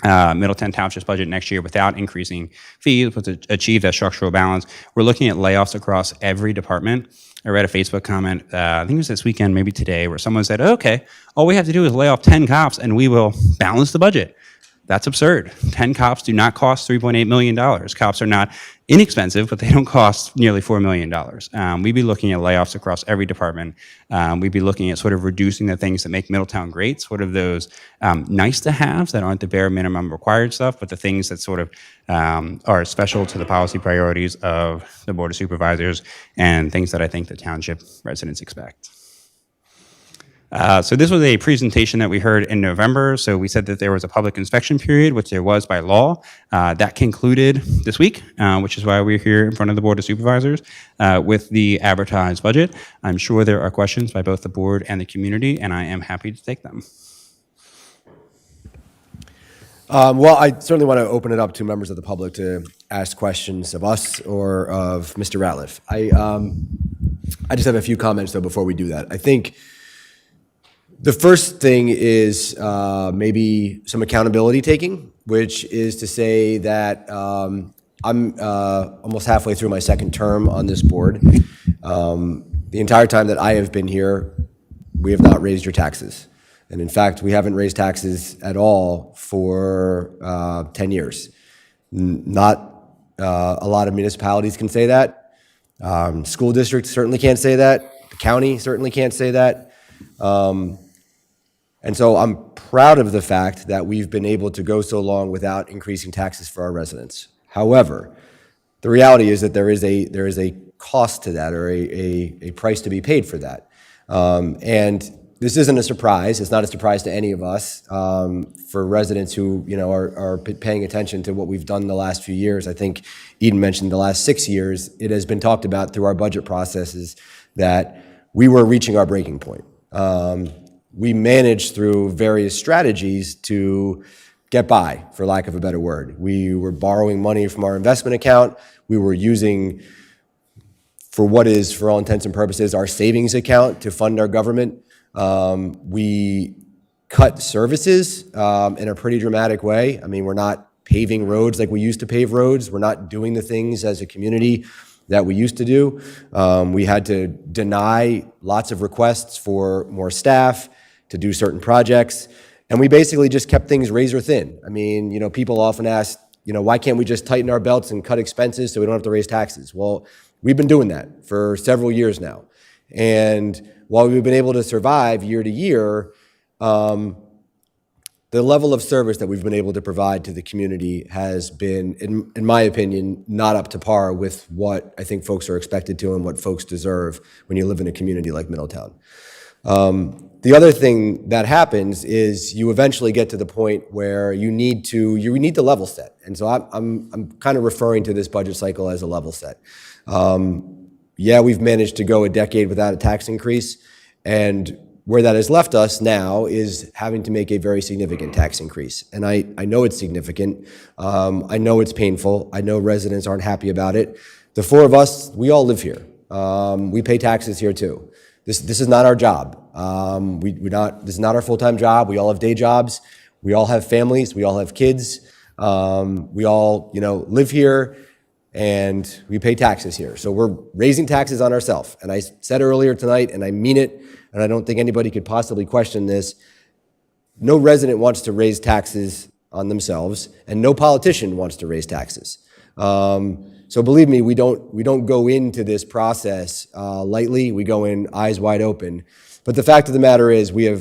Middletown Township's budget next year without increasing fees, but to achieve that structural balance. We're looking at layoffs across every department. I read a Facebook comment, I think it was this weekend, maybe today, where someone said, okay, all we have to do is lay off 10 cops and we will balance the budget. That's absurd. 10 cops do not cost $3.8 million. Cops are not inexpensive, but they don't cost nearly $4 million. We'd be looking at layoffs across every department. We'd be looking at sort of reducing the things that make Middletown great, sort of those nice to haves that aren't the bare minimum required stuff, but the things that sort of are special to the policy priorities of the Board of Supervisors and things that I think the township residents expect. So this was a presentation that we heard in November. So we said that there was a public inspection period, which there was by law. That concluded this week, which is why we're here in front of the Board of Supervisors with the advertised budget. I'm sure there are questions by both the board and the community, and I am happy to take them. Well, I certainly want to open it up to members of the public to ask questions of us or of Mr. Ratliff. I just have a few comments, though, before we do that. I think the first thing is maybe some accountability taking, which is to say that I'm almost halfway through my second term on this board. The entire time that I have been here, we have not raised your taxes. And in fact, we haven't raised taxes at all for 10 years. Not a lot of municipalities can say that. School districts certainly can't say that. The county certainly can't say that. And so I'm proud of the fact that we've been able to go so long without increasing taxes for our residents. However, the reality is that there is a cost to that, or a price to be paid for that. And this isn't a surprise. It's not a surprise to any of us. For residents who are paying attention to what we've done the last few years, I think Eden mentioned the last 6 years. It has been talked about through our budget processes that we were reaching our breaking point. We managed through various strategies to get by, for lack of a better word. We were borrowing money from our investment account. We were using, for what is, for all intents and purposes, our savings account to fund our government. We cut services in a pretty dramatic way. I mean, we're not paving roads like we used to pave roads. We're not doing the things as a community that we used to do. We had to deny lots of requests for more staff to do certain projects. And we basically just kept things razor thin. I mean, people often ask, why can't we just tighten our belts and cut expenses so we don't have to raise taxes? Well, we've been doing that for several years now. And while we've been able to survive year to year, the level of service that we've been able to provide to the community has been, in my opinion, not up to par with what I think folks are expected to and what folks deserve when you live in a community like Middletown. The other thing that happens is you eventually get to the point where you need to level set. And so I'm kind of referring to this budget cycle as a level set. Yeah, we've managed to go a decade without a tax increase, and where that has left us now is having to make a very significant tax increase. And I know it's significant. I know it's painful. I know residents aren't happy about it. The four of us, we all live here. We pay taxes here too. This is not our job. This is not our full-time job. We all have day jobs. We all have families. We all have kids. We all, live here, and we pay taxes here. So we're raising taxes on ourselves. And I said earlier tonight, and I mean it, and I don't think anybody could possibly question this, no resident wants to raise taxes on themselves, and no politician wants to raise taxes. So believe me, we don't go into this process lightly. We go in eyes wide open. But the fact of the matter is, we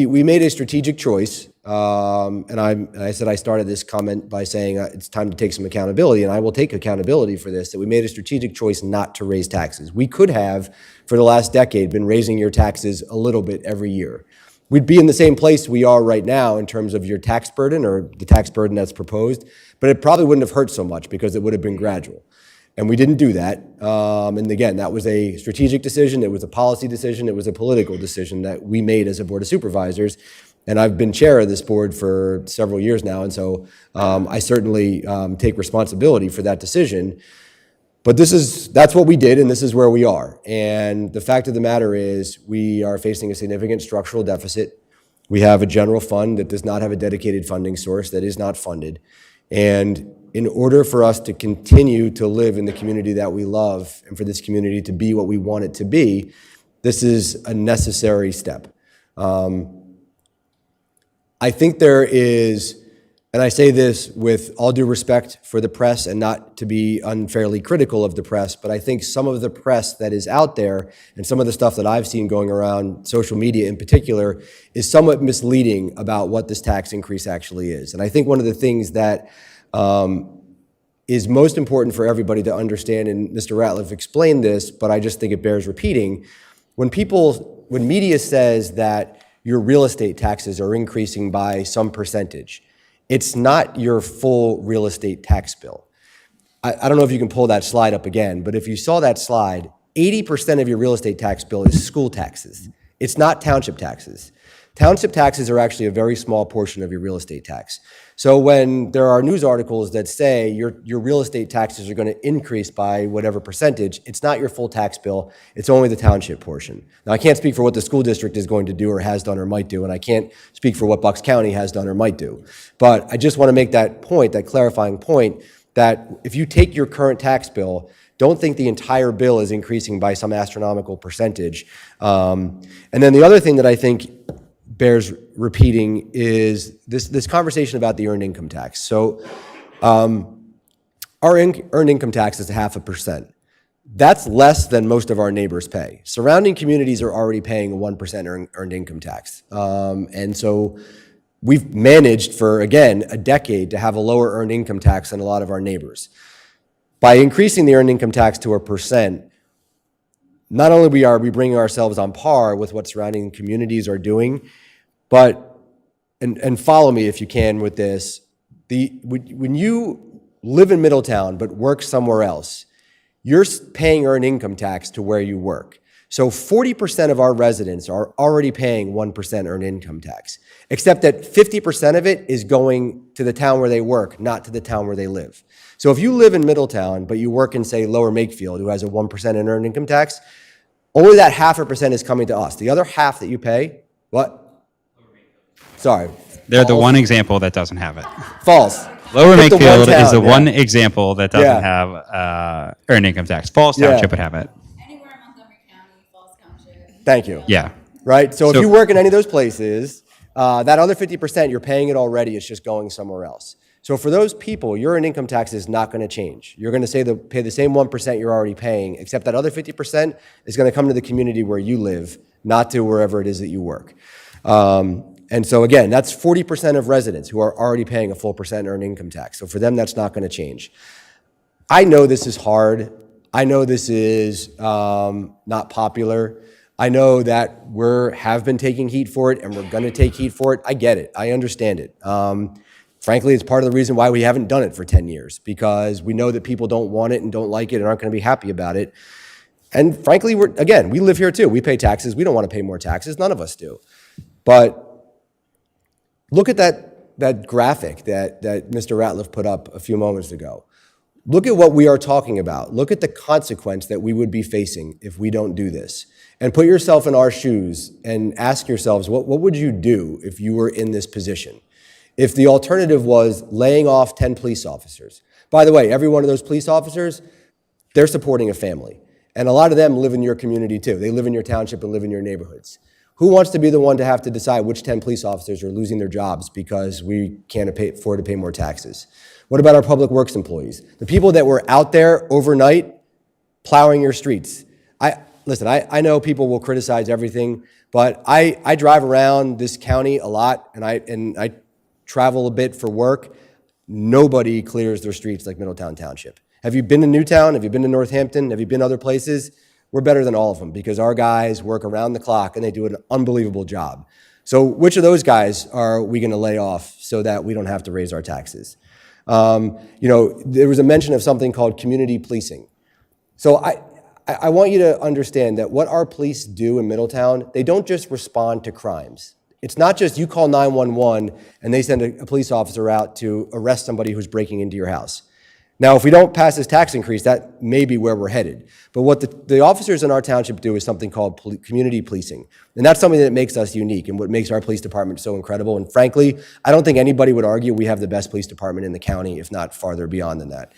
made a strategic choice. And I said I started this comment by saying it's time to take some accountability, and I will take accountability for this, that we made a strategic choice not to raise taxes. We could have, for the last decade, been raising your taxes a little bit every year. We'd be in the same place we are right now in terms of your tax burden, or the tax burden that's proposed, but it probably wouldn't have hurt so much because it would have been gradual. And we didn't do that. And again, that was a strategic decision. It was a policy decision. It was a political decision that we made as a Board of Supervisors. And I've been chair of this board for several years now. And so I certainly take responsibility for that decision. But that's what we did, and this is where we are. And the fact of the matter is, we are facing a significant structural deficit. We have a general fund that does not have a dedicated funding source, that is not funded. And in order for us to continue to live in the community that we love, and for this community to be what we want it to be, this is a necessary step. I think there is, and I say this with all due respect for the press and not to be unfairly critical of the press, but I think some of the press that is out there and some of the stuff that I've seen going around social media in particular is somewhat misleading about what this tax increase actually is. And I think one of the things that is most important for everybody to understand, and Mr. Ratliff explained this, but I just think it bears repeating, when people when media says that your real estate taxes are increasing by some percentage, it's not your full real estate tax bill. I don't know if you can pull that slide up again, but if you saw that slide, 80% of your real estate tax bill is school taxes. It's not township taxes. Township taxes are actually a very small portion of your real estate tax. So when there are news articles that say your real estate taxes are going to increase by whatever percentage, it's not your full tax bill, it's only the township portion. Now, I can't speak for what the school district is going to do or has done or might do, and I can't speak for what Bucks County has done or might do. But I just want to make that point, that clarifying point, that if you take your current tax bill, don't think the entire bill is increasing by some astronomical percentage. And then the other thing that I think bears repeating is this conversation about the earned income tax. So our earned income tax is 0.5%. That's less than most of our neighbors pay. Surrounding communities are already paying a 1% earned income tax. And so we've managed for, again, a decade to have a lower earned income tax than a lot of our neighbors. By increasing the earned income tax to 1%, not only are we bringing ourselves on par with what surrounding communities are doing, but, and follow me if you can with this, when you live in Middletown but work somewhere else, you're paying earned income tax to where you work. So 40% of our residents are already paying 1% earned income tax, except that 50% of it is going to the town where they work, not to the town where they live. So if you live in Middletown, but you work in, say, Lower Makefield, who has a 1% in earned income tax, only that 0.5% is coming to us. The other half that you pay, what? Sorry. They're the one example that doesn't have it. False. Lower Pick the one Makefield is town, the one example that doesn't have earned income tax. Falls Township would have it. Thank you. Yeah. Right? So if So- you work in any of those places, that other 50%, you're paying it already. It's just going somewhere else. So for those people, your earned income tax is not going to change. You're going to pay the same 1% you're already paying, except that other 50% is going to come to the community where you live, not to wherever it is that you work. And so again, that's 40% of residents who are already paying a full percent earned income tax. So for them, that's not going to change. I know this is hard. I know this is not popular. I know that have been taking heat for it and we're going to take heat for it. I get it. I understand it. Frankly, it's part of the reason why we haven't done it for 10 years, because we know that people don't want it and don't like it and aren't going to be happy about it. And frankly, we live here too. We pay taxes. We don't want to pay more taxes. None of us do. But look at that graphic that Mr. Ratliff put up a few moments ago. Look at what we are talking about. Look at the consequence that we would be facing if we don't do this. And put yourself in our shoes and ask yourselves, what would you do if you were in this position? If the alternative was laying off 10 police officers. By the way, every one of those police officers, they're supporting a family. And a lot of them live in your community too. They live in your township and live in your neighborhoods. Who wants to be the one to have to decide which 10 police officers are losing their jobs because we can't afford to pay more taxes? What about our public works employees? The people that were out there overnight plowing your streets. Listen, I know people will criticize everything, but I drive around this county a lot and I travel a bit for work. Nobody clears their streets like Middletown Township. Have you been to Newtown? Have you been to Northampton? Have you been other places? We're better than all of them because our guys work around the clock and they do an unbelievable job. So which of those guys are we going to lay off so that we don't have to raise our taxes? There was a mention of something called community policing. So I want you to understand that what our police do in Middletown, they don't just respond to crimes. It's not just you call 911 and they send a police officer out to arrest somebody who's breaking into your house. Now, if we don't pass this tax increase, that may be where we're headed. But what the officers in our township do is something called community policing. And that's something that makes us unique and what makes our police department so incredible. And frankly, I don't think anybody would argue we have the best police department in the county, if not farther beyond than that.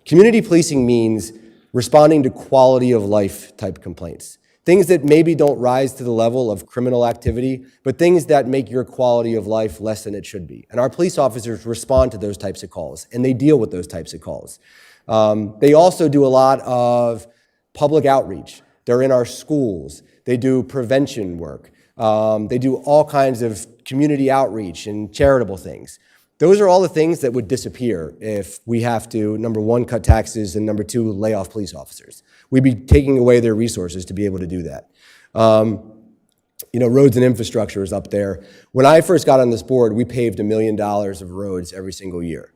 Community policing means responding to quality of life type complaints. Things that maybe don't rise to the level of criminal activity, but things that make your quality of life less than it should be. And our police officers respond to those types of calls, and they deal with those types of calls. They also do a lot of public outreach. They're in our schools. They do prevention work. They do all kinds of community outreach and charitable things. Those are all the things that would disappear if we have to, number one, cut taxes, and number two, lay off police officers. We'd be taking away their resources to be able to do that. roads and infrastructure is up there. When I first got on this board, we paved $1 million of roads every single year.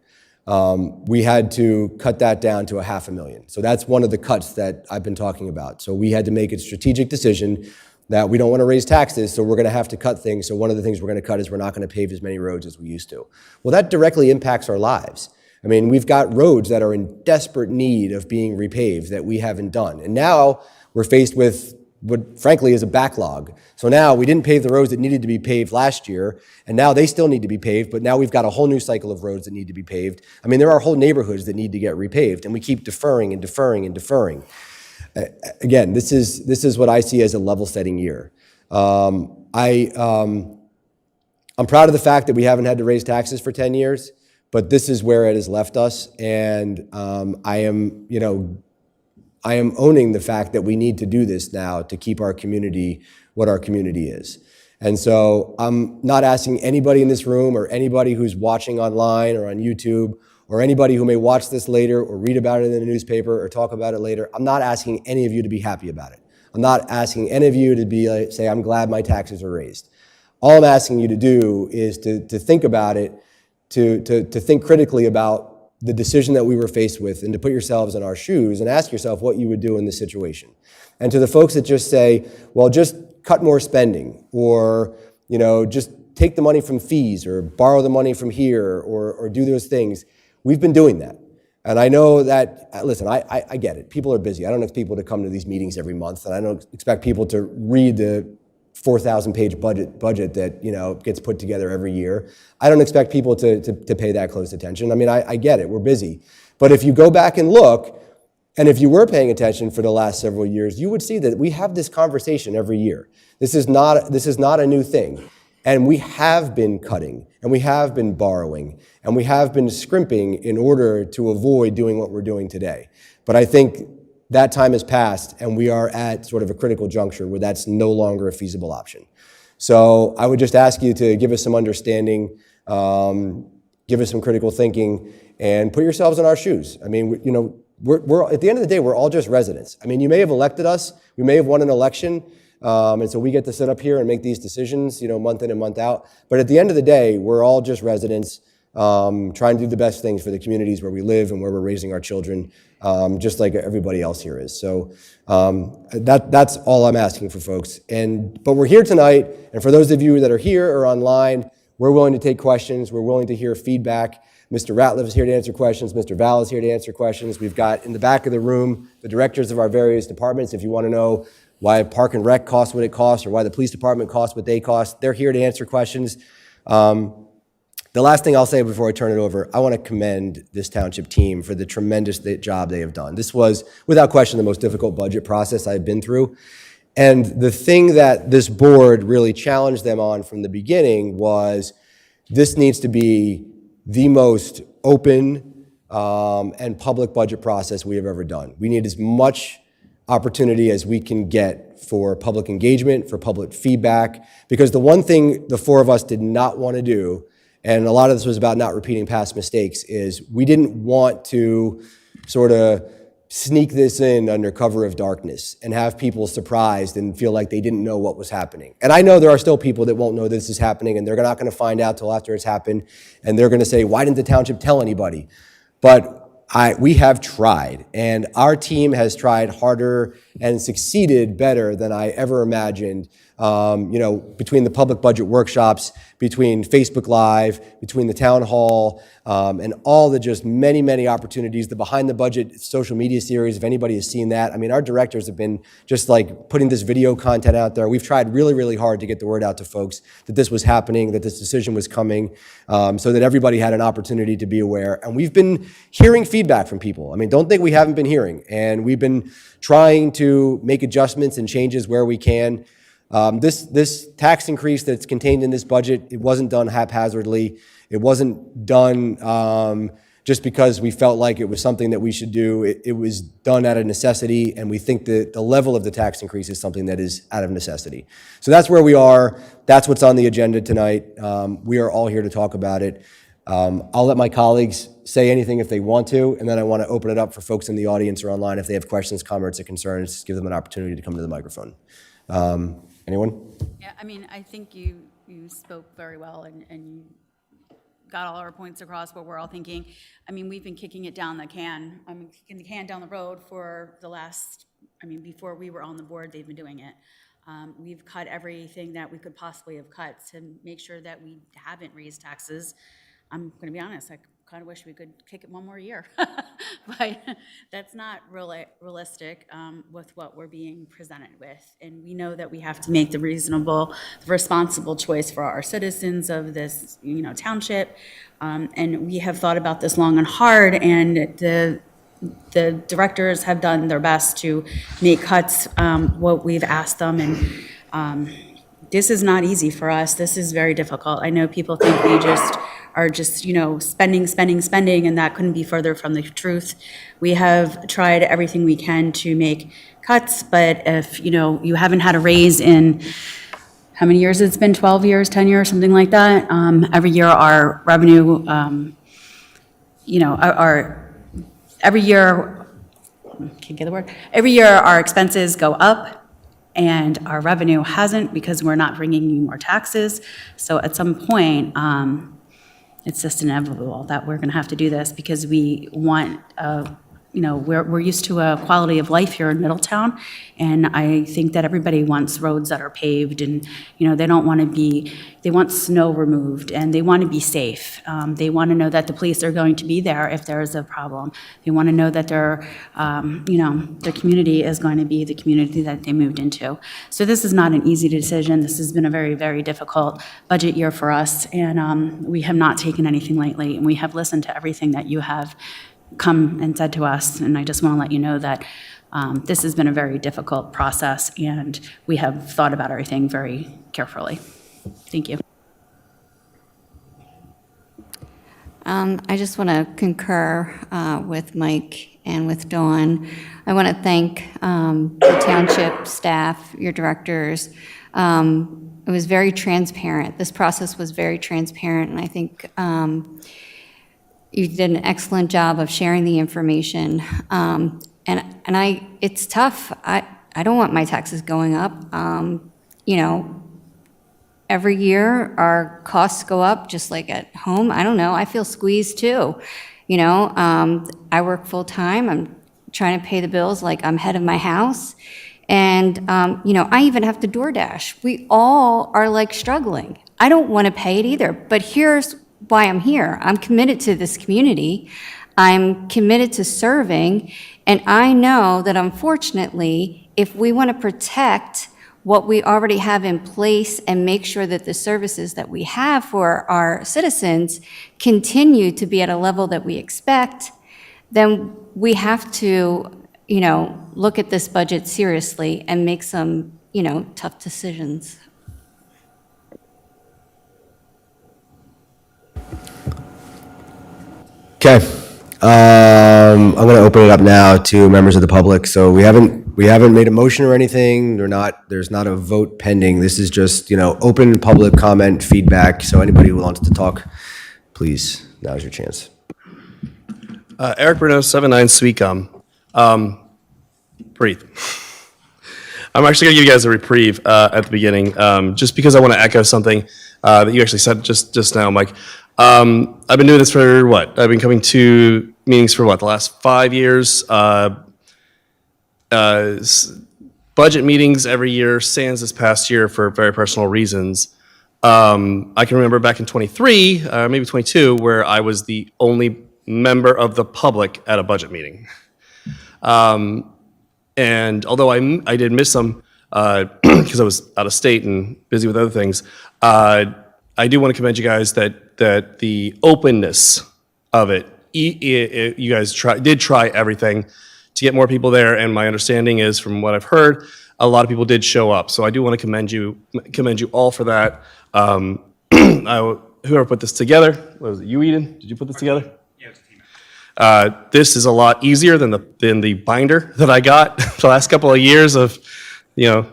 We had to cut that down to $500,000. So that's one of the cuts that I've been talking about. So we had to make a strategic decision that we don't want to raise taxes, so we're going to have to cut things. So one of the things we're going to cut is we're not going to pave as many roads as we used to. Well, that directly impacts our lives. I mean, we've got roads that are in desperate need of being repaved that we haven't done. And now we're faced with what frankly is a backlog. So now we didn't pave the roads that needed to be paved last year, and now they still need to be paved, but now we've got a whole new cycle of roads that need to be paved. I mean, there are whole neighborhoods that need to get repaved, and we keep deferring and deferring and deferring. Again, this is what I see as a level-setting year. I'm proud of the fact that we haven't had to raise taxes for 10 years, but this is where it has left us, and I am owning the fact that we need to do this now to keep our community what our community is. And so I'm not asking anybody in this room or anybody who's watching online or on YouTube or anybody who may watch this later or read about it in the newspaper or talk about it later, I'm not asking any of you to be happy about it. I'm not asking any of you to be like, say, I'm glad my taxes are raised. All I'm asking you to do is to think about it, to think critically about the decision that we were faced with and to put yourselves in our shoes and ask yourself what you would do in this situation. And to the folks that just say, well, just cut more spending or, just take the money from fees or borrow the money from here or do those things, we've been doing that. And I know that, listen, I get it. People are busy. I don't expect people to come to these meetings every month, and I don't expect people to read the 4,000-page budget that gets put together every year. I don't expect people to pay that close attention. I mean, I get it. We're busy. But if you go back and look, and if you were paying attention for the last several years, you would see that we have this conversation every year. This is not a new thing. And we have been cutting, and we have been borrowing, and we have been scrimping in order to avoid doing what we're doing today. But I think that time has passed, and we are at sort of a critical juncture where that's no longer a feasible option. So I would just ask you to give us some understanding, give us some critical thinking, and put yourselves in our shoes. I mean, we're at the end of the day, we're all just residents. I mean, you may have elected us, we may have won an election, and so we get to sit up here and make these decisions, month in and month out. But at the end of the day, we're all just residents trying to do the best things for the communities where we live and where we're raising our children, just like everybody else here is. So that's all I'm asking for, folks. But we're here tonight, and for those of you that are here or online, we're willing to take questions. We're willing to hear feedback. Mr. Ratliff is here to answer questions. Mr. Val is here to answer questions. We've got in the back of the room the directors of our various departments. If you want to know why Park and Rec costs what it costs or why the police department costs what they cost, they're here to answer questions. The last thing I'll say before I turn it over, I want to commend this township team for the tremendous job they have done. This was, without question, the most difficult budget process I've been through. And the thing that this board really challenged them on from the beginning was this needs to be the most open and public budget process we have ever done. We need as much opportunity as we can get for public engagement, for public feedback, because the one thing the four of us did not want to do, and a lot of this was about not repeating past mistakes, is we didn't want to sort of sneak this in under cover of darkness and have people surprised and feel like they didn't know what was happening. And I know there are still people that won't know this is happening, and they're not going to find out till after it's happened, and they're going to say, why didn't the township tell anybody? But we have tried, and our team has tried harder and succeeded better than I ever imagined. Between the public budget workshops, between Facebook Live, between the town hall, and all the just many, many opportunities, the Behind the Budget social media series, if anybody has seen that. I mean, our directors have been just like putting this video content out there. We've tried really, really hard to get the word out to folks that this was happening, that this decision was coming, so that everybody had an opportunity to be aware. And we've been hearing feedback from people. I mean, don't think we haven't been hearing. And we've been trying to make adjustments and changes where we can. This tax increase that's contained in this budget, it wasn't done haphazardly. It wasn't done just because we felt like it was something that we should do. It was done out of necessity, and we think that the level of the tax increase is something that is out of necessity. So that's where we are. That's what's on the agenda tonight. We are all here to talk about it. I'll let my colleagues say anything if they want to, and then I want to open it up for folks in the audience or online if they have questions, comments, or concerns. Give them an opportunity to come to the microphone. Anyone? Yeah, I mean, I think you spoke very well and you got all our points across, what we're all thinking. I mean, we've been kicking it down the can, kicking the can down the road for the last, before we were on the board, they've been doing it. We've cut everything that we could possibly have cut to make sure that we haven't raised taxes. I'm gonna be honest, I kind of wish we could kick it one more year. But that's not realistic with what we're being presented with. And we know that we have to make the reasonable, responsible choice for our citizens of this, township. And we have thought about this long and hard, and the directors have done their best to make cuts, what we've asked them. And this is not easy for us. This is very difficult. I know people think we are just, spending, and that couldn't be further from the truth. We have tried everything we can to make cuts, but if, you haven't had a raise in how many years it's been, 12 years, 10 years, something like that, every year our revenue, every year, can't get the word, every year our expenses go up, and our revenue hasn't, because we're not bringing you more taxes. So at some point, it's just inevitable that we're going to have to do this, because we want, we're used to a quality of life here in Middletown, and I think that everybody wants roads that are paved, and they don't want to be, they want snow removed, and they want to be safe. They want to know that the police are going to be there if there is a problem. They want to know that their community is going to be the community that they moved into. So this is not an easy decision. This has been a very, very difficult budget year for us, and we have not taken anything lightly, and we have listened to everything that you have come and said to us, and I just want to let you know that this has been a very difficult process, and we have thought about everything very carefully. Thank you. I just want to concur with Mike and with Dawn. I want to thank the township staff, your directors. It was very transparent. This process was very transparent, and I think you did an excellent job of sharing the information. It's tough. I don't want my taxes going up. Every year our costs go up, just like at home. I don't know, I feel squeezed too. I work full time. I'm trying to pay the bills like I'm head of my house. And, I even have to DoorDash. We all are like struggling. I don't want to pay it either, but here's why I'm here. I'm committed to this community. I'm committed to serving, and I know that unfortunately, if we want to protect what we already have in place and make sure that the services that we have for our citizens continue to be at a level that we expect, then we have to, look at this budget seriously and make some, tough decisions. Okay. I'm going to open it up now to members of the public. So we haven't made a motion or anything. There's not a vote pending. This is just, open public comment, feedback. So anybody who wants to talk, please, now's your chance. Eric Bruno, 79 Sweetgum. Breathe. I'm actually going to give you guys a reprieve at the beginning, just because I want to echo something that you actually said just now, Mike. I've been doing this for what? I've been coming to meetings for what, the last 5 years? Budget meetings every year, sans this past year for very personal reasons. I can remember back in 23, maybe 22, where I was the only member of the public at a budget meeting. And although I did miss some because I was out of state and busy with other things, I do want to commend you guys that the openness of it, you guys did try everything to get more people there, and my understanding is, from what I've heard, a lot of people did show up. So I do want to commend you all for that. Whoever put this together, was it you, Eden? Did you put this together? Yeah, it's a team. This is a lot easier than the binder that I got the last couple of years of, the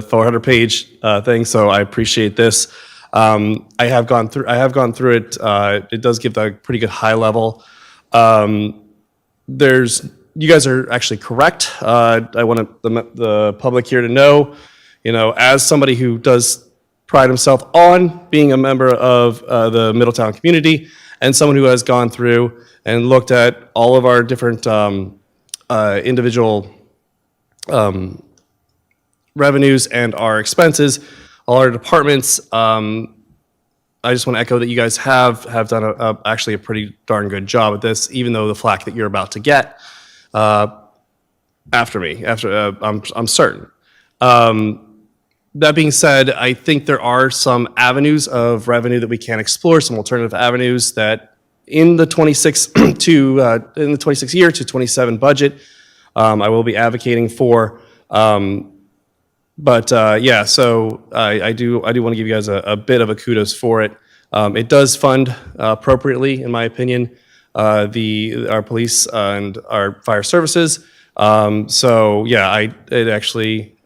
400-page thing. So I appreciate this. I have gone through it. It does give a pretty good high level. You guys are actually correct. I want the public here to know, as somebody who does pride himself on being a member of the Middletown community and someone who has gone through and looked at all of our different individual revenues and our expenses, all our departments. I just want to echo that you guys have done actually a pretty darn good job at this, even though the flack that you're about to get after me, I'm certain. That being said, I think there are some avenues of revenue that we can explore, some alternative avenues that in the 26 year to 27 budget, I will be advocating for. Yeah, so I do want to give you guys a bit of a kudos for it. It does fund appropriately, in my opinion, our police and our fire services. So yeah, I actually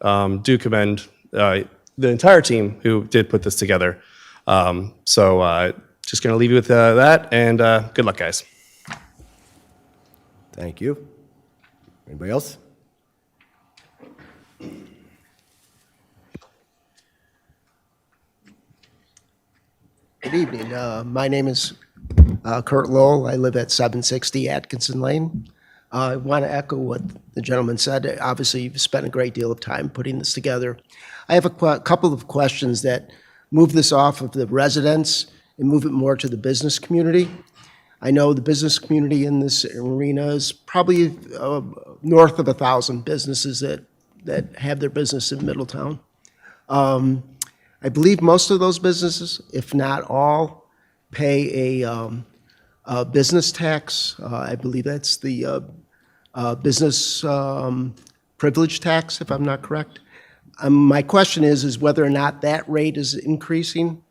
do commend the entire team who did put this together. Just going to leave you with that, and good luck, guys. Thank you. Anybody else? Good evening. My name is Kurt Lowell. I live at 760 Atkinson Lane. I want to echo what the gentleman said. Obviously, you've spent a great deal of time putting this together. I have a couple of questions that move this off of the residents and move it more to the business community. I know the business community in this arena is probably north of 1,000 businesses that have their business in Middletown. I believe most of those businesses, if not all, pay a business tax. I believe that's the business privilege tax, if I'm not correct. My question is whether or not that rate is increasing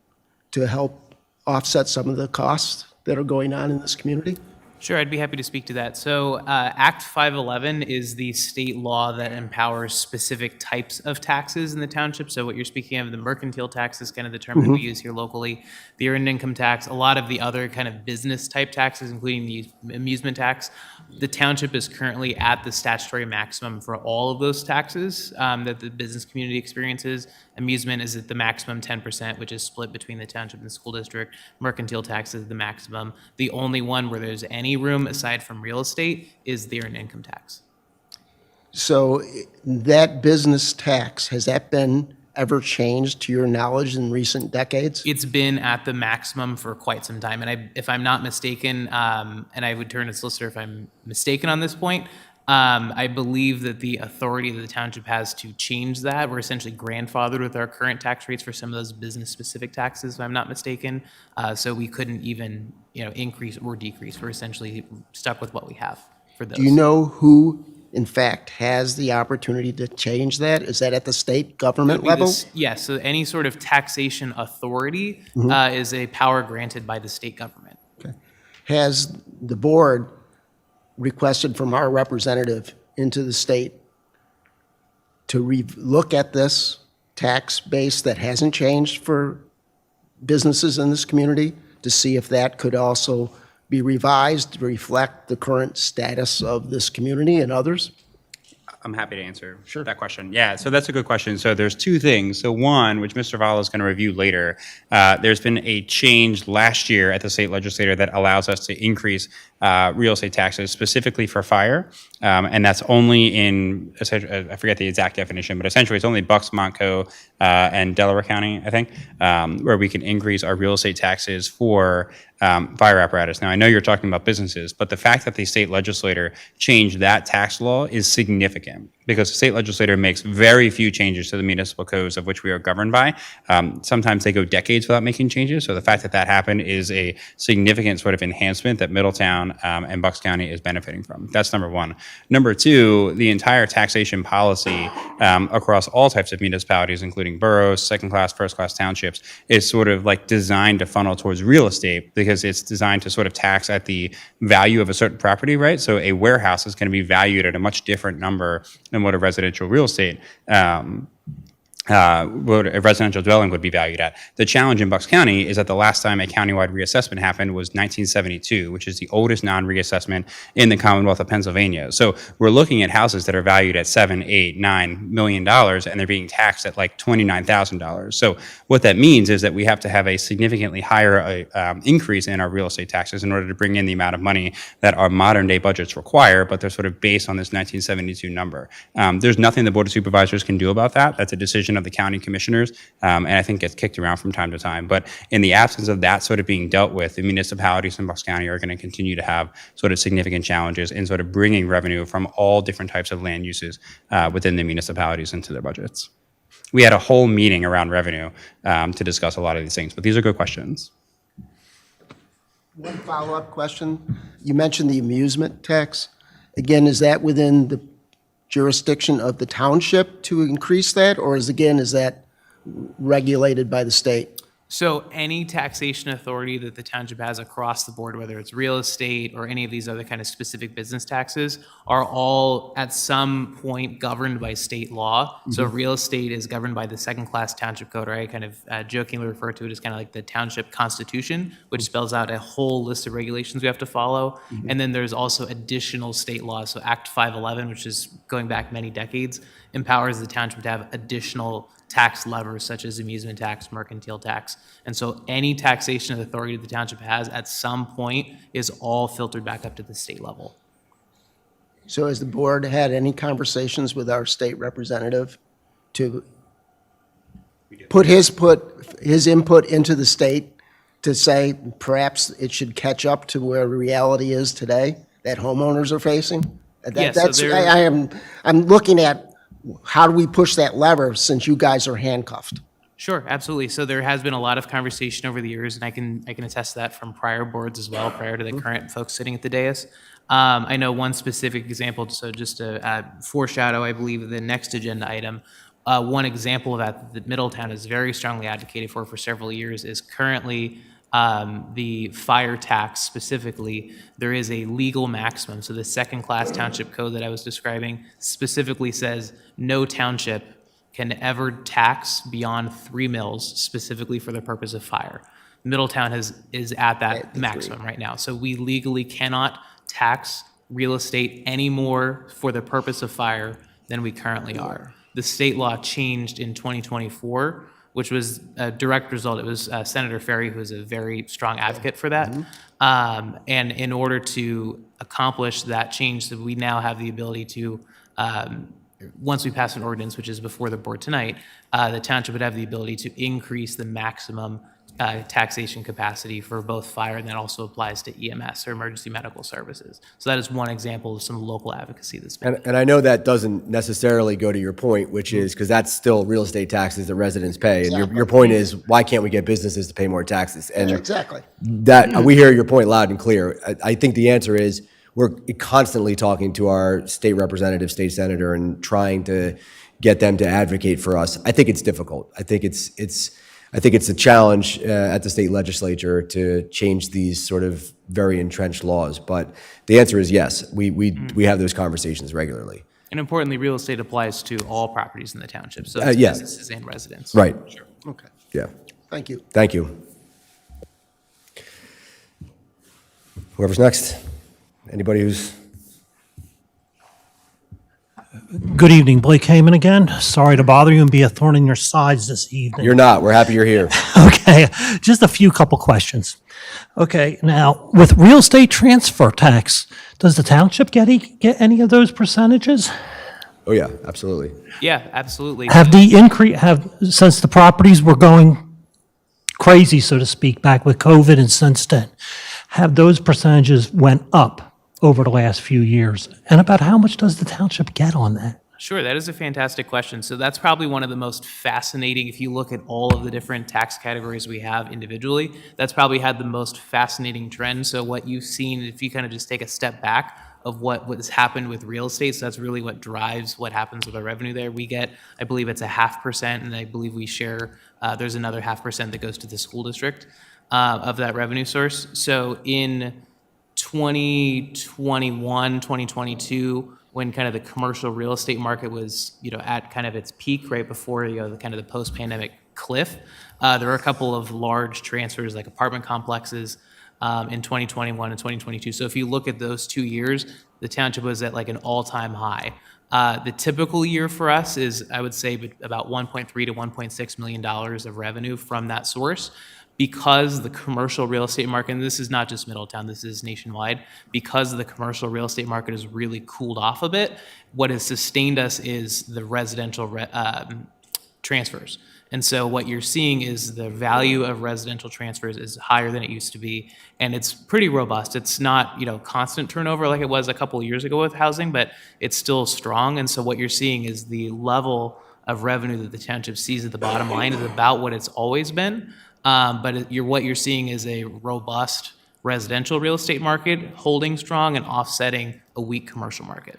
to help offset some of the costs that are going on in this community. Sure, I'd be happy to speak to that. So Act 511 is the state law that empowers specific types of taxes in the township. So what you're speaking of, the mercantile tax is kind of the term that we use here locally, the earned income tax, a lot of the other kind of business type taxes, including the amusement tax. The township is currently at the statutory maximum for all of those taxes that the business community experiences. Amusement is at the maximum 10%, which is split between the township and the school district. Mercantile tax is the maximum. The only one where there's any room aside from real estate is the earned income tax. So that business tax, has that been ever changed to your knowledge in recent decades? It's been at the maximum for quite some time. And if I'm not mistaken, and I would turn to solicitor if I'm mistaken on this point, I believe that the authority that the township has to change that, we're essentially grandfathered with our current tax rates for some of those business-specific taxes, if I'm not mistaken. So we couldn't even, increase or decrease. We're essentially stuck with what we have for those. Do you know who, in fact, has the opportunity to change that? Is that at the state government level? Yes, so any sort of taxation authority is a power granted by the state government. Okay. Has the board requested from our representative into the state to look at this tax base that hasn't changed for businesses in this community to see if that could also be revised to reflect the current status of this community and others? I'm happy to answer that question. Yeah, so that's a good question. So there's two things. So one, which Mr. Vala is going to review later, there's been a change last year at the state legislature that allows us to increase real estate taxes specifically for fire. And that's only in, I forget the exact definition, but essentially it's only Bucks, Montco, and Delaware County, I think, where we can increase our real estate taxes for fire apparatus. Now, I know you're talking about businesses, but the fact that the state legislature changed that tax law is significant because the state legislature makes very few changes to the municipal codes of which we are governed by. Sometimes they go decades without making changes. So the fact that that happened is a significant sort of enhancement that Middletown and Bucks County is benefiting from. That's number one. Number two, the entire taxation policy across all types of municipalities, including boroughs, second-class, first-class townships, is sort of like designed to funnel towards real estate because it's designed to sort of tax at the value of a certain property, right? So a warehouse is going to be valued at a much different number than what a residential real estate what a residential dwelling would be valued at. The challenge in Bucks County is that the last time a countywide reassessment happened was 1972, which is the oldest non-reassessment in the Commonwealth of Pennsylvania. So we're looking at houses that are valued at $7, $8, $9 million, and they're being taxed at like $29,000. So what that means is that we have to have a significantly higher increase in our real estate taxes in order to bring in the amount of money that our modern day budgets require, but they're sort of based on this 1972 number. There's nothing the Board of Supervisors can do about that. That's a decision of the county commissioners, and I think gets kicked around from time to time. But in the absence of that sort of being dealt with, the municipalities in Bucks County are going to continue to have sort of significant challenges in sort of bringing revenue from all different types of land uses within the municipalities into their budgets. We had a whole meeting around revenue to discuss a lot of these things, but these are good questions. One follow-up question. You mentioned the amusement tax. Again, is that within the jurisdiction of the township to increase that, or is that regulated by the state? So any taxation authority that the township has across the board, whether it's real estate or any of these other kind of specific business taxes, are all at some point governed by state law. So real estate is governed by the second-class township code, or I kind of jokingly refer to it as kind of like the township constitution, which spells out a whole list of regulations we have to follow. And then there's also additional state laws. So Act 511, which is going back many decades, empowers the township to have additional tax levers such as amusement tax, mercantile tax. And so any taxation authority the township has at some point is all filtered back up to the state level. So has the board had any conversations with our state representative to put his input into the state to say perhaps it should catch up to where reality is today that homeowners are facing? I'm looking at how do we push that lever since you guys are handcuffed? Sure, absolutely. So there has been a lot of conversation over the years, and I can attest to that from prior boards as well, prior to the current folks sitting at the dais. I know one specific example, so just to foreshadow, I believe, the next agenda item. One example of that Middletown has very strongly advocated for several years is currently the fire tax specifically. There is a legal maximum. So the second-class township code that I was describing specifically says no township can ever tax beyond 3 mills specifically for the purpose of fire. Middletown is at that maximum right now. So we legally cannot tax real estate anymore for the purpose of fire than we currently are. The state law changed in 2024, which was a direct result. It was Senator Ferry, who is a very strong advocate for that. And in order to accomplish that change, we now have the ability to, once we pass an ordinance, which is before the board tonight, the township would have the ability to increase the maximum taxation capacity for both fire, and that also applies to EMS, or emergency medical services. So that is one example of some local advocacy that's been. And I know that doesn't necessarily go to your point, which is because that's still real estate taxes that residents pay. And your point is, why can't we get businesses to pay more taxes? And Exactly. that we hear your point loud and clear. I think the answer is we're constantly talking to our state representative, state senator, and trying to get them to advocate for us. I think it's difficult. I think it's a challenge at the state legislature to change these sort of very entrenched laws. But the answer is yes. We have those conversations regularly. And importantly, real estate applies to all properties in the township, so it's yeah. businesses and residents. Right. Sure. Okay. Yeah. Thank you. Thank you. Whoever's next. Anybody who's... Good evening, Blake Heyman again. Sorry to bother you and be a thorn in your sides this evening. You're not. We're happy you're here. Okay, just a few couple questions. Okay, now, with real estate transfer tax, does the township get any of those percentages? Oh, yeah, absolutely. Yeah, absolutely. Since the properties were going crazy, so to speak, back with COVID and since then, have those percentages went up over the last few years? And about how much does the township get on that? Sure, that is a fantastic question. So that's probably one of the most fascinating, if you look at all of the different tax categories we have individually, that's probably had the most fascinating trend. So what you've seen, if you kind of just take a step back of what has happened with real estate, so that's really what drives what happens with our revenue there. We get, I believe it's a 0.5%, and I believe we share, there's another 0.5% that goes to the school district of that revenue source. So in 2021, 2022, when kind of the commercial real estate market was, at kind of its peak right before, the kind of the post-pandemic cliff. There were a couple of large transfers like apartment complexes in 2021 and 2022. So if you look at those 2 years, the township was at like an all-time high. The typical year for us is, I would say, about $1.3 to $1.6 million of revenue from that source. Because the commercial real estate market, and this is not just Middletown, this is nationwide, because the commercial real estate market has really cooled off a bit, what has sustained us is the residential transfers. And so what you're seeing is the value of residential transfers is higher than it used to be, and it's pretty robust. It's not, constant turnover like it was a couple of years ago with housing, but it's still strong. And so what you're seeing is the level of revenue that the township sees at the bottom line is about what it's always been. But what you're seeing is a robust residential real estate market holding strong and offsetting a weak commercial market.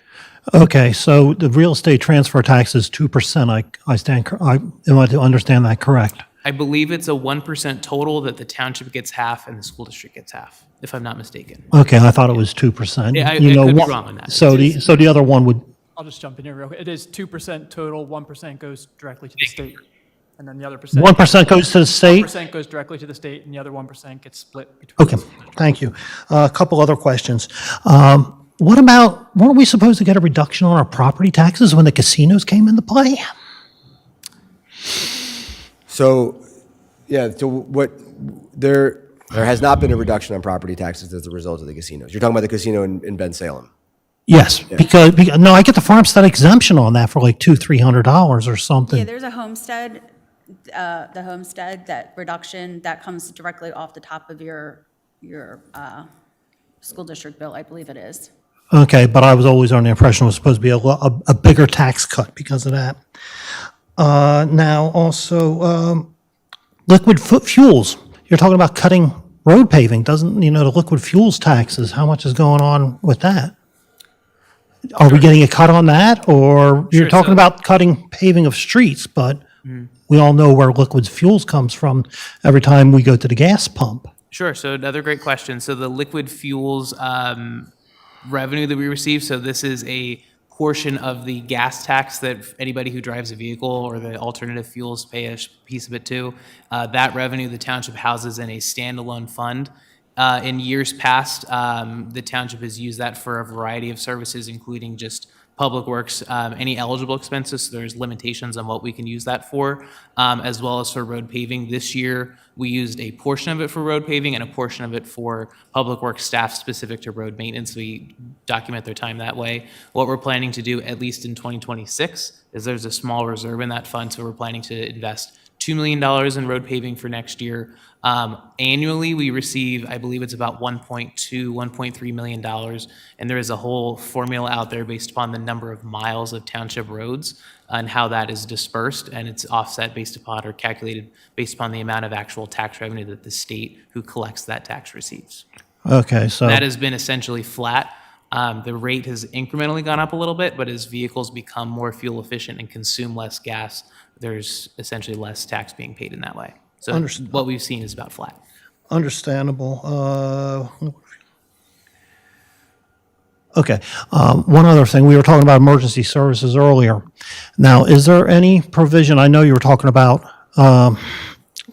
Okay, so the real estate transfer tax is 2%. Am I to understand that correct? I believe it's a 1% total that the township gets half and the school district gets half, if I'm not mistaken. Okay, I thought it was 2%. Yeah, I could be wrong on that. So the other one would, I'll just jump in here real quick. It is 2% total, 1% goes directly to the state. And then the other percent. 1% goes to the state? 1% goes directly to the state, and the other 1% gets split between. Okay, thank you. A couple other questions. Weren't we supposed to get a reduction on our property taxes when the casinos came into play? So, yeah, there has not been a reduction on property taxes as a result of the casinos. You're talking about the casino in Ben Salem. Yes, because no, I get the farmstead exemption on that for like $200-300 or something. Yeah, there's a homestead, the homestead, that reduction, that comes directly off the top of your school district bill, I believe it is. Okay, but I was always under the impression it was supposed to be a bigger tax cut because of that. Now, also, liquid fuels. You're talking about cutting road paving. Doesn't, the liquid fuels taxes, how much is going on with that? Are we getting a cut on that? Or you're talking about cutting paving of streets, but we all know where liquid fuels comes from every time we go to the gas pump. Sure. So another great question. So the liquid fuels revenue that we receive, so this is a portion of the gas tax that anybody who drives a vehicle or the alternative fuels pay a piece of it too. That revenue the township houses in a standalone fund. In years past, the township has used that for a variety of services, including just public works, any eligible expenses. So there's limitations on what we can use that for, as well as for road paving. This year, we used a portion of it for road paving and a portion of it for public works staff specific to road maintenance. We document their time that way. What we're planning to do, at least in 2026, is there's a small reserve in that fund, so we're planning to invest $2 million in road paving for next year. Annually, we receive, I believe it's about $1.2, $1.3 million, and there is a whole formula out there based upon the number of miles of township roads and how that is dispersed, and it's offset based upon or calculated based upon the amount of actual tax revenue that the state who collects that tax receives. Okay, so That has been essentially flat. The rate has incrementally gone up a little bit, but as vehicles become more fuel efficient and consume less gas, there's essentially less tax being paid in that way. So what we've seen is about flat. Understandable. Okay, one other thing, we were talking about emergency services earlier. Now, is there any provision, I know you were talking about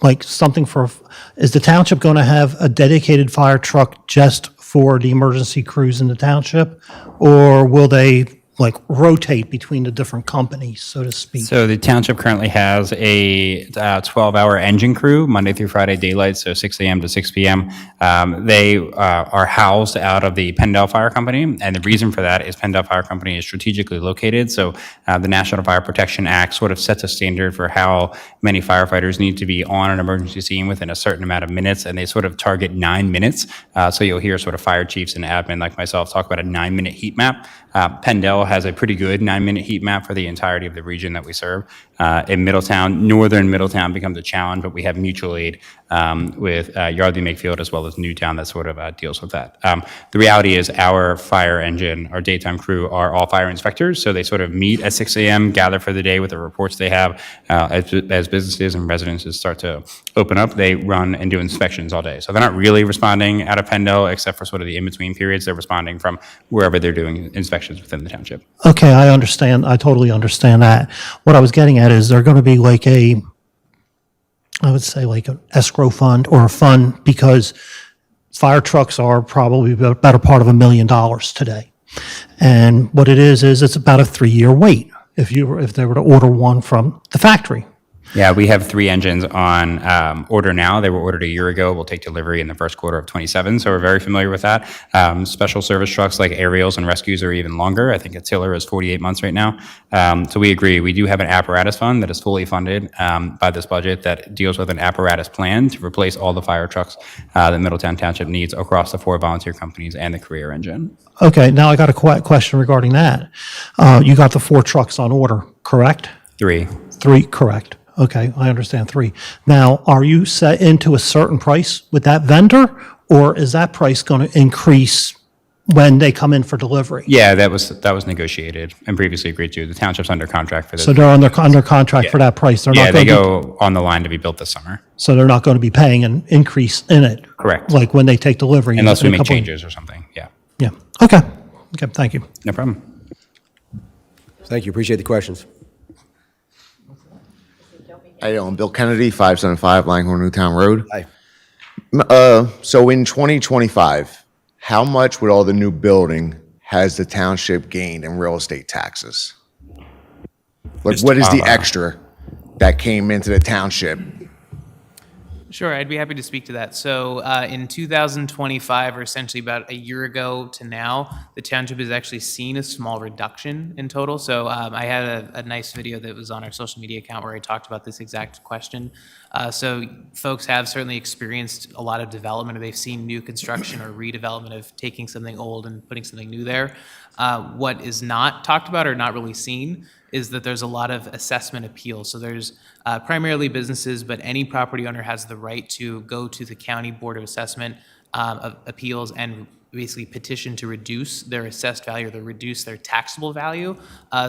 like something for, is the township going to have a dedicated fire truck just for the emergency crews in the township? Or will they like rotate between the different companies, so to speak? So the township currently has a 12-hour engine crew, Monday through Friday daylight, so 6 a.m. to 6 p.m. They are housed out of the Pendle Fire Company, and the reason for that is Pendle Fire Company is strategically located. So the National Fire Protection Act sort of sets a standard for how many firefighters need to be on an emergency scene within a certain amount of minutes, and they sort of target 9 minutes. So you'll hear sort of fire chiefs and admin like myself talk about a 9-minute heat map. Pendle has a pretty good 9-minute heat map for the entirety of the region that we serve. in Middletown. Northern Middletown becomes a challenge, but we have mutual aid with Yardley Makefield as well as Newtown that sort of deals with that. The reality is our fire engine, our daytime crew are all fire inspectors, so they sort of meet at 6 a.m., gather for the day with the reports they have. As businesses and residences start to open up, they run and do inspections all day. So they're not really responding out of Pendle, except for sort of the in-between periods. They're responding from wherever they're doing inspections within the township. Okay, I understand. I totally understand that. What I was getting at is there going to be like I would say like an escrow fund or a fund, because fire trucks are probably the better part of $1 million today. And what it is it's about a 3-year wait if they were to order one from the factory. Yeah, we have 3 engines on order now. They were ordered a year ago. We'll take delivery in the first quarter of 27, so we're very familiar with that. Special service trucks like aerials and rescues are even longer. I think a tiller is 48 months right now. So we agree. We do have an apparatus fund that is fully funded by this budget that deals with an apparatus plan to replace all the fire trucks that Middletown Township needs across the 4 volunteer companies and the career engine. Okay, now I got a question regarding that. You got the 4 trucks on order, correct? 3. 3, correct. Okay, I understand 3. Now, are you set into a certain price with that vendor, or is that price going to increase when they come in for delivery? Yeah, that was negotiated and previously agreed to. The township's under contract for this. So they're under contract for that price? They're Yeah, not they going to go on the line to be built this summer. So they're not going to be paying an increase in it? Correct. Like when they take delivery? Unless we in a make couple- changes or something, yeah. Yeah, okay. Okay, thank you. No problem. Thank you. Appreciate the questions. How you doing? Bill Kennedy, 575 Langhorne Newtown Road. Hi. So in 2025, how much with all the new building has the township gained in real estate taxes? Like, what is the extra that came into the township? Sure, I'd be happy to speak to that. So in 2025, or essentially about a year ago to now, the township has actually seen a small reduction in total. So I had a nice video that was on our social media account where I talked about this exact question. So folks have certainly experienced a lot of development, or they've seen new construction or redevelopment of taking something old and putting something new there. What is not talked about or not really seen is that there's a lot of assessment appeals. So there's primarily businesses, but any property owner has the right to go to the County Board of Assessment of Appeals and basically petition to reduce their assessed value or to reduce their taxable value.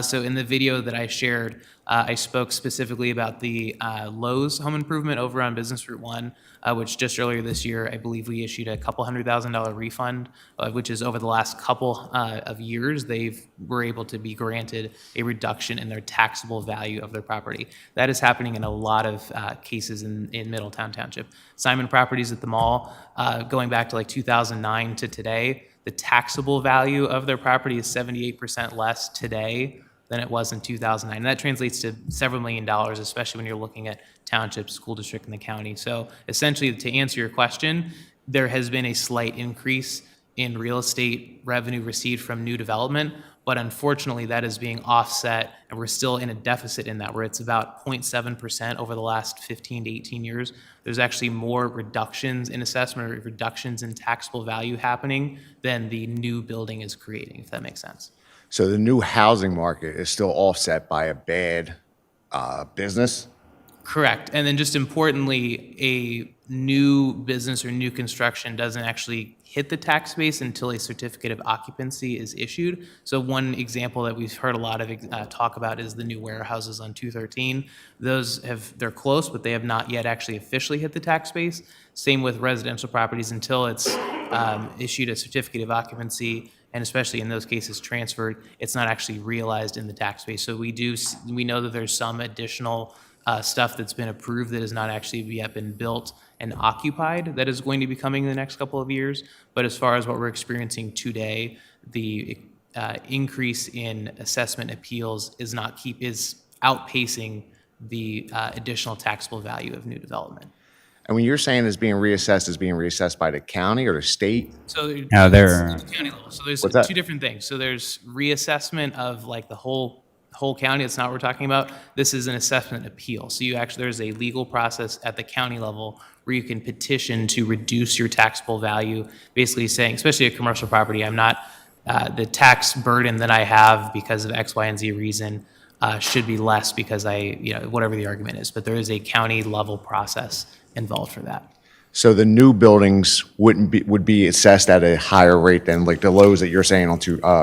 So in the video that I shared, I spoke specifically about the Lowe's home improvement over on Business Route 1, which just earlier this year, I believe we issued a couple $100,000 refund, which is over the last couple of years, they were able to be granted a reduction in their taxable value of their property. That is happening in a lot of cases in Middletown Township. Simon Properties at the mall, going back to like 2009 to today, the taxable value of their property is 78% less today than it was in 2009. And that translates to several $1 million, especially when you're looking at township, school district, and the county. So essentially, to answer your question, there has been a slight increase in real estate revenue received from new development, but unfortunately that is being offset, and we're still in a deficit in that, where it's about 0.7% over the last 15 to 18 years. There's actually more reductions in assessment or reductions in taxable value happening than the new building is creating, if that makes sense. So the new housing market is still offset by a bad business? Correct. And then just importantly, a new business or new construction doesn't actually hit the tax base until a certificate of occupancy is issued. So one example that we've heard a lot of talk about is the new warehouses on 213. They're close, but they have not yet actually officially hit the tax base. Same with residential properties until it's issued a certificate of occupancy, and especially in those cases transferred, it's not actually realized in the tax base. So we know that there's some additional stuff that's been approved that has not actually yet been built and occupied that is going to be coming in the next couple of years. But as far as what we're experiencing today, the increase in assessment appeals is outpacing the additional taxable value of new development. And when you're saying it's being reassessed by the county or the state? So they're county level. So there's What's that? two different things. So there's reassessment of like the whole county. That's not what we're talking about. This is an assessment appeal. So there's a legal process at the county level where you can petition to reduce your taxable value, basically saying, especially a commercial property, I'm not the tax burden that I have because of X, Y, and Z reason should be less because whatever the argument is, but there is a county level process involved for that. So the new buildings would be assessed at a higher rate than like the lows that you're saying on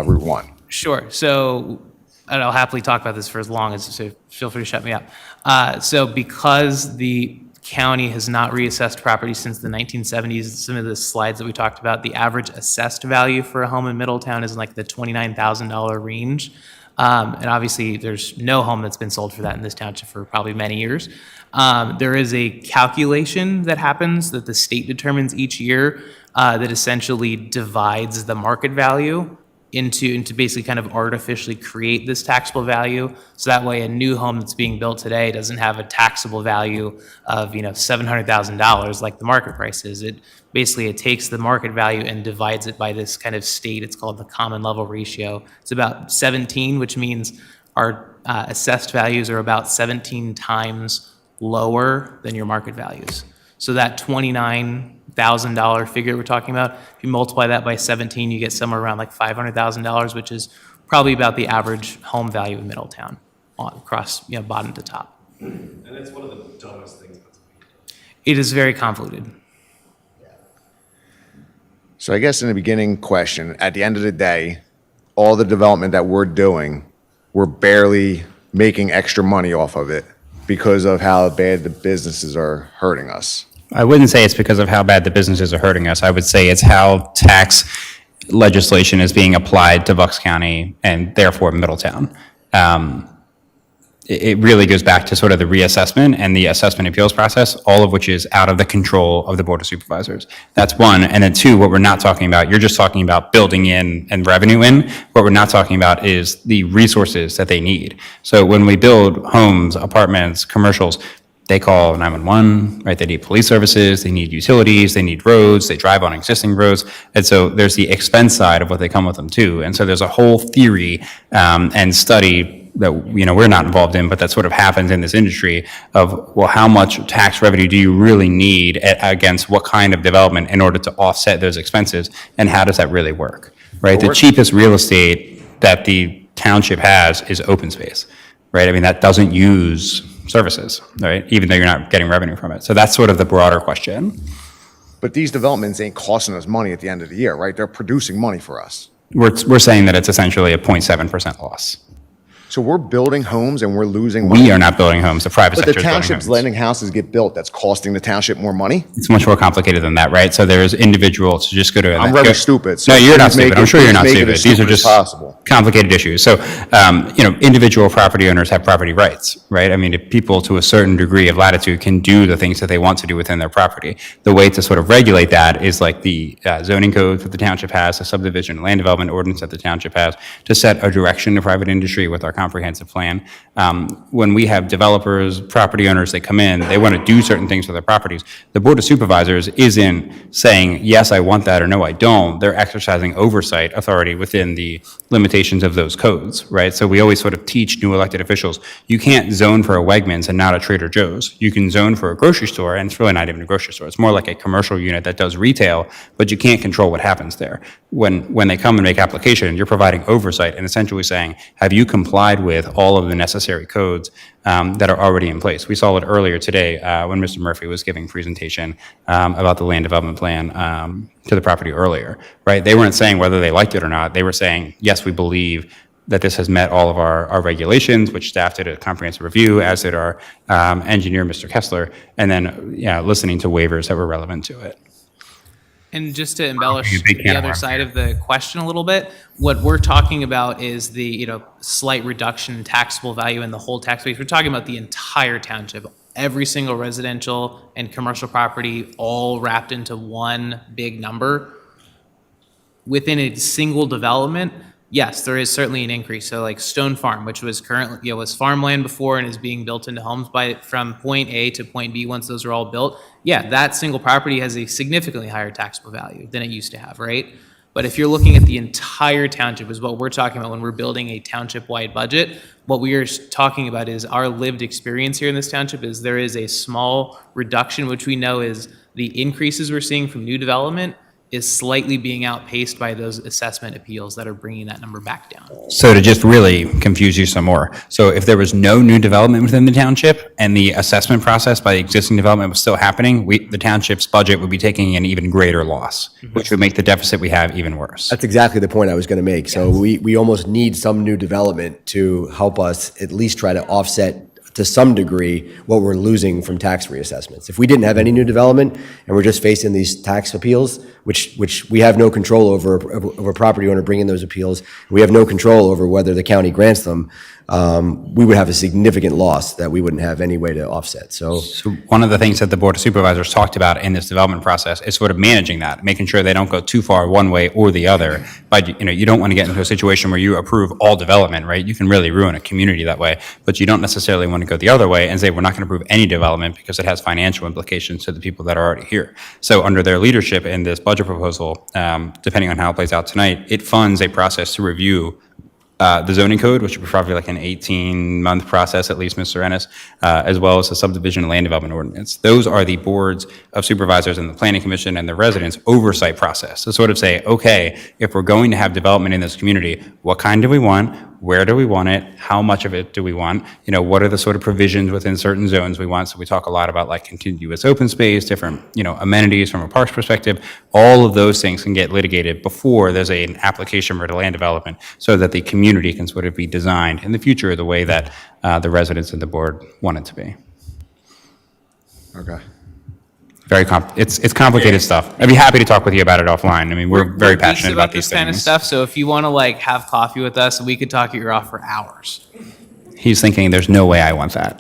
Route 1? Sure. So, and I'll happily talk about this for as long as, so feel free to shut me up. So because the county has not reassessed property since the 1970s, some of the slides that we talked about, the average assessed value for a home in Middletown is in like the $29,000 range. And obviously there's no home that's been sold for that in this township for probably many years. There is a calculation that happens that the state determines each year that essentially divides the market value into basically kind of artificially create this taxable value. So that way a new home that's being built today doesn't have a taxable value of $700,000 like the market price is. It takes the market value and divides it by this kind of state. It's called the common level ratio. It's about 17, which means our assessed values are about 17 times lower than your market values. So that $29,000 figure we're talking about, if you multiply that by 17, you get somewhere around like $500,000, which is probably about the average home value in Middletown across bottom to top. And it's one of the dumbest things. It is very convoluted. So I guess in the beginning question, at the end of the day, all the development that we're doing, we're barely making extra money off of it because of how bad the businesses are hurting us. I wouldn't say it's because of how bad the businesses are hurting us. I would say it's how tax legislation is being applied to Bucks County and therefore Middletown. It really goes back to sort of the reassessment and the assessment appeals process, all of which is out of the control of the Board of Supervisors. That's one. And then two, what we're not talking about, you're just talking about building in and revenue in. What we're not talking about is the resources that they need. So when we build homes, apartments, commercials, they call 911, right? They need police services, they need utilities, they need roads, they drive on existing roads. And so there's the expense side of what they come with them too. And so there's a whole theory and study that we're not involved in, but that sort of happens in this industry of, well, how much tax revenue do you really need against what kind of development in order to offset those expenses, and how does that really work, right? The cheapest real estate that the township has is open space, right? I mean, that doesn't use services, right? Even though you're not getting revenue from it. So that's sort of the broader question. But these developments ain't costing us money at the end of the year, right? They're producing money for us. We're saying that it's essentially a 0.7% loss. So we're building homes and we're losing money. We are not building homes. The private sector But is the building township's homes. letting houses get built that's costing the township more money? It's much more complicated than that, right? So there's individuals, so just go to. I'm rather stupid. So No, you're not please make stupid. I'm it- sure you're please not make it stupid. as These are stupid as just possible. complicated issues. So, individual property owners have property rights, right? I mean, if people to a certain degree of latitude can do the things that they want to do within their property. The way to sort of regulate that is like the zoning code that the township has, the subdivision land development ordinance that the township has, to set a direction to private industry with our comprehensive plan. When we have developers, property owners, they come in, they want to do certain things for their properties. The Board of Supervisors isn't saying, yes, I want that, or no, I don't. They're exercising oversight authority within the limitations of those codes, right? So we always sort of teach new elected officials, you can't zone for a Wegmans and not a Trader Joe's. You can zone for a grocery store, and it's really not even a grocery store. It's more like a commercial unit that does retail, but you can't control what happens there. When they come and make application, you're providing oversight and essentially saying, have you complied with all of the necessary codes that are already in place? We saw it earlier today when Mr. Murphy was giving presentation about the land development plan to the property earlier, right? They weren't saying whether they liked it or not. They were saying, yes, we believe that this has met all of our regulations, which staff did a comprehensive review, as did our engineer, Mr. Kessler, and then listening to waivers that were relevant to it. And just to embellish the other side of the question a little bit, what we're talking about is the slight reduction in taxable value in the whole tax base. We're talking about the entire township, every single residential and commercial property, all wrapped into one big number. Within a single development, yes, there is certainly an increase. So like Stone Farm, which was currently, was farmland before and is being built into homes from point A to point B once those are all built. Yeah, that single property has a significantly higher taxable value than it used to have, right? But if you're looking at the entire township, is what we're talking about when we're building a township-wide budget. What we are talking about is our lived experience here in this township is there is a small reduction, which we know is the increases we're seeing from new development is slightly being outpaced by those assessment appeals that are bringing that number back down. So to just really confuse you some more, so if there was no new development within the township and the assessment process by the existing development was still happening, the township's budget would be taking an even greater loss, which would make the deficit we have even worse. That's exactly the point I was going to make. So we almost need some new development to help us at least try to offset to some degree what we're losing from tax reassessments. If we didn't have any new development and we're just facing these tax appeals, which we have no control over a property owner bringing those appeals, we have no control over whether the county grants them, we would have a significant loss that we wouldn't have any way to offset. So one of the things that the Board of Supervisors talked about in this development process is sort of managing that, making sure they don't go too far one way or the other. But you don't want to get into a situation where you approve all development, right? You can really ruin a community that way, but you don't necessarily want to go the other way and say we're not going to approve any development because it has financial implications to the people that are already here. So under their leadership in this budget proposal, depending on how it plays out tonight, it funds a process to review the zoning code, which would be probably like an 18-month process, at least, Mr. Ennis, as well as the subdivision and land development ordinance. Those are the boards of supervisors and the planning commission and the residents' oversight process to sort of say, okay, if we're going to have development in this community, what kind do we want? Where do we want it? How much of it do we want? What are the sort of provisions within certain zones we want? So we talk a lot about like contiguous open space, different, amenities from a parks perspective. All of those things can get litigated before there's an application for the land development so that the community can sort of be designed in the future the way that the residents and the board want it to be. Okay. It's complicated stuff. I'd be happy to talk with you about it offline. I mean, we're very passionate about these this kind of things. stuff. So if you want to have coffee with us, we could talk your ear off for hours. He's thinking there's no way I want that.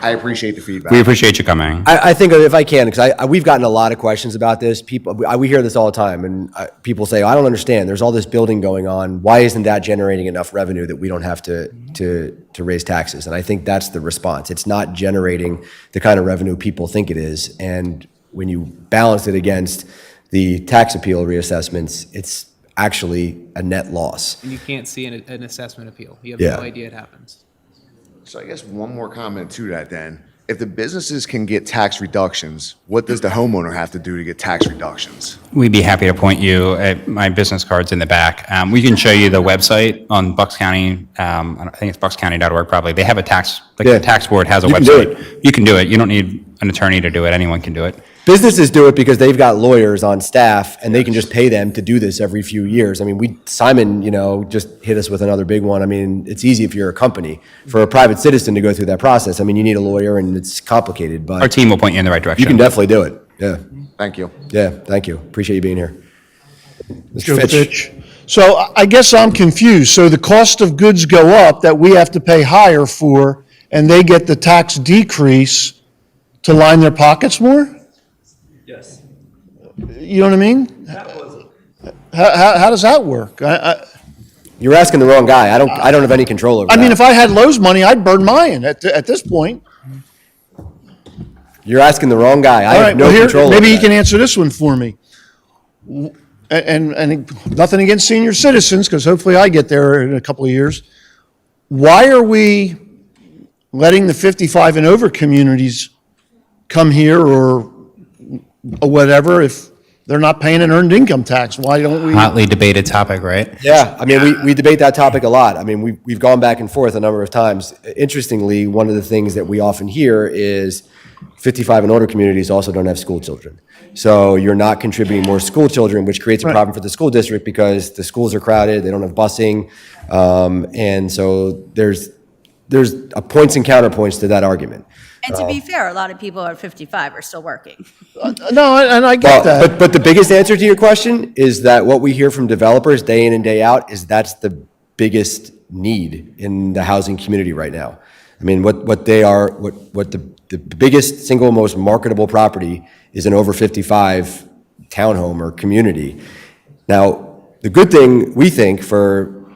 I appreciate the feedback. We appreciate you coming. I think if I can, because we've gotten a lot of questions about this. We hear this all the time, and people say, I don't understand. There's all this building going on. Why isn't that generating enough revenue that we don't have to raise taxes? And I think that's the response. It's not generating the kind of revenue people think it is. And when you balance it against the tax appeal reassessments, it's actually a net loss. And you can't see an assessment appeal. You have no idea it happens. So I guess one more comment to that then. If the businesses can get tax reductions, what does the homeowner have to do to get tax reductions? We'd be happy to point you at my business cards in the back. We can show you the website on Bucks County. I think it's buckscounty.org probably. They have a tax, the tax board has a website. You can do it. You don't need an attorney to do it. Anyone can do it. Businesses do it because they've got lawyers on staff and they can just pay them to do this every few years. I mean, Simon, just hit us with another big one. I mean, it's easy if you're a company. For a private citizen to go through that process, I mean, you need a lawyer and it's complicated, but Our team will point you in the right direction. you can definitely do it. Yeah. Thank you. Yeah, thank you. Appreciate you being here. Mr. Joe Fitch. Fitch. So I guess I'm confused. So the cost of goods go up that we have to pay higher for, and they get the tax decrease to line their pockets more? Yes. You know what I mean? How does that work? You're asking the wrong guy. I don't have any control over that. I mean, if I had Lowe's money, I'd burn mine at this point. You're asking the wrong guy. I All have right, no well, control over maybe you that. can answer this one for me. And nothing against senior citizens, because hopefully I get there in a couple of years. Why are we letting the 55 and over communities come here or whatever if they're not paying an earned income tax? Why don't we? Hotly debated topic, right? Yeah, I mean, we debate that topic a lot. I mean, we've gone back and forth a number of times. Interestingly, one of the things that we often hear is 55 and older communities also don't have school children. So you're not contributing more school children, which creates a Right. problem for the school district because the schools are crowded, they don't have busing. And so there's a points and counterpoints to that argument. And to be fair, a lot of people at 55 are still working. No, and I get that. But the biggest answer to your question is that what we hear from developers day in and day out is that's the biggest need in the housing community right now. I mean, what the biggest single most marketable property is an over 55 townhome or community. Now, the good thing we think for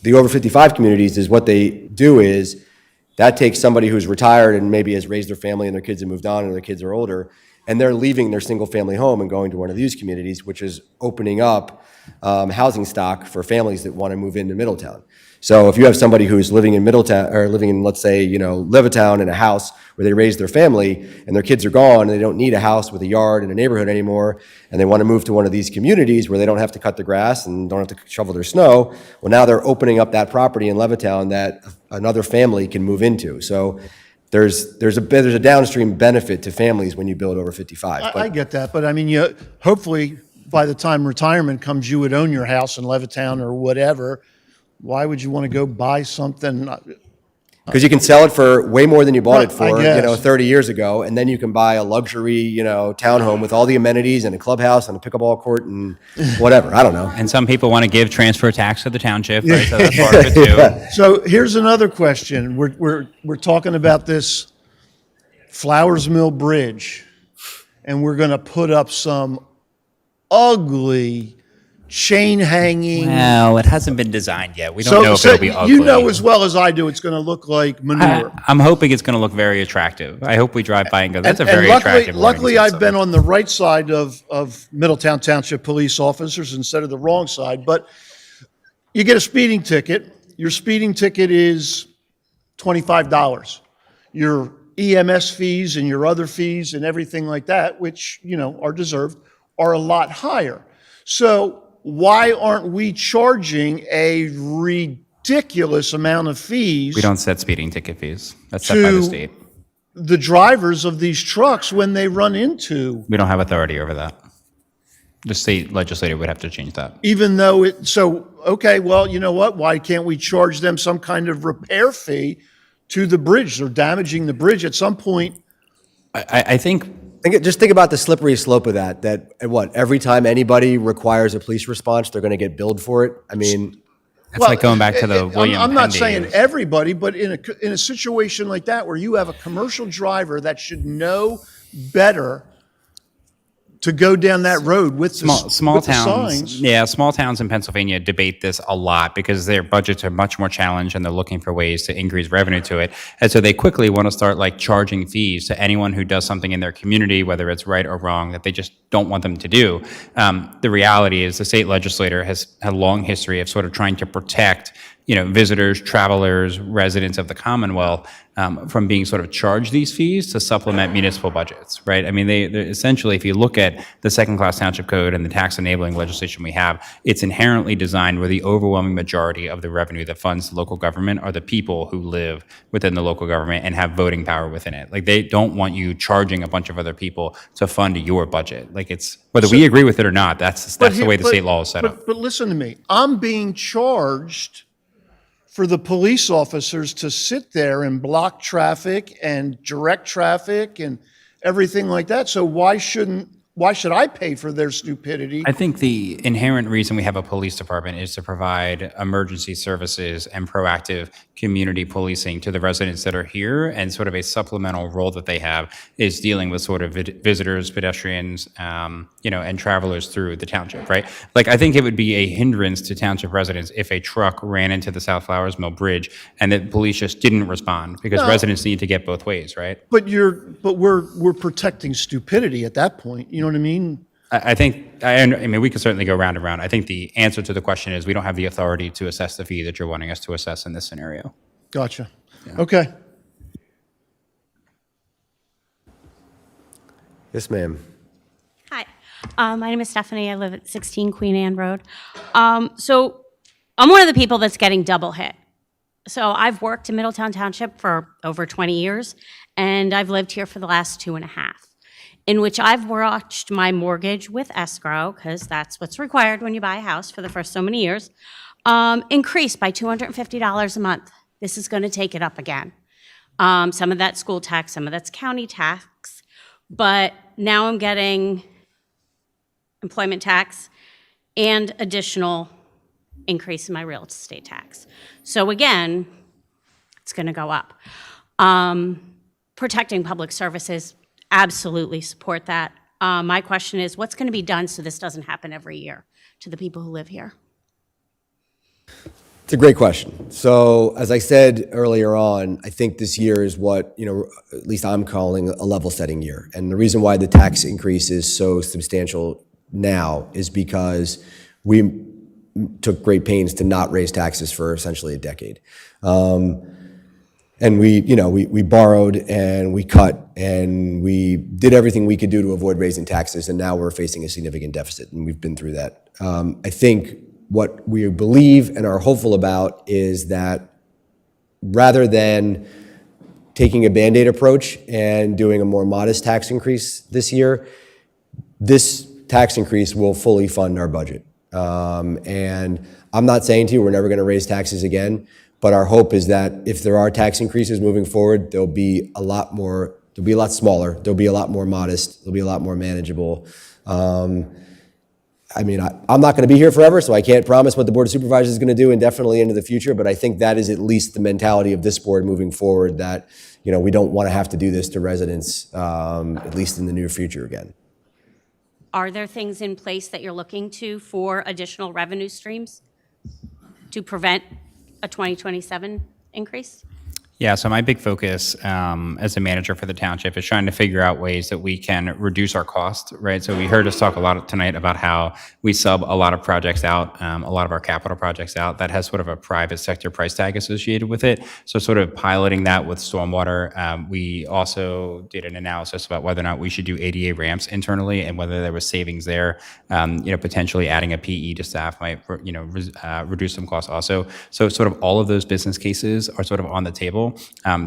the over 55 communities is what they do is that takes somebody who's retired and maybe has raised their family and their kids have moved on and their kids are older, and they're leaving their single-family home and going to one of these communities, which is opening up housing stock for families that want to move into Middletown. So if you have somebody who's living in Middletown, or living in, let's say, Levittown in a house where they raise their family and their kids are gone and they don't need a house with a yard in a neighborhood anymore, and they want to move to one of these communities where they don't have to cut the grass and don't have to shovel their snow, well, now they're opening up that property in Levittown that another family can move into. So there's a downstream benefit to families when you build over 55. I get that, but I mean, hopefully by the time retirement comes, you would own your house in Levittown or whatever. Why would you want to go buy something? Because you can sell it for way more than you bought it for, I guess. 30 years ago, and then you can buy a luxury, townhome with all the amenities and a clubhouse and a pickleball court and whatever. I don't know. And some people want to give transfer tax to the township, right? So that's part of it too. So here's another question. We're talking about this Flowers Mill Bridge, and we're going to put up some ugly chain hanging. Well, it hasn't been designed yet. We don't know if it'll be ugly. You know as well as I do, it's going to look like manure. I'm hoping it's going to look very attractive. I hope we drive by and go, that's a very attractive. Luckily, I've been on the right side of Middletown Township police officers instead of the wrong side. But you get a speeding ticket. Your speeding ticket is $25. Your EMS fees and your other fees and everything like that, which, are deserved, are a lot higher. So why aren't we charging a ridiculous amount of fees? We don't set speeding ticket fees. That's set by the state. The drivers of these trucks when they run into. We don't have authority over that. The state legislature would have to change that. Even though okay, well, you know what? Why can't we charge them some kind of repair fee to the bridge? They're damaging the bridge at some point. I think. Just think about the slippery slope of that every time anybody requires a police response, they're going to get billed for it. I mean, it's like going back to the William I'm not Penn saying days. everybody, but in a situation like that where you have a commercial driver that should know better to go down that road with Small with towns, the signs. yeah, small towns in Pennsylvania debate this a lot because their budgets are much more challenged and they're looking for ways to increase revenue to it. And so they quickly want to start charging fees to anyone who does something in their community, whether it's right or wrong, that they just don't want them to do. The reality is the state legislature has had a long history of sort of trying to protect visitors, travelers, residents of the Commonwealth from being sort of charged these fees to supplement municipal budgets, right? I mean, they're essentially, if you look at the second-class township code and the tax enabling legislation we have, it's inherently designed where the overwhelming majority of the revenue that funds local government are the people who live within the local government and have voting power within it. They don't want you charging a bunch of other people to fund your budget. It's whether we agree with it or not, that's the way the state law is set up. But listen to me. I'm being charged for the police officers to sit there and block traffic and direct traffic and everything like that. So why should I pay for their stupidity? I think the inherent reason we have a police department is to provide emergency services and proactive community policing to the residents that are here, and sort of a supplemental role that they have is dealing with sort of visitors, pedestrians, and travelers through the township, right? I think it would be a hindrance to township residents if a truck ran into the South Flowers Mill Bridge and the police just didn't respond, because residents need to get both ways, right? But we're protecting stupidity at that point. You know what I mean? I mean, we can certainly go round and round. I think the answer to the question is we don't have the authority to assess the fee that you're wanting us to assess in this scenario. Gotcha. Yeah. Okay. Yes, ma'am. Hi, my name is Stephanie. I live at 16 Queen Anne Road. So I'm one of the people that's getting double hit. So I've worked in Middletown Township for over 20 years, and I've lived here for the last 2.5, in which I've watched my mortgage with escrow, because that's what's required when you buy a house for the first so many years, increase by $250 a month. This is going to take it up again. Some of that's school tax, some of that's county tax, but now I'm getting employment tax and additional increase in my real estate tax. So again, it's going to go up. Protecting public services, absolutely support that. My question is, what's going to be done so this doesn't happen every year to the people who live here? It's It's a great question. So as I said earlier on, I think this year is what, at least I'm calling a level setting year. And the reason why the tax increase is so substantial now is because we took great pains to not raise taxes for essentially a decade. And we borrowed and we cut and we did everything we could do to avoid raising taxes. And now we're facing a significant deficit, and we've been through that. I think what we believe and are hopeful about is that rather than taking a Band-Aid approach and doing a more modest tax increase this year, this tax increase will fully fund our budget. And I'm not saying to you we're never going to raise taxes again, but our hope is that if there are tax increases moving forward, they'll be a lot smaller, they'll be a lot more modest, they'll be a lot more manageable. I'm not going to be here forever, so I can't promise what the Board of Supervisors is going to do indefinitely into the future, but I think that is at least the mentality of this board moving forward, that we don't want to have to do this to residents, at least in the near future again. Are there things in place that you're looking to for additional revenue streams to prevent a 2027 increase? Yeah, so my big focus as a manager for the township is trying to figure out ways that we can reduce our cost, right? So we heard us talk a lot tonight about how we sub a lot of projects out, a lot of our capital projects out that has sort of a private sector price tag associated with it. So sort of piloting that with stormwater. We also did an analysis about whether or not we should do ADA ramps internally and whether there was savings there. Potentially adding a PE to staff might, reduce some costs also. So sort of all of those business cases are sort of on the table.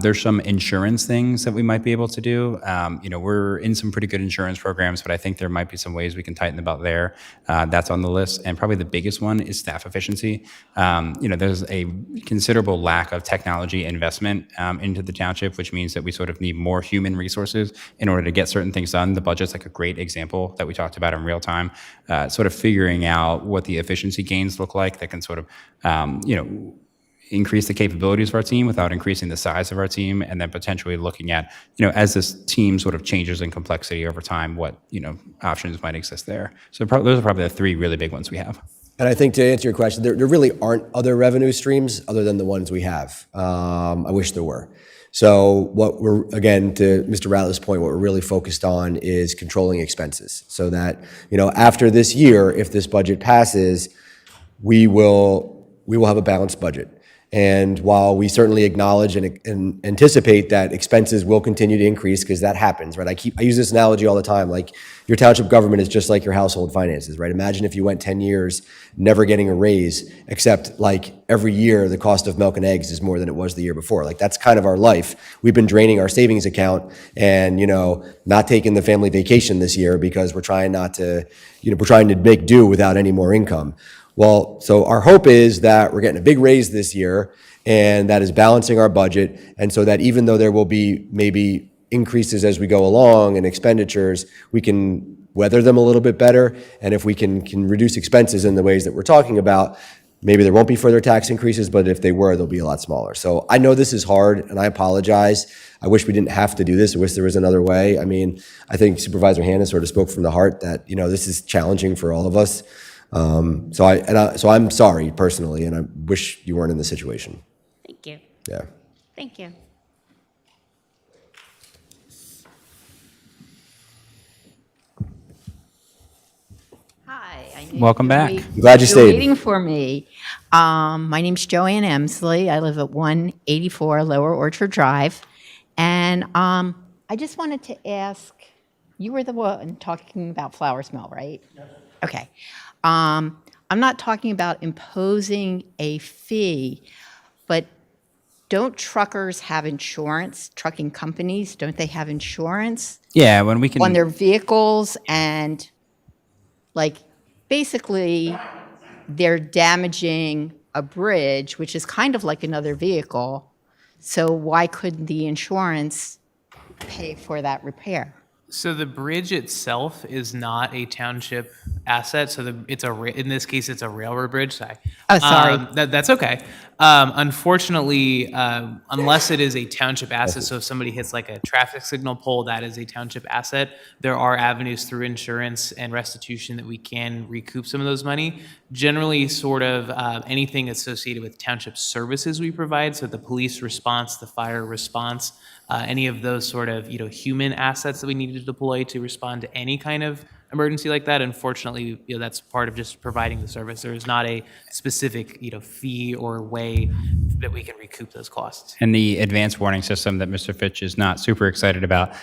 There's some insurance things that we might be able to do. We're in some pretty good insurance programs, but I think there might be some ways we can tighten the belt there. That's on the list. And probably the biggest one is staff efficiency. There's a considerable lack of technology investment into the township, which means that we sort of need more human resources in order to get certain things done. The budget's like a great example that we talked about in real time, sort of figuring out what the efficiency gains look like that can sort of, increase the capabilities of our team without increasing the size of our team, and then potentially looking at, as this team sort of changes in complexity over time, what, options might exist there. So those are probably the three really big ones we have. And I think to answer your question, there really aren't other revenue streams other than the ones we have. I wish there were. So what we're, again, to Mr. Ratliff's point, what we're really focused on is controlling expenses so that, after this year, if this budget passes, we will have a balanced budget. And while we certainly acknowledge and anticipate that expenses will continue to increase, because that happens, right? I use this analogy all the time. Like, your township government is just like your household finances, right? Imagine if you went 10 years never getting a raise, except like every year the cost of milk and eggs is more than it was the year before. Like, that's kind of our life. We've been draining our savings account and, not taking the family vacation this year because we're trying to make do without any more income. Well, so our hope is that we're getting a big raise this year, and that is balancing our budget, and so that even though there will be maybe increases as we go along in expenditures, we can weather them a little bit better, and if we can reduce expenses in the ways that we're talking about, maybe there won't be further tax increases, but if they were, they'll be a lot smaller. So I know this is hard, and I apologize. I wish we didn't have to do this. I wish there was another way. I think Supervisor Hanna sort of spoke from the heart that, this is challenging for all of us. So I'm sorry personally, and I wish you weren't in this situation. Thank you. Yeah. Thank you. Hi. Welcome back. I'm glad you You're stayed. waiting for me. My name's Joanne Emsley. I live at 184 Lower Orchard Drive. And I just wanted to ask, you were the one talking about flour smell, right? Yes. Okay. I'm not talking about imposing a fee, but don't truckers have insurance? Trucking companies, don't they have insurance? Yeah, when we can On their vehicles, and basically they're damaging a bridge, which is kind of like another vehicle. So why couldn't the insurance pay for that repair? So the bridge itself is not a township asset. So in this case, it's a railroad bridge. Sorry. Oh, sorry. That's okay. Unfortunately, unless it is a township asset, so if somebody hits like a traffic signal pole, that is a township asset. There are avenues through insurance and restitution that we can recoup some of those money. Generally, sort of anything associated with township services we provide, so the police response, the fire response, any of those sort of human assets that we need to deploy to respond to any kind of emergency like that. Unfortunately, that's part of just providing the service. There is not a specific fee or way that we can recoup those costs. And the advanced warning system that Mr. Fitch is not super excited about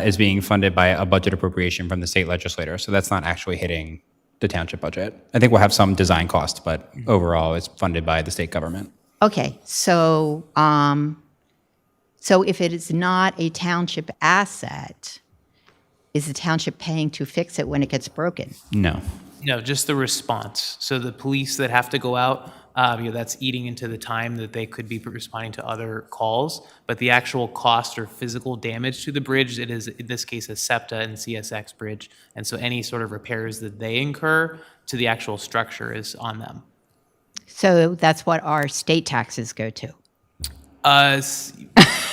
is being funded by a budget appropriation from the state legislator. So that's not actually hitting the township budget. I think we'll have some design costs, but overall it's funded by the state government. Okay, so if it is not a township asset, is the township paying to fix it when it gets broken? No. No, just the response. So the police that have to go out, that's eating into the time that they could be responding to other calls. But the actual cost or physical damage to the bridge, it is in this case a SEPTA and CSX bridge. And so any sort of repairs that they incur to the actual structure is on them. So that's what our state taxes go to.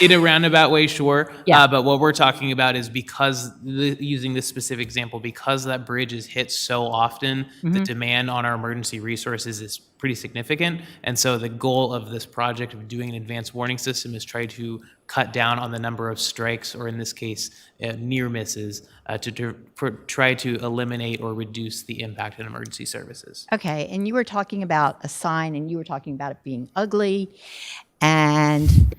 In a roundabout way, sure. Yeah. But what we're talking about is because, using this specific example, because that bridge is hit so often, the demand on our emergency resources is pretty significant. And so the goal of this project of doing an advanced warning system is try to cut down on the number of strikes, or in this case, near misses, to try to eliminate or reduce the impact on emergency services. Okay, and you were talking about a sign, and you were talking about it being ugly. And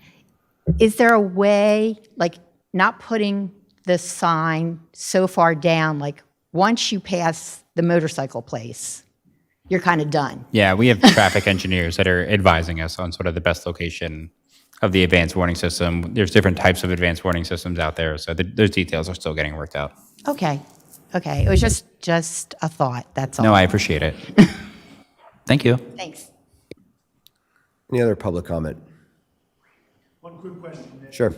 is there a way, like not putting the sign so far down, like once you pass the motorcycle place, you're kind of done? Yeah, we have traffic engineers that are advising us on sort of the best location of the advanced warning system. There's different types of advanced warning systems out there, so those details are still getting worked out. Okay, it was just a thought, that's all. No, I appreciate it. Thank you. Thanks. Any other public comment? One quick question, Nick. Sure.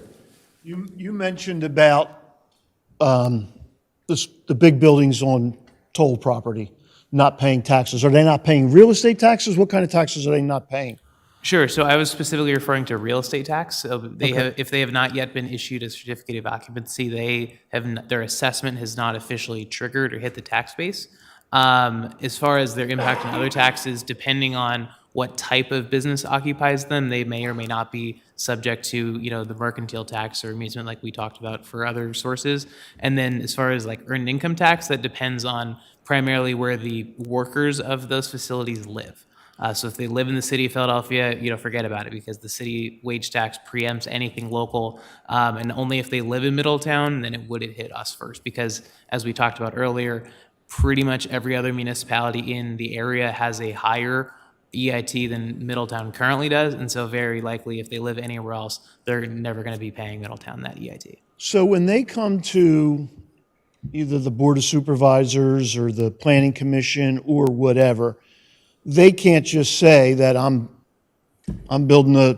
You mentioned about the big buildings on toll property not paying taxes. Are they not paying real estate taxes? What kind of taxes are they not paying? Sure. So I was specifically referring to real estate tax. So if they have not yet been issued a certificate of occupancy, their assessment has not officially triggered or hit the tax base. As far as their impact on other taxes, depending on what type of business occupies them, they may or may not be subject to, the mercantile tax or amusement like we talked about for other sources. And then as far as like earned income tax, that depends on primarily where the workers of those facilities live. So if they live in the city of Philadelphia, forget about it, because the city wage tax preempts anything local. And only if they live in Middletown, then it would hit us first. Because as we talked about earlier, pretty much every other municipality in the area has a higher EIT than Middletown currently does. And so very likely if they live anywhere else, they're never going to be paying Middletown that EIT. So when they come to either the Board of Supervisors or the Planning Commission or whatever, they can't just say that I'm building a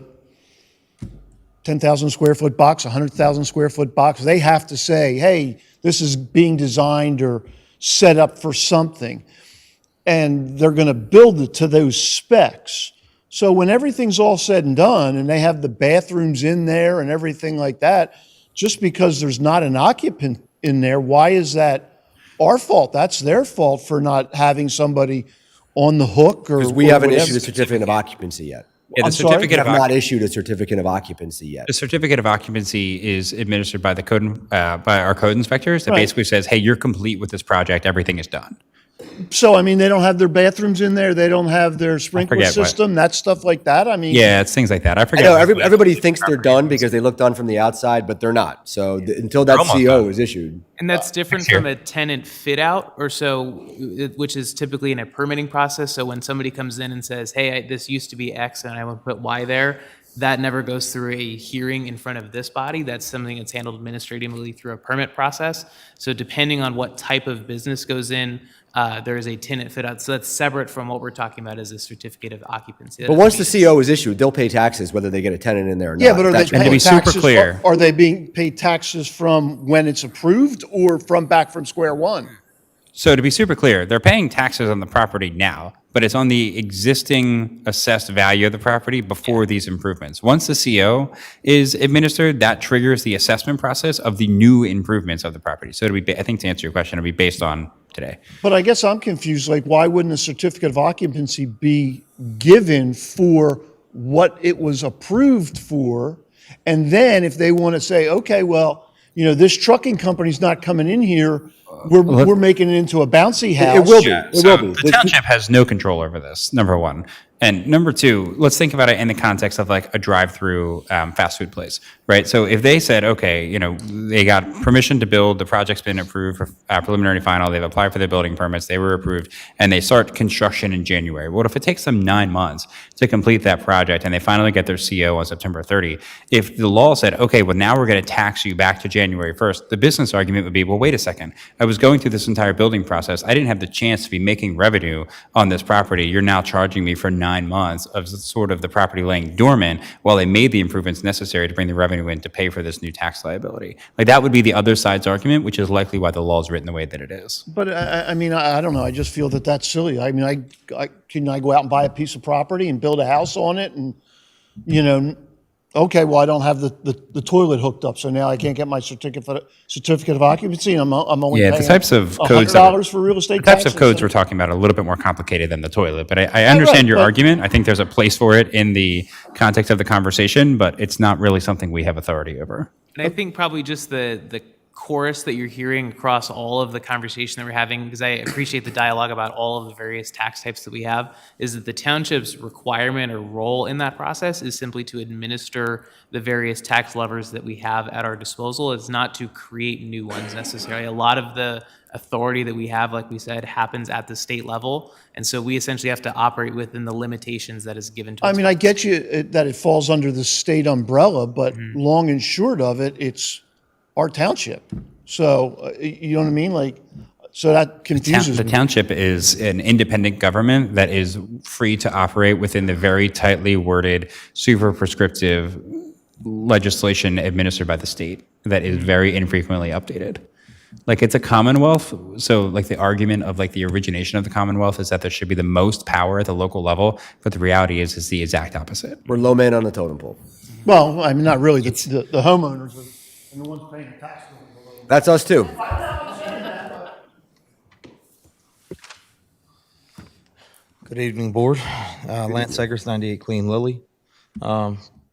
10,000 square foot box, 100,000 square foot box. They have to say, hey, this is being designed or set up for something. And they're going to build it to those specs. So when everything's all said and done and they have the bathrooms in there and everything like that, just because there's not an occupant in there, why is that our fault? That's their fault for not having somebody on the hook or Because we haven't whatever. issued a certificate of occupancy yet. Yeah, the I'm sorry? certificate We of have not occupancy. issued a certificate of occupancy yet. The certificate of occupancy is administered by by our code inspectors. That Right. basically says, "Hey, you're complete with this project. Everything is done." So, I mean, they don't have their bathrooms in there. They don't have their sprinkler forget what- system, that stuff like that. I mean, Yeah, it's things like that. I I forget. know everybody thinks they're done because they look done from the outside, but they're not. So until that almost CO done. is issued. And that's different from a tenant fit out or so, which is typically in a permitting process. So when somebody comes in and says, hey, this used to be X and I want to put Y there, That never goes through a hearing in front of this body. That's something that's handled administratively through a permit process. So depending on what type of business goes in, there is a tenant fit out. So that's separate from what we're talking about as a certificate of occupancy. That But doesn't once the mean CO is issued, they'll pay taxes whether they get a tenant in there or not. Yeah, but are they That's- And to paying be super taxes? clear- Are they being paid taxes from when it's approved or from back from square one? So to be super clear, they're paying taxes on the property now, but it's on the existing assessed value of the property before these improvements. Once the CO is administered, that triggers the assessment process of the new improvements of the property. So it'll be, I think to answer your question, it'll be based on today. But I guess I'm confused, like, why wouldn't a certificate of occupancy be given for what it was approved for? And then if they want to say, okay, well, this trucking company's not coming in here, we're making it into a bouncy house. It will be. Yeah, It so will be. The township has no control over this, number one. And number two, let's think about it in the context of like a drive-through fast food place, right? So if they said, okay, they got permission to build, the project's been approved for preliminary final, they've applied for their building permits, they were approved, and they start construction in January. What if it takes them 9 months to complete that project and they finally get their CO on September 30? If the law said, okay, well now we're going to tax you back to January 1st, the business argument would be, well, wait a second. I was going through this entire building process. I didn't have the chance to be making revenue on this property. You're now charging me for 9 months of sort of the property laying dormant while they made the improvements necessary to bring the revenue in to pay for this new tax liability. Like that would be the other side's argument, which is likely why the law is written the way that it is. But I mean, I don't know. I just feel that that's silly. I mean, can I go out and buy a piece of property and build a house on it? And, okay, well, I don't have the toilet hooked up, so now I can't get my certificate of occupancy, and I'm only Yeah, paying the types of codes $100 for real estate the types taxes. of codes we're talking about are a little bit more complicated than the toilet. But I understand your but- argument. I think there's a place for it in the context of the conversation, but it's not really something we have authority over. And I think probably just the chorus that you're hearing across all of the conversation that we're having, because I appreciate the dialogue about all of the various tax types that we have, is that the township's requirement or role in that process is simply to administer the various tax levers that we have at our disposal. It's not to create new ones necessarily. A lot of the authority that we have, like we said, happens at the state level. And so we essentially have to operate within the limitations that is given to us. I mean, I get you that it falls under the state umbrella, but long and short of it, it's our township. So, you know what I mean? Like, so that confuses The me. township is an independent government that is free to operate within the very tightly worded, super prescriptive legislation administered by the state that is very infrequently updated. Like it's a commonwealth, so like the argument of like the origination of the commonwealth is that there should be the most power at the local level, but the reality is the exact opposite. We're low man on the totem pole. Well, I mean, not really. The homeowners and the ones paying the tax. That's us too. Good evening, Board. Lance Eggers, 98 Queen Lily.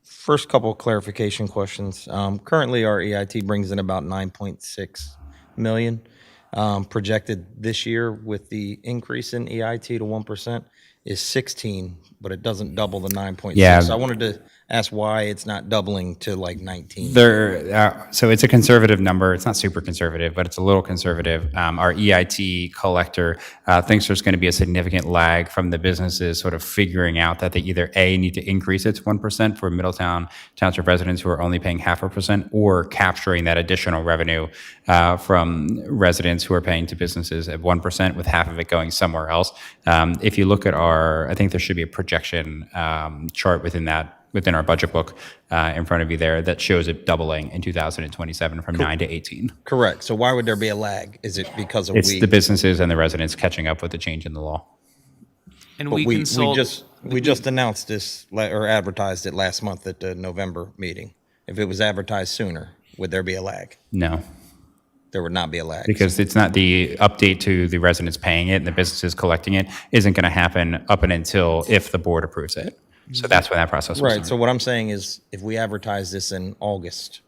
First couple of clarification questions. Currently, our EIT brings in about 9.6 million. Projected this year with the increase in EIT to 1% is 16, but it doesn't double the 9.6. Yeah. So I wanted to ask why it's not doubling to like 19. So it's a conservative number. It's not super conservative, but it's a little conservative. Our EIT collector thinks there's going to be a significant lag from the businesses sort of figuring out that they either A, need to increase it to 1% for Middletown Township residents who are only paying 0.5%, or capturing that additional revenue from residents who are paying to businesses at 1% with half of it going somewhere else. If you look at I think there should be a projection chart within our budget book in front of you there that shows it doubling in 2027 from 9 to 18. Correct. So why would there be a lag? Is it because of It's the businesses and the residents catching up with the change in the law. And But we consult. we just announced this or advertised it last month at the November meeting. If it was advertised sooner, would there be a lag? No. There would not be a lag. Because it's not the update to the residents paying it and the businesses collecting it isn't going to happen up and until if the board approves it. So that's when that process will Right. start. So what I'm saying is, if we advertise this in August,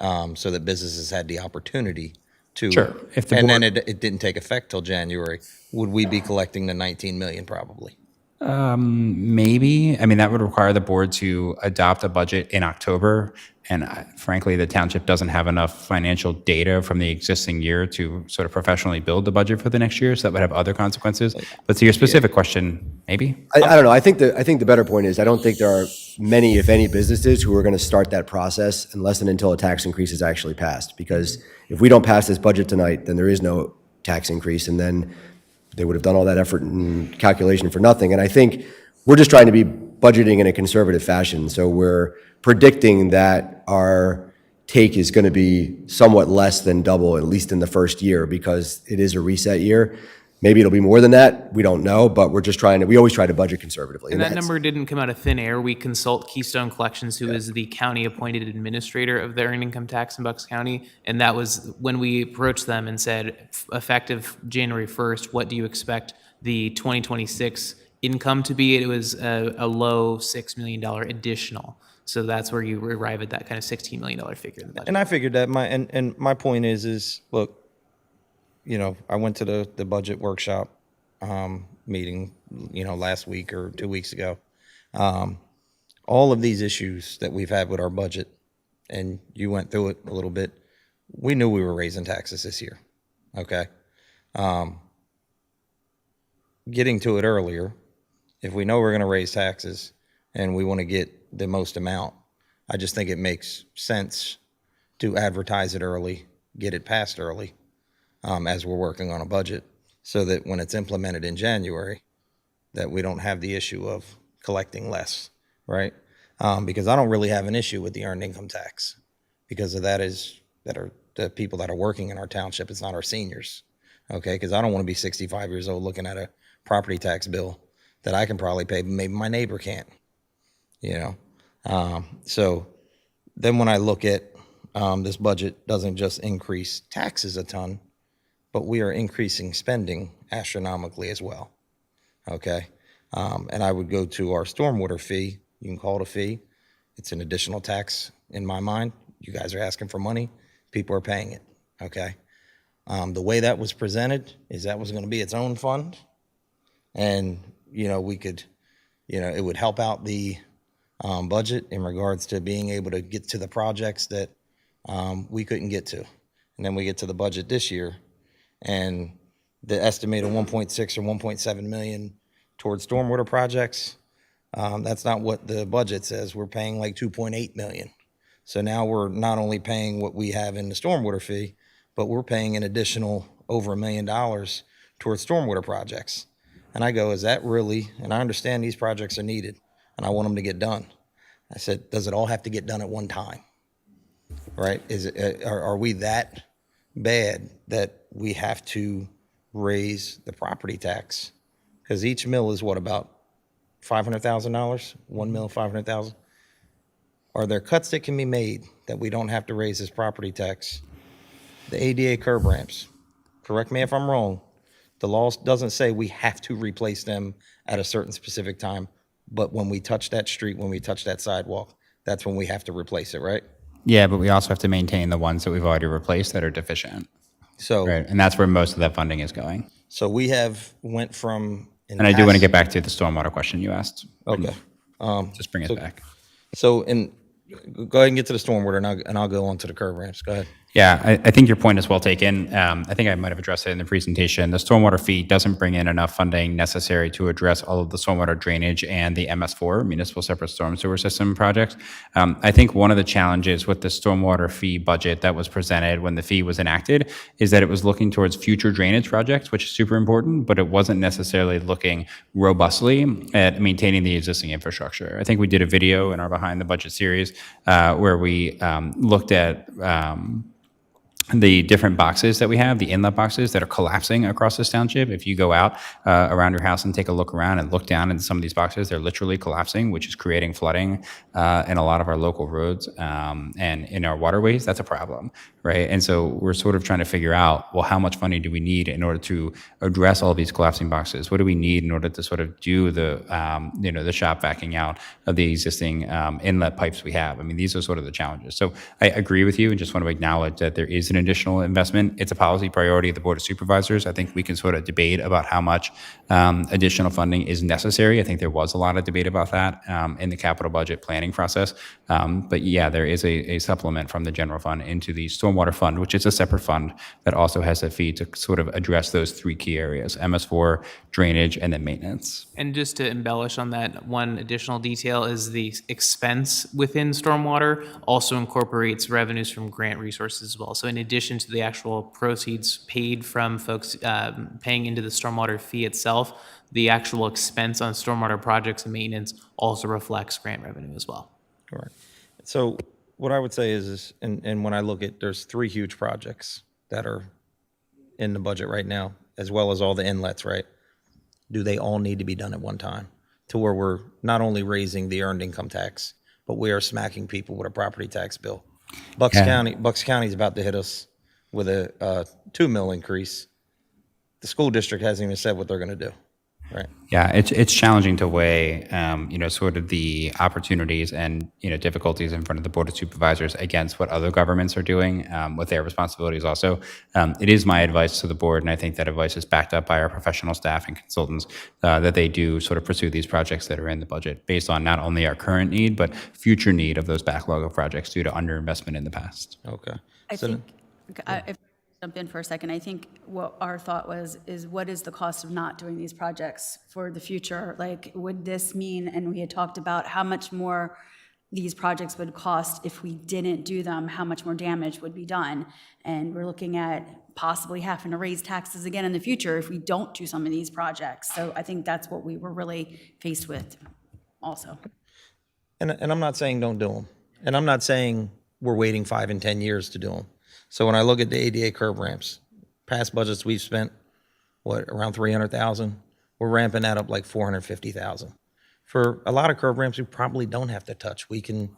so that businesses had the opportunity to, Sure. If the and then board- it didn't take effect till January, would we be collecting the 19 million probably? Maybe. I mean, that would require the board to adopt a budget in October. And frankly, the township doesn't have enough financial data from the existing year to sort of professionally build the budget for the next year. So that would have other consequences. But to your specific question, maybe? I don't know. I think the better point is I don't think there are many, if any, businesses who are going to start that process unless and until a tax increase is actually passed. Because if we don't pass this budget tonight, then there is no tax increase, and then they would have done all that effort and calculation for nothing. And I think we're just trying to be budgeting in a conservative fashion. So we're predicting that our take is going to be somewhat less than double, at least in the first year, because it is a reset year. Maybe it'll be more than that. We don't know, but we're just we always try to budget conservatively. And that number didn't come out of thin air. We consult Keystone Collections, who is the county-appointed administrator of the earned income tax in Bucks County. And that was when we approached them and said, effective January 1st, what do you expect the 2026 income to be? It was a low $6 million additional. So that's where you arrive at that kind of $16 million figure in the budget. And I figured that my point is look, I went to the budget workshop meeting, last week or 2 weeks ago. All of these issues that we've had with our budget, and you went through it a little bit, we knew we were raising taxes this year, okay? Getting to it earlier, if we know we're going to raise taxes and we want to get the most amount, I just think it makes sense to advertise it early, get it passed early, as we're working on a budget, so that when it's implemented in January, that we don't have the issue of collecting less, right? Because I don't really have an issue with the earned income tax, because of that are the people that are working in our township. It's not our seniors, okay? Because I don't want to be 65 years old looking at a property tax bill that I can probably pay, but maybe my neighbor can't, So then when I look at this budget doesn't just increase taxes a ton, but we are increasing spending astronomically as well, okay? And I would go to our stormwater fee. You can call it a fee. It's an additional tax in my mind. You guys are asking for money. People are paying it, okay? The way that was presented is that was going to be its own fund. And, we could, it would help out the budget in regards to being able to get to the projects that we couldn't get to. And then we get to the budget this year, and the estimated 1.6 or 1.7 million towards stormwater projects, that's not what the budget says. We're paying like 2.8 million. So now we're not only paying what we have in the stormwater fee, but we're paying an additional over $1 million towards stormwater projects. And I go, is that really, and I understand these projects are needed and I want them to get done. I said, does it all have to get done at one time? Right? Are we that bad that we have to raise the property tax? Because each mill is what, about $500,000? 1 mill, 500,000? Are there cuts that can be made that we don't have to raise this property tax? The ADA curb ramps, correct me if I'm wrong, the law doesn't say we have to replace them at a certain specific time, but when we touch that street, when we touch that sidewalk, that's when we have to replace it, right? Yeah, but we also have to maintain the ones that we've already replaced that are deficient. So, right, and that's where most of that funding is going. So we have went from. And I do want to get back to the stormwater question you asked. Okay. Just bring it back. So, go ahead and get to the stormwater, and I'll go on to the curb ramps. Go ahead. Yeah, I think your point is well taken. I think I might have addressed it in the presentation. The stormwater fee doesn't bring in enough funding necessary to address all of the stormwater drainage and the MS4, Municipal Separate Storm Sewer System projects. I think one of the challenges with the stormwater fee budget that was presented when the fee was enacted is that it was looking towards future drainage projects, which is super important, but it wasn't necessarily looking robustly at maintaining the existing infrastructure. I think we did a video in our Behind the Budget series where we looked at the different boxes that we have, the inlet boxes that are collapsing across this township. If you go out around your house and take a look around and look down into some of these boxes, they're literally collapsing, which is creating flooding in a lot of our local roads and in our waterways. That's a problem. right? And so we're sort of trying to figure out, well, how much funding do we need in order to address all these collapsing boxes? What do we need in order to sort of do the, the shop backing out of the existing inlet pipes we have? I mean, these are sort of the challenges. So I agree with you and just want to acknowledge that there is an additional investment. It's a policy priority of the Board of Supervisors. I think we can sort of debate about how much additional funding is necessary. I think there was a lot of debate about that in the capital budget planning process. But yeah, there is a supplement from the general fund into the stormwater fund, which is a separate fund that also has a fee to sort of address those three key areas: MS4, drainage, and then maintenance. And just to embellish on that, one additional detail is the expense within stormwater also incorporates revenues from grant resources as well. So in addition to the actual proceeds paid from folks paying into the stormwater fee itself, the actual expense on stormwater projects and maintenance also reflects grant revenue as well. Correct. So what I would say is and when I look at, there's 3 huge projects that are in the budget right now, as well as all the inlets, right? Do they all need to be done at one time to where we're not only raising the earned income tax, but we are smacking people with a property tax bill? Bucks County is about to hit us with a $2 million increase. The school district hasn't even said what they're going to do. Right. Yeah, it's challenging to weigh, sort of the opportunities and, difficulties in front of the Board of Supervisors against what other governments are doing with their responsibilities also. It is my advice to the board, and I think that advice is backed up by our professional staff and consultants, that they do sort of pursue these projects that are in the budget based on not only our current need, but future need of those backlog of projects due to underinvestment in the past. Okay. I think, if jump in for a second, I think what our thought was is what is the cost of not doing these projects for the future? Like, would this mean, and we had talked about how much more these projects would cost if we didn't do them, how much more damage would be done. And we're looking at possibly having to raise taxes again in the future if we don't do some of these projects. So I think that's what we were really faced with also. And I'm not saying don't do them. And I'm not saying we're waiting 5 and 10 years to do them. So when I look at the ADA curb ramps, past budgets we've spent, around 300,000? We're ramping that up like 450,000. For a lot of curb ramps, we probably don't have to touch. We can.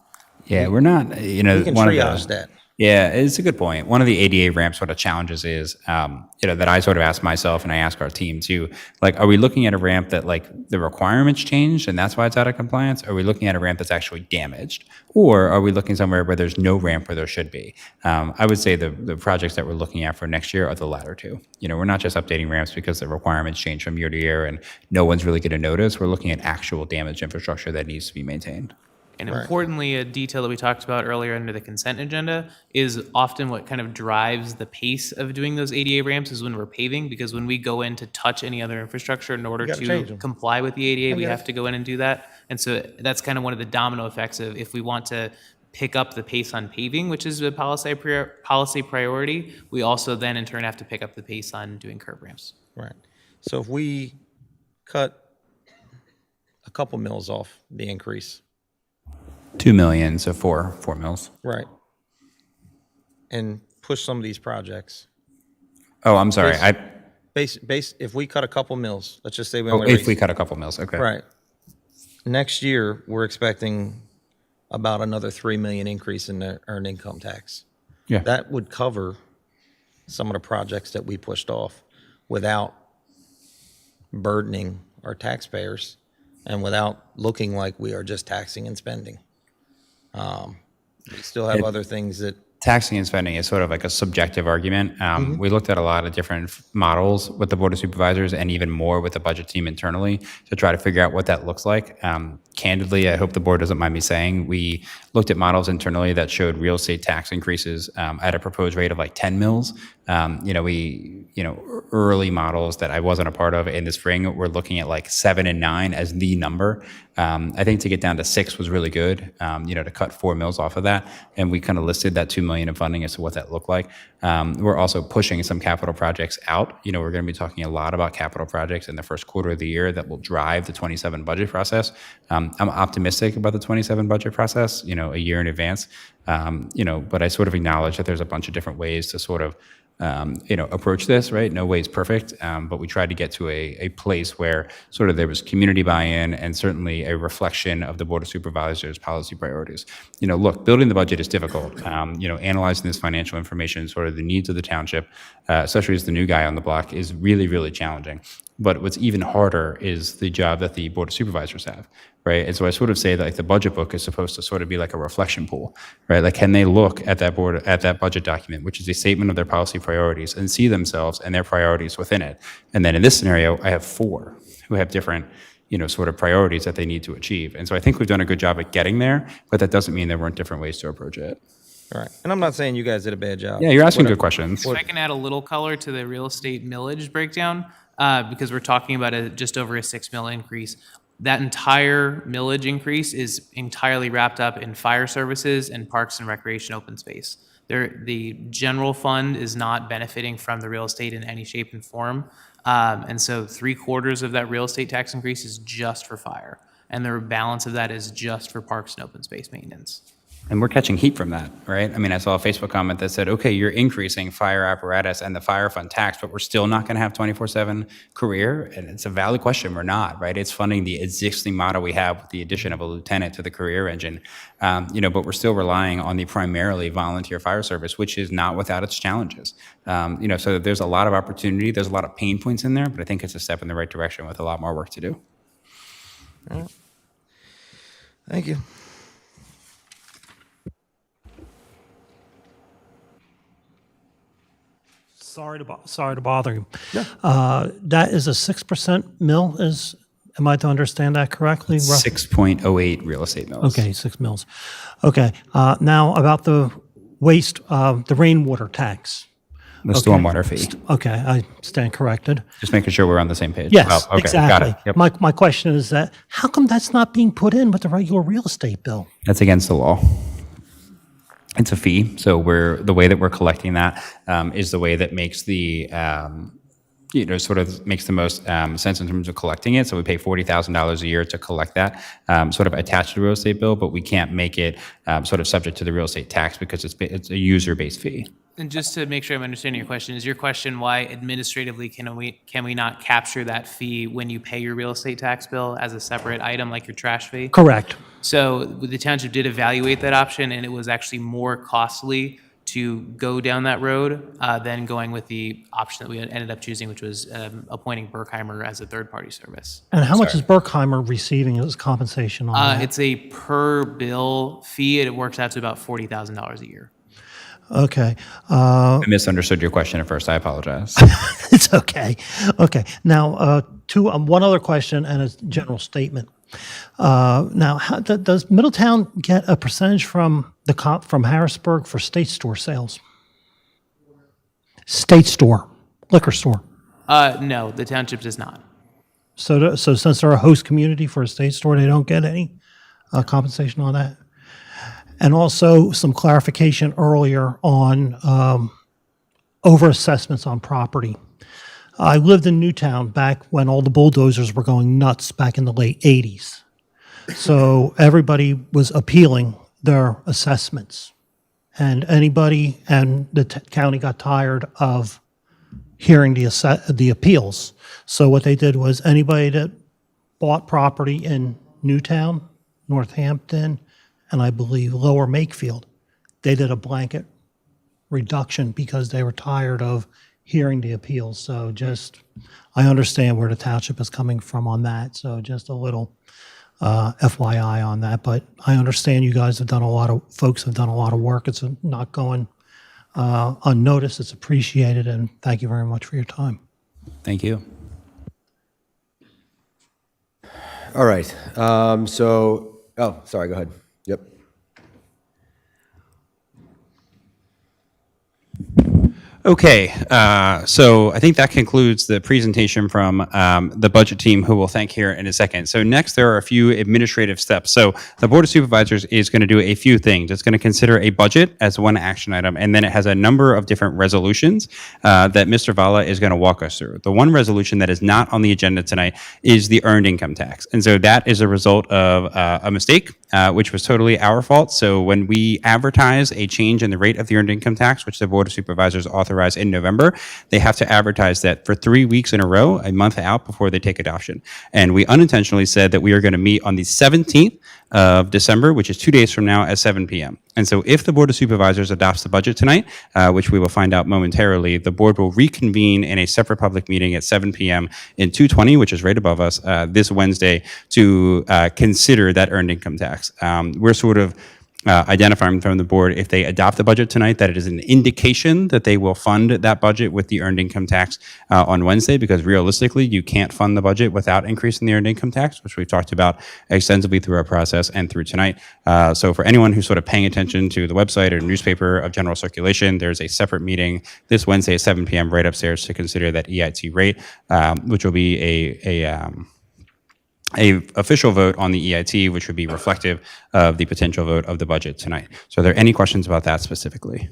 Yeah, we're not, we can triage that. Yeah, it's a good point. One of the ADA ramp sort of challenges is, that I sort of ask myself and I ask our team too, like, are we looking at a ramp that like the requirements changed and that's why it's out of compliance? Are we looking at a ramp that's actually damaged? Or are we looking somewhere where there's no ramp where there should be? I would say the projects that we're looking at for next year are the latter two. We're not just updating ramps because the requirements change from year to year and no one's really going to notice. We're looking at actual damaged infrastructure that needs to be maintained. And importantly, a detail that we talked about earlier under the consent agenda is often what kind of drives the pace of doing those ADA ramps is when we're paving, because when we go in to touch any other infrastructure in order to comply with the ADA, we have to go in and do that. And so that's kind of one of the domino effects of if we want to pick up the pace on paving, which is a policy priority, we also then in turn have to pick up the pace on doing curb ramps. Right. So if we cut a couple mils off the increase, 2 million, so four mils. Right. And push some of these projects. Oh, I'm sorry. If we cut a couple mils, let's just say we only. If we cut a couple mils, okay. Right. Next year, we're expecting about another 3 million increase in the earned income tax. Yeah. That would cover some of the projects that we pushed off without burdening our taxpayers and without looking like we are just taxing and spending. We still have other things that. Taxing and spending is sort of like a subjective argument. We looked at a lot of different models with the Board of Supervisors and even more with the budget team internally to try to figure out what that looks like. Candidly, I hope the board doesn't mind me saying, we looked at models internally that showed real estate tax increases at a proposed rate of like 10 mils. Early models that I wasn't a part of in the spring, we're looking at like 7 and 9 as the number. I think to get down to 6 was really good, to cut 4 mils off of that. And we kind of listed that 2 million in funding as to what that looked like. We're also pushing some capital projects out. We're going to be talking a lot about capital projects in the first quarter of the year that will drive the 27 budget process. I'm optimistic about the 27 budget process, a year in advance. But I sort of acknowledge that there's a bunch of different ways to sort of approach this, right? No way is perfect, but we tried to get to a place where sort of there was community buy-in and certainly a reflection of the Board of Supervisors' policy priorities. Look, building the budget is difficult. Analyzing this financial information, sort of the needs of the township, especially as the new guy on the block, is really, really challenging. But what's even harder is the job that the Board of Supervisors have, right? And so I sort of say that like the budget book is supposed to sort of be like a reflection pool, right? Like, can they look at that budget document, which is a statement of their policy priorities, and see themselves and their priorities within it? And then in this scenario, I have 4 who have different, sort of priorities that they need to achieve. And so I think we've done a good job at getting there, but that doesn't mean there weren't different ways to approach it. All right. And I'm not saying you guys did a bad job. Yeah, you're asking good questions. If I can add a little color to the real estate millage breakdown, because we're talking about just over a 6 mil increase. That entire millage increase is entirely wrapped up in fire services and parks and recreation open space. The general fund is not benefiting from the real estate in any shape and form. And so 3/4 of that real estate tax increase is just for fire. And the balance of that is just for parks and open space maintenance. And we're catching heat from that, right? I mean, I saw a Facebook comment that said, okay, you're increasing fire apparatus and the fire fund tax, but we're still not going to have 24/7 career. And it's a valid question. We're not, right? It's funding the existing model we have with the addition of a lieutenant to the career engine. But we're still relying on the primarily volunteer fire service, which is not without its challenges. So there's a lot of opportunity. There's a lot of pain points in there, but I think it's a step in the right direction with a lot more work to do. All right. Thank you. Sorry to bother you. That is a 6% mill, am I to understand that correctly? 6.08 real estate mills. Okay, 6 mills. Okay, now about the waste, the rainwater tax. The stormwater fee. Okay, I stand corrected. Just making sure we're on the same page. Yes, Oh, okay, exactly. got it. Yep. My question is that, how come that's not being put in with the regular real estate bill? That's against the law. It's a fee, so the way that we're collecting that is the way that makes the makes the most sense in terms of collecting it. So we pay $40,000 a year to collect that, sort of attached to the real estate bill, but we can't make it sort of subject to the real estate tax because it's a user-based fee. And just to make sure I'm understanding your question, is your question why administratively can we not capture that fee when you pay your real estate tax bill as a separate item like your trash fee? Correct. So the township did evaluate that option, and it was actually more costly to go down that road than going with the option that we ended up choosing, which was appointing Berkheimer as a third-party service. And how much is Berkheimer receiving as compensation on that? It's a per bill fee, and it works out to about $40,000 a year. Okay. I misunderstood your question at first. I apologize. It's okay. Okay. Now, one other question and a general statement. Now, does Middletown get a percentage from from Harrisburg for state store sales? State store, liquor store. No, the township does not. So since they're a host community for a state store, they don't get any compensation on that? And also some clarification earlier on overassessments on property. I lived in Newtown back when all the bulldozers were going nuts back in the late 80s. So everybody was appealing their assessments. And the county got tired of hearing the appeals. So what they did was anybody that bought property in Newtown, Northampton, and I believe Lower Makefield, they did a blanket reduction because they were tired of hearing the appeals. So I understand where the township is coming from on that. So just a little FYI on that. But I understand you guys have done folks have done a lot of work. It's not going unnoticed. It's appreciated. And thank you very much for your time. Thank you. All right. Sorry, go ahead. Yep. Okay, so I think that concludes the presentation from the budget team, who we'll thank here in a second. So next, there are a few administrative steps. So the Board of Supervisors is going to do a few things. It's going to consider a budget as one action item, and then it has a number of different resolutions that Mr. Vala is going to walk us through. The one resolution that is not on the agenda tonight is the earned income tax. And so that is a result of a mistake which was totally our fault. So when we advertise a change in the rate of the earned income tax, which the Board of Supervisors authorized in November, they have to advertise that for 3 weeks in a row, a month out before they take adoption. And we unintentionally said that we are going to meet on the 17th of December, which is 2 days from now at 7 p.m. And so if the Board of Supervisors adopts the budget tonight, which we will find out momentarily, the board will reconvene in a separate public meeting at 7 p.m. in 220, which is right above us, this Wednesday, to consider that earned income tax. We're sort of identifying from the board, if they adopt the budget tonight, that it is an indication that they will fund that budget with the earned income tax on Wednesday, because realistically, you can't fund the budget without increasing the earned income tax, which we've talked about extensively through our process and through tonight. So for anyone who's sort of paying attention to the website or newspaper of general circulation, there's a separate meeting this Wednesday at 7 p.m. right upstairs to consider that EIT rate, which will be a official vote on the EIT, which would be reflective of the potential vote of the budget tonight. So are there any questions about that specifically?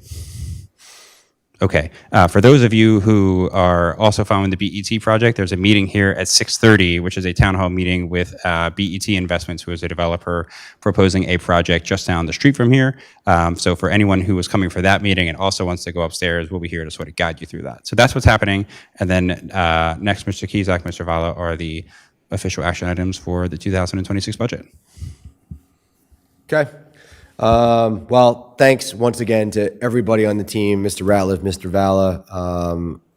Okay, for those of you who are also following the BET project, there's a meeting here at 6:30, which is a town hall meeting with BET Investments, who is a developer proposing a project just down the street from here. So for anyone who is coming for that meeting and also wants to go upstairs, we'll be here to sort of guide you through that. So that's what's happening. And then next, Mr. Kizak, Mr. Vala are the official action items for the 2026 budget. Okay. Well, thanks once again to everybody on the team, Mr. Ratliff, Mr. Vala.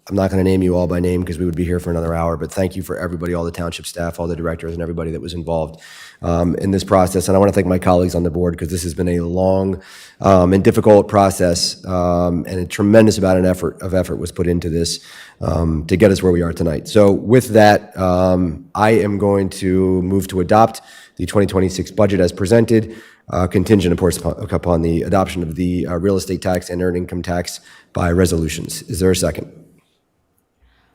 I'm not going to name you all by name because we would be here for another hour, but thank you for everybody, all the township staff, all the directors, and everybody that was involved in this process. And I want to thank my colleagues on the board, because this has been a long and difficult process, and a tremendous amount of effort was put into this to get us where we are tonight. So with that, I am going to move to adopt the 2026 budget as presented, contingent, of course, upon the adoption of the real estate tax and earned income tax by resolutions. Is there a second?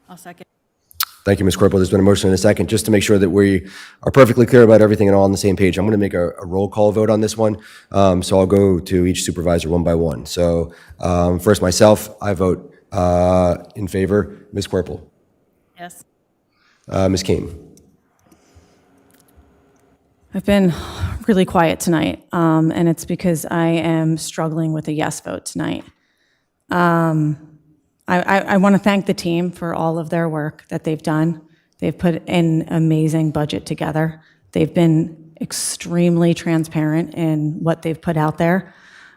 I'll second. Thank you, Ms. Corporal. There's been a motion and a second. Just to make sure that we are perfectly clear about everything and all on the same page, I'm going to make a roll call vote on this one. So I'll go to each supervisor one by one. So first, myself, I vote in favor. Ms. Corporal. Yes. Ms. Keane. I've been really quiet tonight, and it's because I am struggling with a yes vote tonight. I want to thank the team for all of their work that they've done. They've put an amazing budget together. They've been extremely transparent in what they've put out there.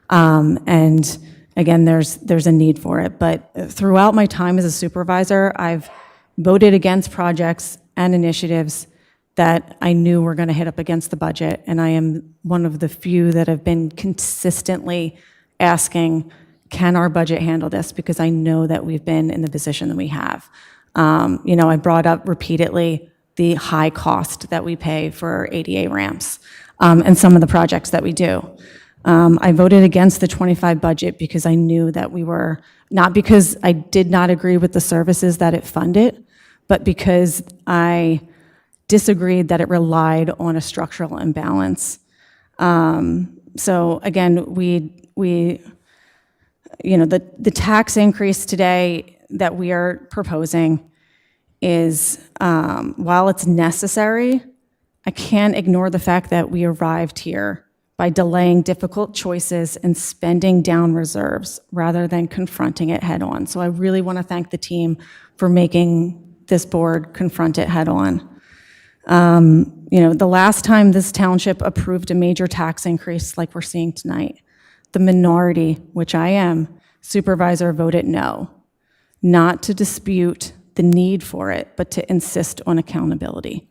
And again, there's a need for it. But throughout my time as a supervisor, I've voted against projects and initiatives that I knew were going to hit up against the budget. And I am one of the few that have been consistently asking, can our budget handle this? Because I know that we've been in the position that we have. I brought up repeatedly the high cost that we pay for ADA ramps and some of the projects that we do. I voted against the 25 budget because I knew that we were, not because I did not agree with the services that it funded, but because I disagreed that it relied on a structural imbalance. So again, the tax increase today that we are proposing is, while it's necessary, I can't ignore the fact that we arrived here by delaying difficult choices and spending down reserves rather than confronting it head on. So I really want to thank the team for making this board confront it head on. The last time this township approved a major tax increase like we're seeing tonight, the minority, which I am, supervisor voted no, not to dispute the need for it, but to insist on accountability.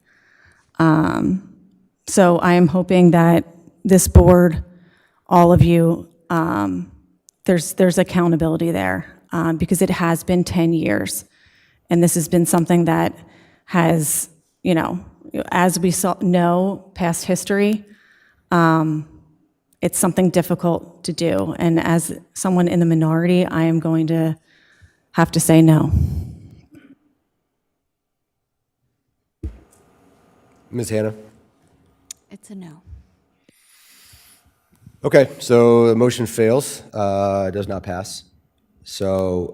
So I am hoping that this board, all of you, there's accountability there, because it has been 10 years, and this has been something that has, as we know past history, it's something difficult to do. And as someone in the minority, I am going to have to say no. Ms. Hannah? It's a no. Okay, so the motion fails. It does not pass. So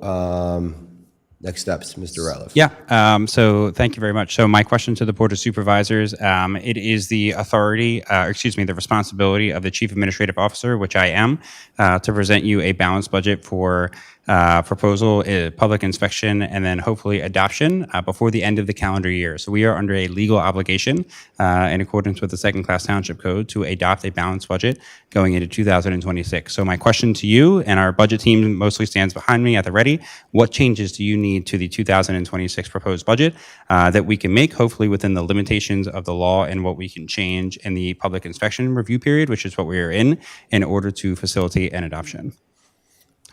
Next steps, Mr. Ratliff. Yeah, so thank you very much. So my question to the Board of Supervisors, it is the authority, the responsibility of the Chief Administrative Officer, which I am, to present you a balanced budget for proposal, public inspection, and then hopefully adoption before the end of the calendar year. So we are under a legal obligation in accordance with the Second-Class Township Code to adopt a balanced budget going into 2026. So my question to you, and our budget team mostly stands behind me at the ready, what changes do you need to the 2026 proposed budget that we can make, hopefully within the limitations of the law and what we can change in the public inspection review period, which is what we are in order to facilitate an adoption?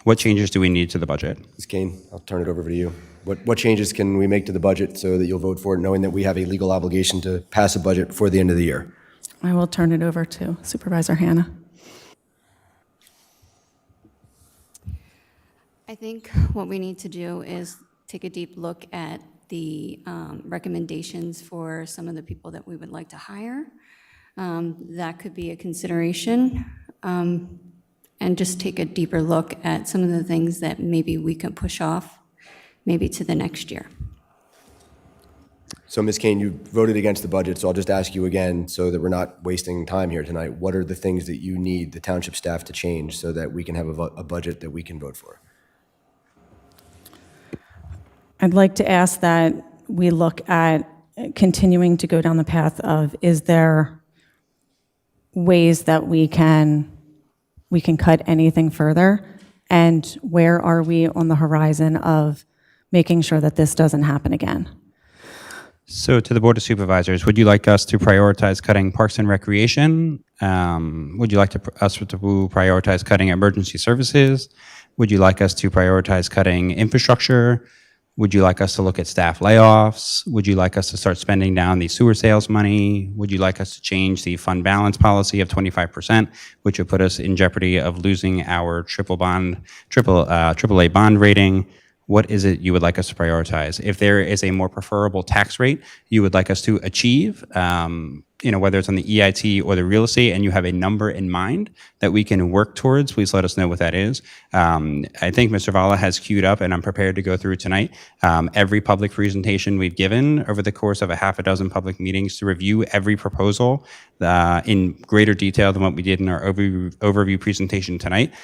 What changes do we need to the budget? Ms. Kane, I'll turn it over to you. What changes can we make to the budget so that you'll vote for it, knowing that we have a legal obligation to pass a budget before the end of the year? I will turn it over to Supervisor Hannah. I think what we need to do is take a deep look at the recommendations for some of the people that we would like to hire. That could be a consideration. And just take a deeper look at some of the things that maybe we can push off, maybe to the next year. So, Ms. Kane, you voted against the budget, so I'll just ask you again so that we're not wasting time here tonight. What are the things that you need the township staff to change so that we can have a budget that we can vote for? I'd like to ask that we look at continuing to go down the path of, is there ways that we can cut anything further? And where are we on the horizon of making sure that this doesn't happen again? So to the Board of Supervisors, would you like us to prioritize cutting Parks and Recreation? Would you like us to prioritize cutting emergency services? Would you like us to prioritize cutting infrastructure? Would you like us to look at staff layoffs? Would you like us to start spending down the sewer sales money? Would you like us to change the fund balance policy of 25%, which would put us in jeopardy of losing our AAA bond rating? What is it you would like us to prioritize? If there is a more preferable tax rate you would like us to achieve, whether it's on the EIT or the real estate, and you have a number in mind that we can work towards, please let us know what that is. I think Mr. Vala has queued up, and I'm prepared to go through tonight, every public presentation we've given over the course of a half a dozen public meetings to review every proposal in greater detail than what we did in our overview presentation tonight,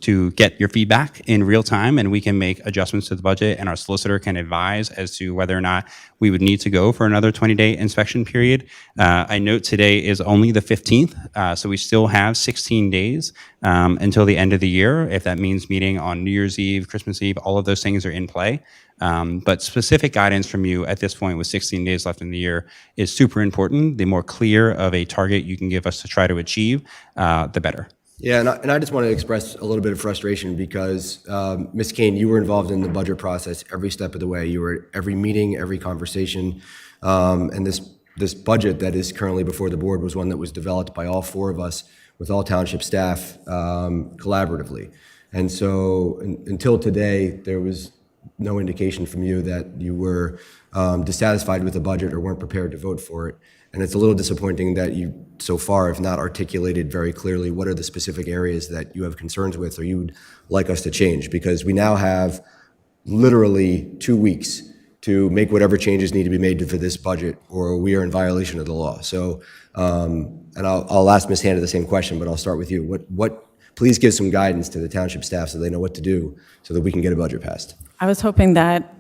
to get your feedback in real time, and we can make adjustments to the budget, and our solicitor can advise as to whether or not we would need to go for another 20-day inspection period. I note today is only the 15th, so we still have 16 days until the end of the year. If that means meeting on New Year's Eve, Christmas Eve, all of those things are in play. But specific guidance from you at this point with 16 days left in the year is super important. The more clear of a target you can give us to try to achieve, the better. Yeah, and I just want to express a little bit of frustration because, Ms. Kane, you were involved in the budget process every step of the way. You were at every meeting, every conversation, and this budget that is currently before the board was one that was developed by all four of us with all township staff collaboratively. And so until today, there was no indication from you that you were dissatisfied with the budget or weren't prepared to vote for it. And it's a little disappointing that you so far have not articulated very clearly what are the specific areas that you have concerns with or you'd like us to change, because we now have literally 2 weeks to make whatever changes need to be made for this budget, or we are in violation of the law. So, and I'll ask Ms. Hannah the same question, but I'll start with you. Please give some guidance to the township staff so they know what to do so that we can get a budget passed. I was hoping that,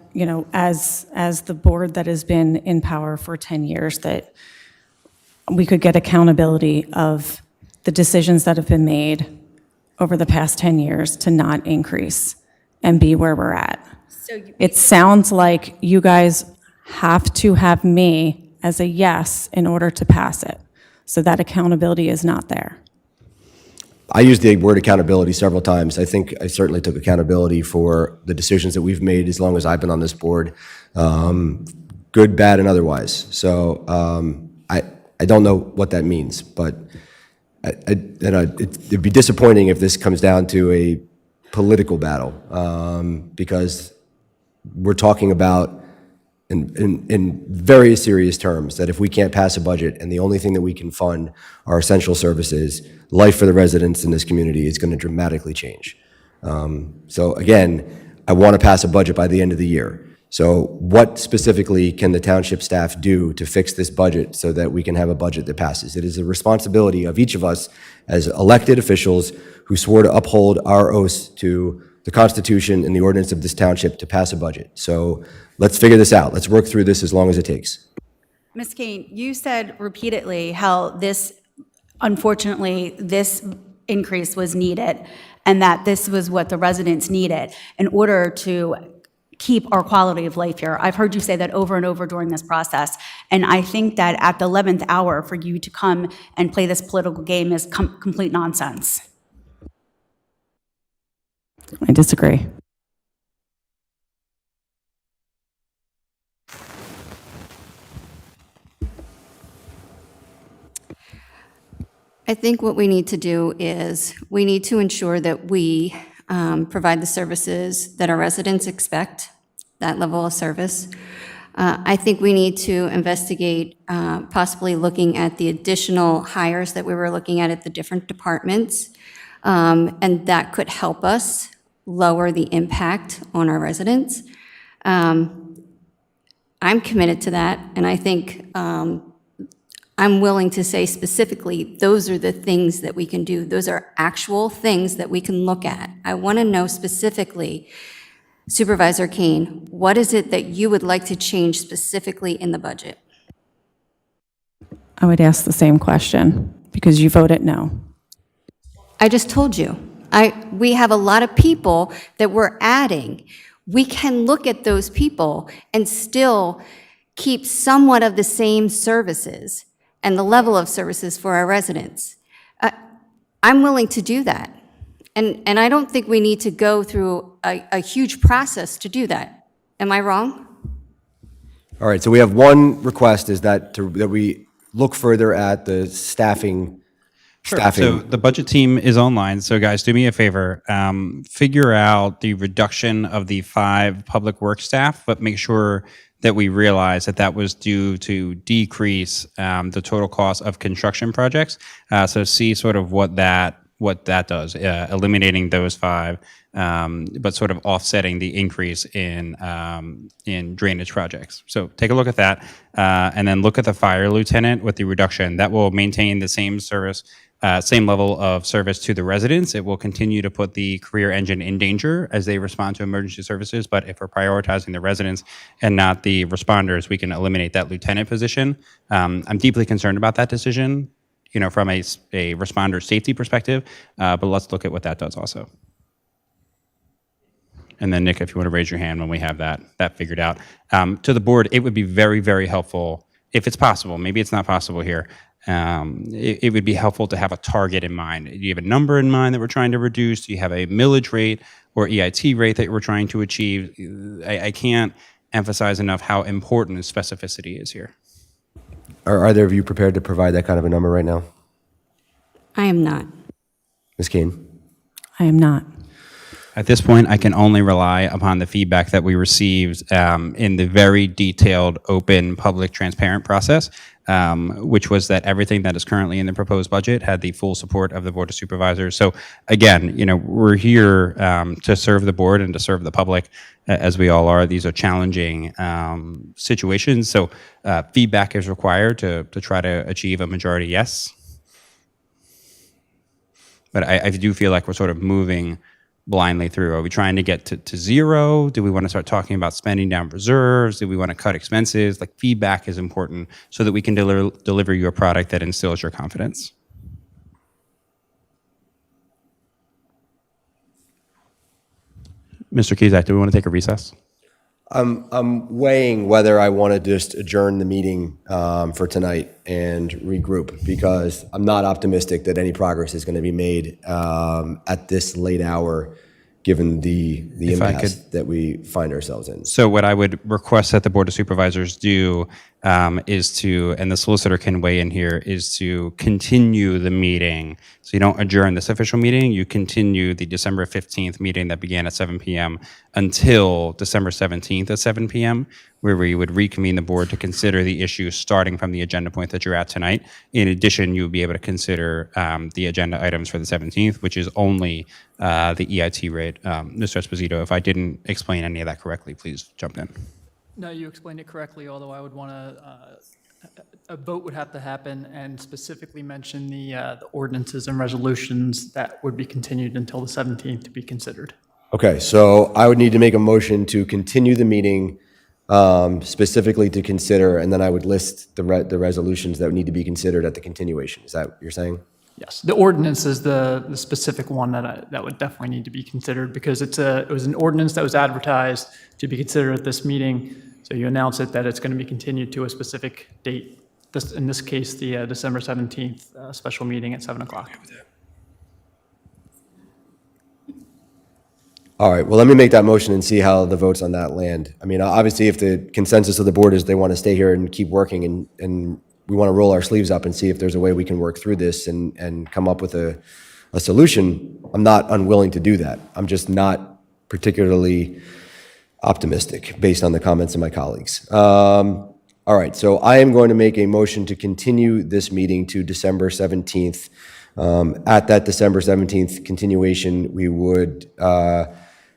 as the board that has been in power for 10 years, that we could get accountability of the decisions that have been made over the past 10 years to not increase and be where we're at. It sounds like you guys have to have me as a yes in order to pass it. So that accountability is not there. I used the word accountability several times. I think I certainly took accountability for the decisions that we've made as long as I've been on this board, good, bad, and otherwise. So I don't know what that means, but it'd be disappointing if this comes down to a political battle, because we're talking about in very serious terms that if we can't pass a budget and the only thing that we can fund are essential services, life for the residents in this community is going to dramatically change. So again, I want to pass a budget by the end of the year. So what specifically can the township staff do to fix this budget so that we can have a budget that passes? It is a responsibility of each of us as elected officials who swore to uphold our oaths to the Constitution and the ordinance of this township to pass a budget. So let's figure this out. Let's work through this as long as it takes. Ms. Kane, you said repeatedly how this, unfortunately, this increase was needed and that this was what the residents needed in order to keep our quality of life here. I've heard you say that over and over during this process. And I think that at the 11th hour for you to come and play this political game is complete nonsense. I disagree. I think what we need to do is we need to ensure that we provide the services that our residents expect, that level of service. I think we need to investigate possibly looking at the additional hires that we were looking at the different departments, and that could help us lower the impact on our residents. I'm committed to that, and I think I'm willing to say specifically, those are the things that we can do. Those are actual things that we can look at. I want to know specifically, Supervisor Kane, what is it that you would like to change specifically in the budget? I would ask the same question because you voted no. I just told you. We have a lot of people that we're adding. We can look at those people and still keep somewhat of the same services and the level of services for our residents. I'm willing to do that. And I don't think we need to go through a huge process to do that. Am I wrong? All right, so we have one request is that we look further at the staffing. So the budget team is online. So guys, do me a favor, figure out the reduction of the 5 public works staff, but make sure that we realize that that was due to decrease the total cost of construction projects. So see sort of what that does, eliminating those 5, but sort of offsetting the increase in drainage projects. So take a look at that, and then look at the fire lieutenant with the reduction. That will maintain the same service, same level of service to the residents. It will continue to put the career engine in danger as they respond to emergency services. But if we're prioritizing the residents and not the responders, we can eliminate that lieutenant position. I'm deeply concerned about that decision, from a responder safety perspective, but let's look at what that does also. And then Nick, if you want to raise your hand when we have that figured out. To the board, it would be very, very helpful, if it's possible, maybe it's not possible here, it would be helpful to have a target in mind. Do you have a number in mind that we're trying to reduce? Do you have a millage rate or EIT rate that we're trying to achieve? I can't emphasize enough how important specificity is here. Are either of you prepared to provide that kind of a number right now? I am not. Ms. Kane? I am not. At this point, I can only rely upon the feedback that we received in the very detailed, open, public, transparent process, which was that everything that is currently in the proposed budget had the full support of the Board of Supervisors. So again, we're here to serve the board and to serve the public, as we all are. These are challenging situations. So feedback is required to try to achieve a majority yes. But I do feel like we're sort of moving blindly through. Are we trying to get to zero? Do we want to start talking about spending down reserves? Do we want to cut expenses? Like, feedback is important so that we can deliver you a product that instills your confidence. Mr. Kizak, do we want to take a recess? I'm weighing whether I want to just adjourn the meeting for tonight and regroup, because I'm not optimistic that any progress is going to be made at this late hour, given the impasse that we find ourselves in. So what I would request that the Board of Supervisors do is to, and the solicitor can weigh in here, is to continue the meeting. So you don't adjourn this official meeting, you continue the December 15th meeting that began at 7 p.m. until December 17th at 7 p.m., where we would reconvene the board to consider the issue starting from the agenda point that you're at tonight. In addition, you would be able to consider the agenda items for the 17th, which is only the EIT rate. Mr. Esposito, if I didn't explain any of that correctly, please jump in. No, you explained it correctly, although I would want to, a vote would have to happen and specifically mention the ordinances and resolutions that would be continued until the 17th to be considered. Okay, so I would need to make a motion to continue the meeting specifically to consider, and then I would list the resolutions that would need to be considered at the continuation. Is that what you're saying? Yes, the ordinance is the specific one that would definitely need to be considered because it was an ordinance that was advertised to be considered at this meeting. So you announce it that it's going to be continued to a specific date. In this case, the December 17th special meeting at 7 o'clock. All right, well, let me make that motion and see how the votes on that land. I mean, obviously, if the consensus of the board is they want to stay here and keep working and we want to roll our sleeves up and see if there's a way we can work through this and come up with a solution, I'm not unwilling to do that. I'm just not particularly optimistic based on the comments of my colleagues. All right, so I am going to make a motion to continue this meeting to December 17th. At that December 17th continuation, we would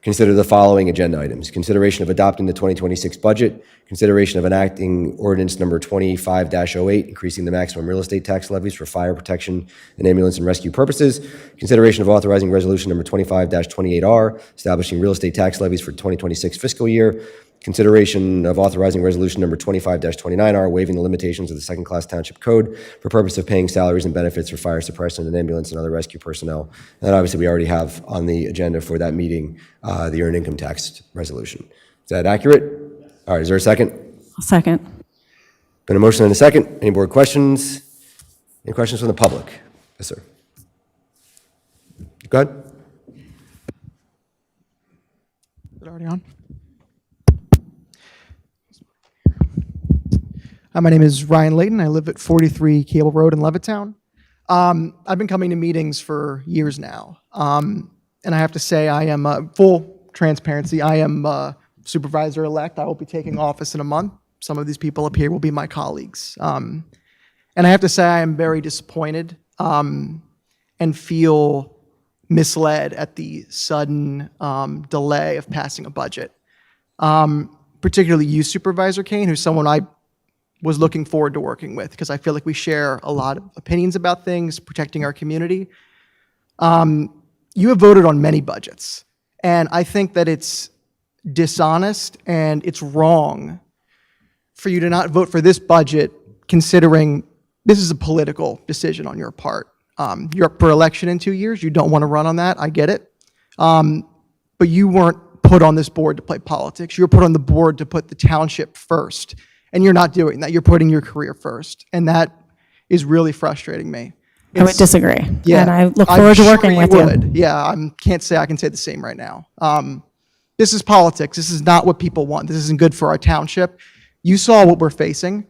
consider the following agenda items: consideration of adopting the 2026 budget, consideration of enacting ordinance number 25-08, increasing the maximum real estate tax levies for fire protection and ambulance and rescue purposes, consideration of authorizing resolution number 25-28R, establishing real estate tax levies for 2026 fiscal year, consideration of authorizing resolution number 25-29R, waiving the limitations of the second-class township code for purpose of paying salaries and benefits for fire suppression and ambulance and other rescue personnel. And then obviously we already have on the agenda for that meeting the earned income tax resolution. Is that accurate? All right, is there a second? I'll second. Been a motion and a second. Any board questions? Any questions from the public? Yes, sir. Go ahead. Is it already on? My name is Ryan Layton. I live at 43 Cable Road in Levittown. I've been coming to meetings for years now. And I have to say, I am, full transparency, I am supervisor-elect. I will be taking office in a month. Some of these people up here will be my colleagues. And I have to say, I am very disappointed and feel misled at the sudden delay of passing a budget. Particularly you, Supervisor Kane, who's someone I was looking forward to working with because I feel like we share a lot of opinions about things, protecting our community. You have voted on many budgets, and I think that it's dishonest and it's wrong for you to not vote for this budget considering this is a political decision on your part. You're up for election in 2 years. You don't want to run on that. I get it. But you weren't put on this board to play politics. You were put on the board to put the township first. And you're not doing that. You're putting your career first. And that is really frustrating me. I would disagree. Yeah, And I look forward to working with you. Yeah, I can't say I can say the same right now. This is politics. This is not what people want. This isn't good for our township. You saw what we're facing,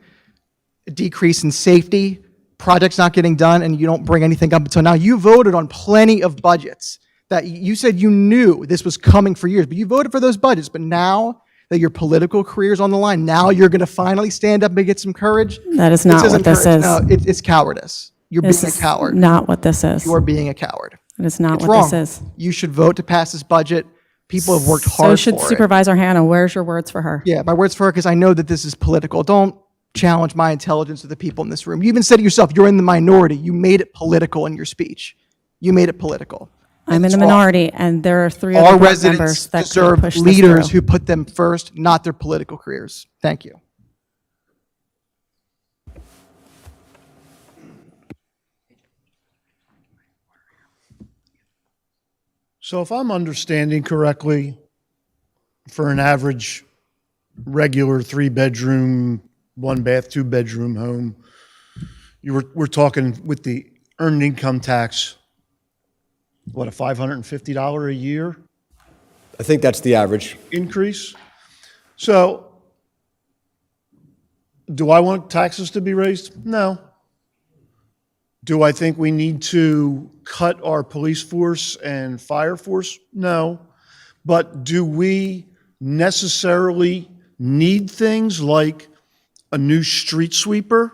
a decrease in safety, projects not getting done, and you don't bring anything up until now. You voted on plenty of budgets that you said you knew this was coming for years, but you voted for those budgets. But now that your political career is on the line, now you're going to finally stand up and get some courage. That is not what this is. No, it's cowardice. You're being a coward. Not what this is. You are being a coward. It is not It's what wrong. this is. You should vote to pass this budget. People have worked hard So should for it. Supervisor Hannah. Where's your words for her? Yeah, my words for her, because I know that this is political. Don't challenge my intelligence of the people in this room. You even said to yourself, you're in the minority. You made it political in your speech. You made it political. I'm in It's the wrong. minority, and there are three Our other board residents members that could deserve push this leaders through. who put them first, not their political careers. Thank you. So if I'm understanding correctly, for an average regular 3-bedroom, 1-bath, 2-bedroom home, we're talking with the earned income tax, what, a $550 a year I think that's the average. increase? So do I want taxes to be raised? No. Do I think we need to cut our police force and fire force? No. But do we necessarily need things like a new street sweeper.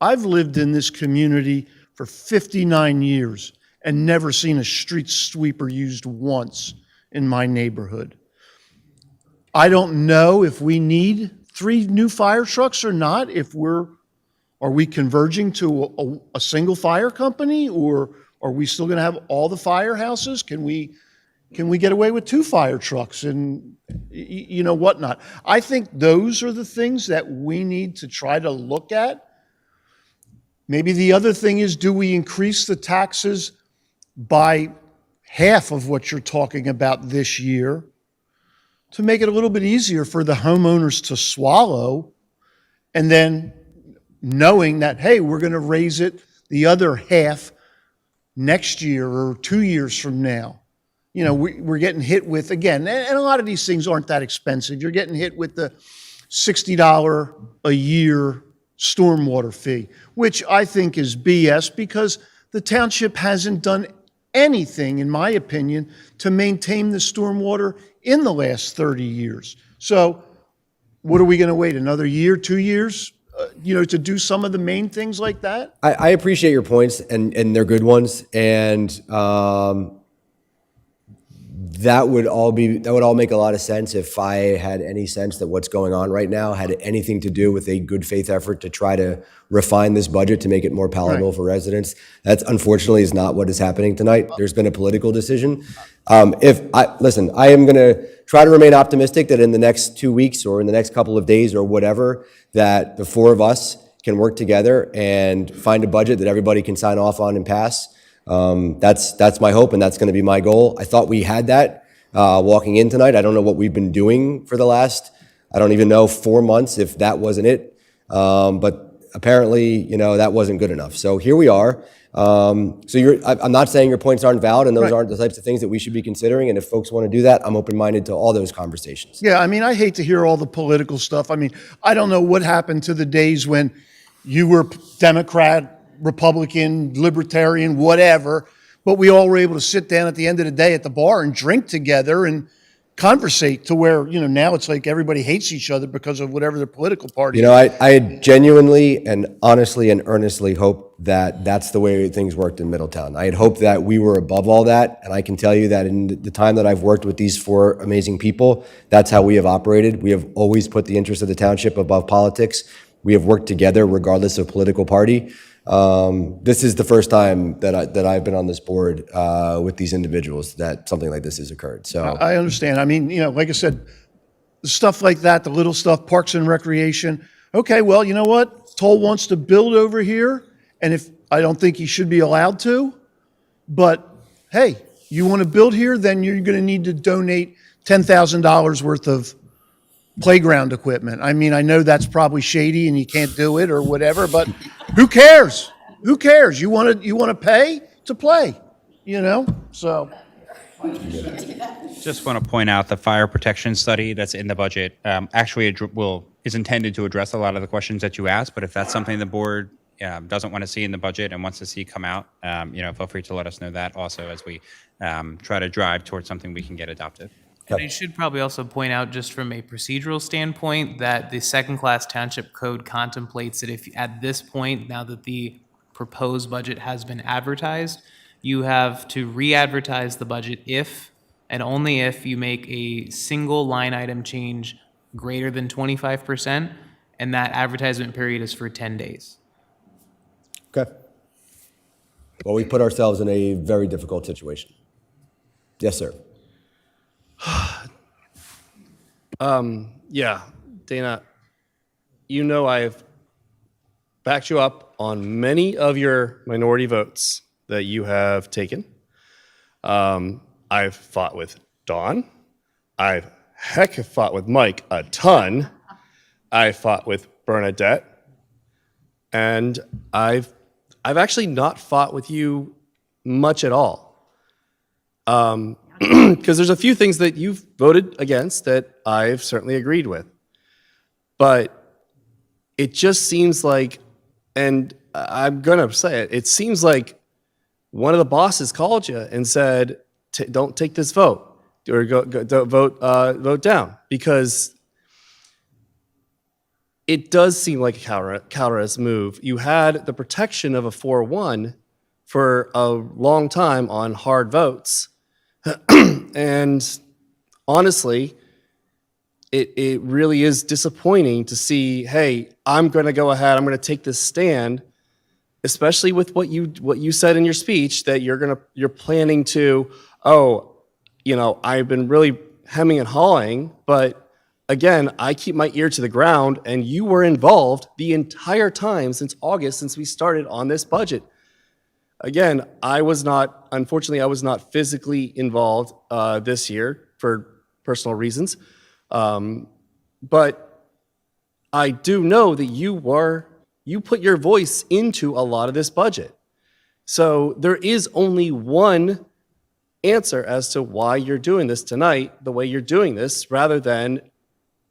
I've lived in this community for 59 years and never seen a street sweeper used once in my neighborhood. I don't know if we need 3 new fire trucks or not, are we converging to a single fire company, or are we still gonna have all the firehouses? Can we get away with 2 fire trucks and whatnot? I think those are the things that we need to try to look at. Maybe the other thing is, do we increase the taxes by half of what you're talking about this year to make it a little bit easier for the homeowners to swallow, and then knowing that, hey, we're going to raise it the other half next year or 2 years from now. We're getting hit with, again, and a lot of these things aren't that expensive. You're getting hit with the $60 a year stormwater fee, which I think is BS because the township hasn't done anything, in my opinion, to maintain the stormwater in the last 30 years. So what are we going to wait, another year, 2 years, to do some of the main things like that? I appreciate your points, and they're good ones, and that would all make a lot of sense if I had any sense that what's going on right now had anything to do with a good faith effort to try to refine this budget to make it more palatable for residents. That unfortunately is not what is happening tonight. There's been a political decision. I am going to try to remain optimistic that in the next 2 weeks or in the next couple of days or whatever, that the 4 of us can work together and find a budget that everybody can sign off on and pass. That's my hope, and that's going to be my goal. I thought we had that walking in tonight. I don't know what we've been doing for the last, I don't even know, 4 months, if that wasn't it. But apparently, that wasn't good enough. So here we are. I'm not saying your points aren't valid, and those aren't the types of things that we should be considering. And if folks want to do that, I'm open-minded to all those conversations. Yeah, I hate to hear all the political stuff. I don't know what happened to the days when you were Democrat, Republican, Libertarian, whatever, but we all were able to sit down at the end of the day at the bar and drink together and conversate, to where, now it's like everybody hates each other because of whatever their political party is. I genuinely and honestly and earnestly hope that that's the way things worked in Middletown. I had hoped that we were above all that, and I can tell you that in the time that I've worked with these 4 amazing people, that's how we have operated. We have always put the interest of the township above politics. We have worked together regardless of political party. This is the first time that I've been on this board with these individuals that something like this has occurred. So I understand. Like I said, the stuff like that, the little stuff, Parks and Recreation. Okay, well, you know what? Toll wants to build over here, and if I don't think he should be allowed to, but hey, you want to build here, then you're going to need to donate $10,000 worth of playground equipment. I know that's probably shady and you can't do it or whatever, but who cares? Who cares? You want to pay to play, So Just want to point out the fire protection study that's in the budget actually is intended to address a lot of the questions that you asked. But if that's something the board doesn't want to see in the budget and wants to see come out, feel free to let us know that also as we try to drive towards something we can get adopted. And I should probably also point out, just from a procedural standpoint, that the second-class township code contemplates that if at this point, now that the proposed budget has been advertised, you have to re-advertise the budget if and only if you make a single line item change greater than 25%, and that advertisement period is for 10 days. Okay. Well, we put ourselves in a very difficult situation. Yes, sir. Yeah, Dana, I've backed you up on many of your minority votes that you have taken. I've fought with Dawn. I've fought with Mike a ton. I fought with Bernadette. And I've actually not fought with you much at all. Because there's a few things that you've voted against that I've certainly agreed with. But it just seems like, and I'm going to say it, it seems like one of the bosses called you and said, don't take this vote, or don't vote down. Because it does seem like a counterist move. You had the protection of a 4-1 for a long time on hard votes. And honestly, it really is disappointing to see, hey, I'm going to go ahead, I'm going to take this stand, especially with what you said in your speech, that you're planning to, I've been really hemming and hawing, but again, I keep my ear to the ground, and you were involved the entire time since August, since we started on this budget. Again, unfortunately, I was not physically involved this year for personal reasons. But I do know that you put your voice into a lot of this budget. So there is only one answer as to why you're doing this tonight, the way you're doing this, rather than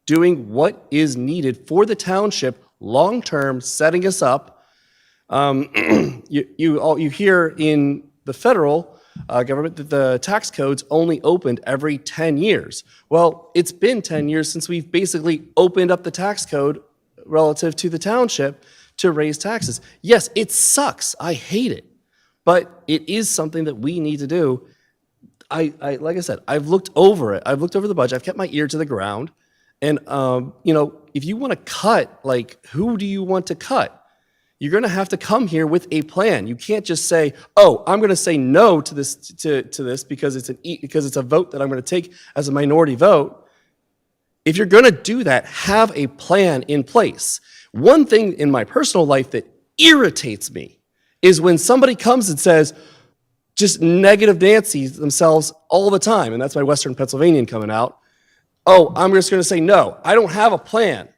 doing what is needed for the township long-term, setting us up. You hear in the federal government that the tax codes only opened every 10 years. Well, it's been 10 years since we've basically opened up the tax code relative to the township to raise taxes. Yes, it sucks. I hate it. But it is something that we need to do. Like I said, I've looked over it. I've looked over the budget. I've kept my ear to the ground. And, if you want to cut, who do you want to cut? You're going to have to come here with a plan. You can't just say, "Oh, I'm going to say no to this because it's a vote that I'm going to take as a minority vote." If you're going to do that, have a plan in place. One thing in my personal life that irritates me is when somebody comes and says, just negative Nancy themselves all the time, and that's my Western Pennsylvanian coming out. Oh, I'm just going to say no. I don't have a plan.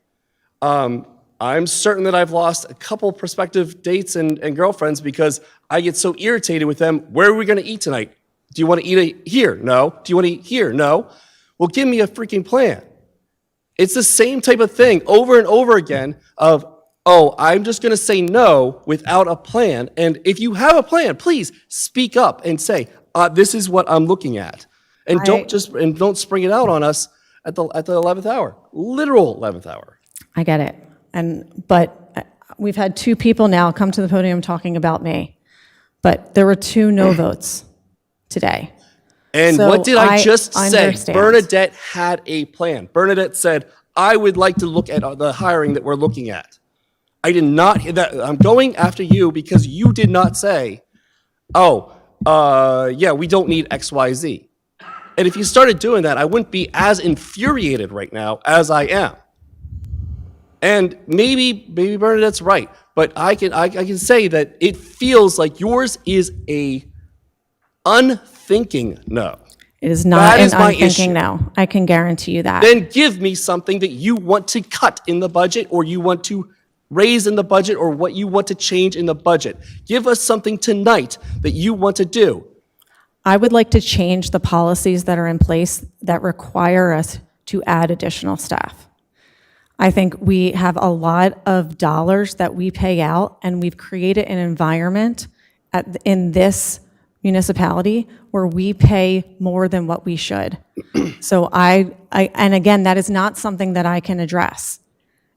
I'm certain that I've lost a couple prospective dates and girlfriends because I get so irritated with them. Where are we going to eat tonight? Do you want to eat here? No. Do you want to eat here? No. Well, give me a freaking plan. It's the same type of thing over and over again of, oh, I'm just going to say no without a plan. And if you have a plan, please speak up and say, this is what I'm looking at. And don't spring it out on us at the 11th hour, literal 11th hour. I get it. But we've had two people now come to the podium talking about me, but there were 2 no votes today. And So what did I just say? understand. Bernadette had a plan. Bernadette said, I would like to look at the hiring that wear looking at. I did not hear that. I'm going after you because you did not say, we don't need X, Y, Z. And if you started doing that, I wouldn't be as infuriated right now as I am. And maybe Bernadette's right, but I can say that it feels like yours is a unthinking no. It is not That an is my unthinking issue. no. I can guarantee you that. Then give me something that you want to cut in the budget, or you want to raise in the budget, or what you want to change in the budget. Give us something tonight that you want to do. I would like to change the policies that are in place that require us to add additional staff. I think we have a lot of dollars that we pay out, and we've created an environment in this municipality where we pay more than what we should. So and again, that is not something that I can address.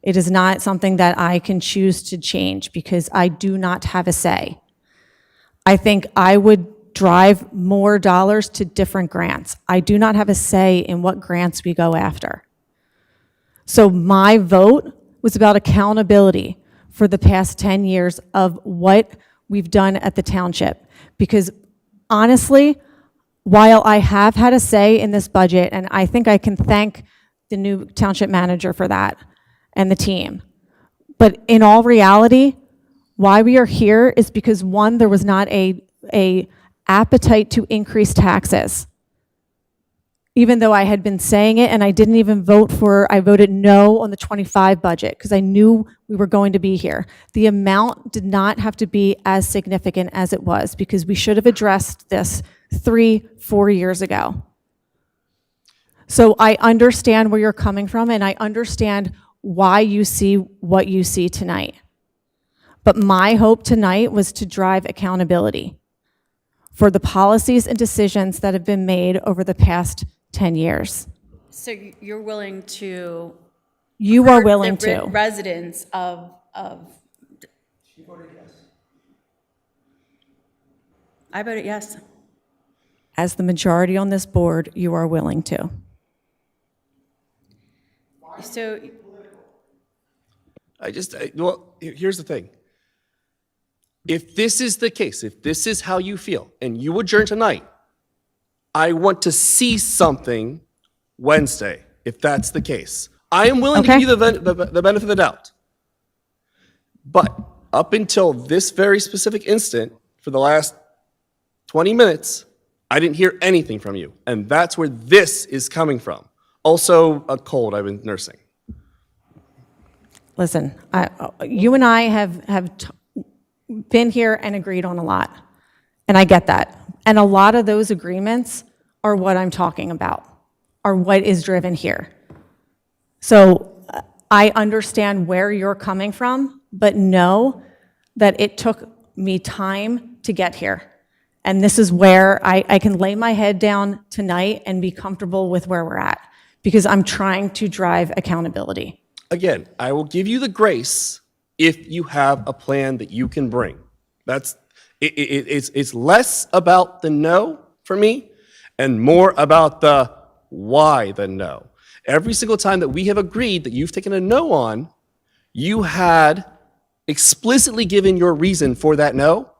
It is not something that I can choose to change because I do not have a say. I think I would drive more dollars to different grants. I do not have a say in what grants we go after. So my vote was about accountability for the past 10 years of what we've done at the township. Because honestly, while I have had a say in this budget, and I think I can thank the new township manager for that and the team, but in all reality, why we are here is because, one, there was not a appetite to increase taxes. Even though I had been saying it, and I didn't even I voted no on the 25 budget because I knew we were going to be here. The amount did not have to be as significant as it was because we should have addressed this 3-4 years ago. So I understand where you're coming from, and I understand why you see what you see tonight. But my hope tonight was to drive accountability for the policies and decisions that have been made over the past 10 years. So you're willing to You are willing the to. residents of, I voted yes. As the majority on this board, you are willing to. So, Well, here's the thing. If this is the case, if this is how you feel, and you adjourn tonight, I want to see something Wednesday, if that's the case. I am willing to give you the benefit of the doubt. But up until this very specific instant, for the last 20 minutes, I didn't hear anything from you. And that's where this is coming from. Also, a cold I've been nursing. Listen, you and I have been here and agreed on a lot, and I get that. And a lot of those agreements are what I'm talking about, are what is driven here. So I understand where you're coming from, but know that it took me time to get here. And this is where I can lay my head down tonight and be comfortable with where we're at, because I'm trying to drive accountability. Again, I will give you the grace if you have a plan that you can bring. It's less about the no for me and more about the why the no. Every single time that we have agreed that you've taken a no on, you had explicitly given your reason for that no.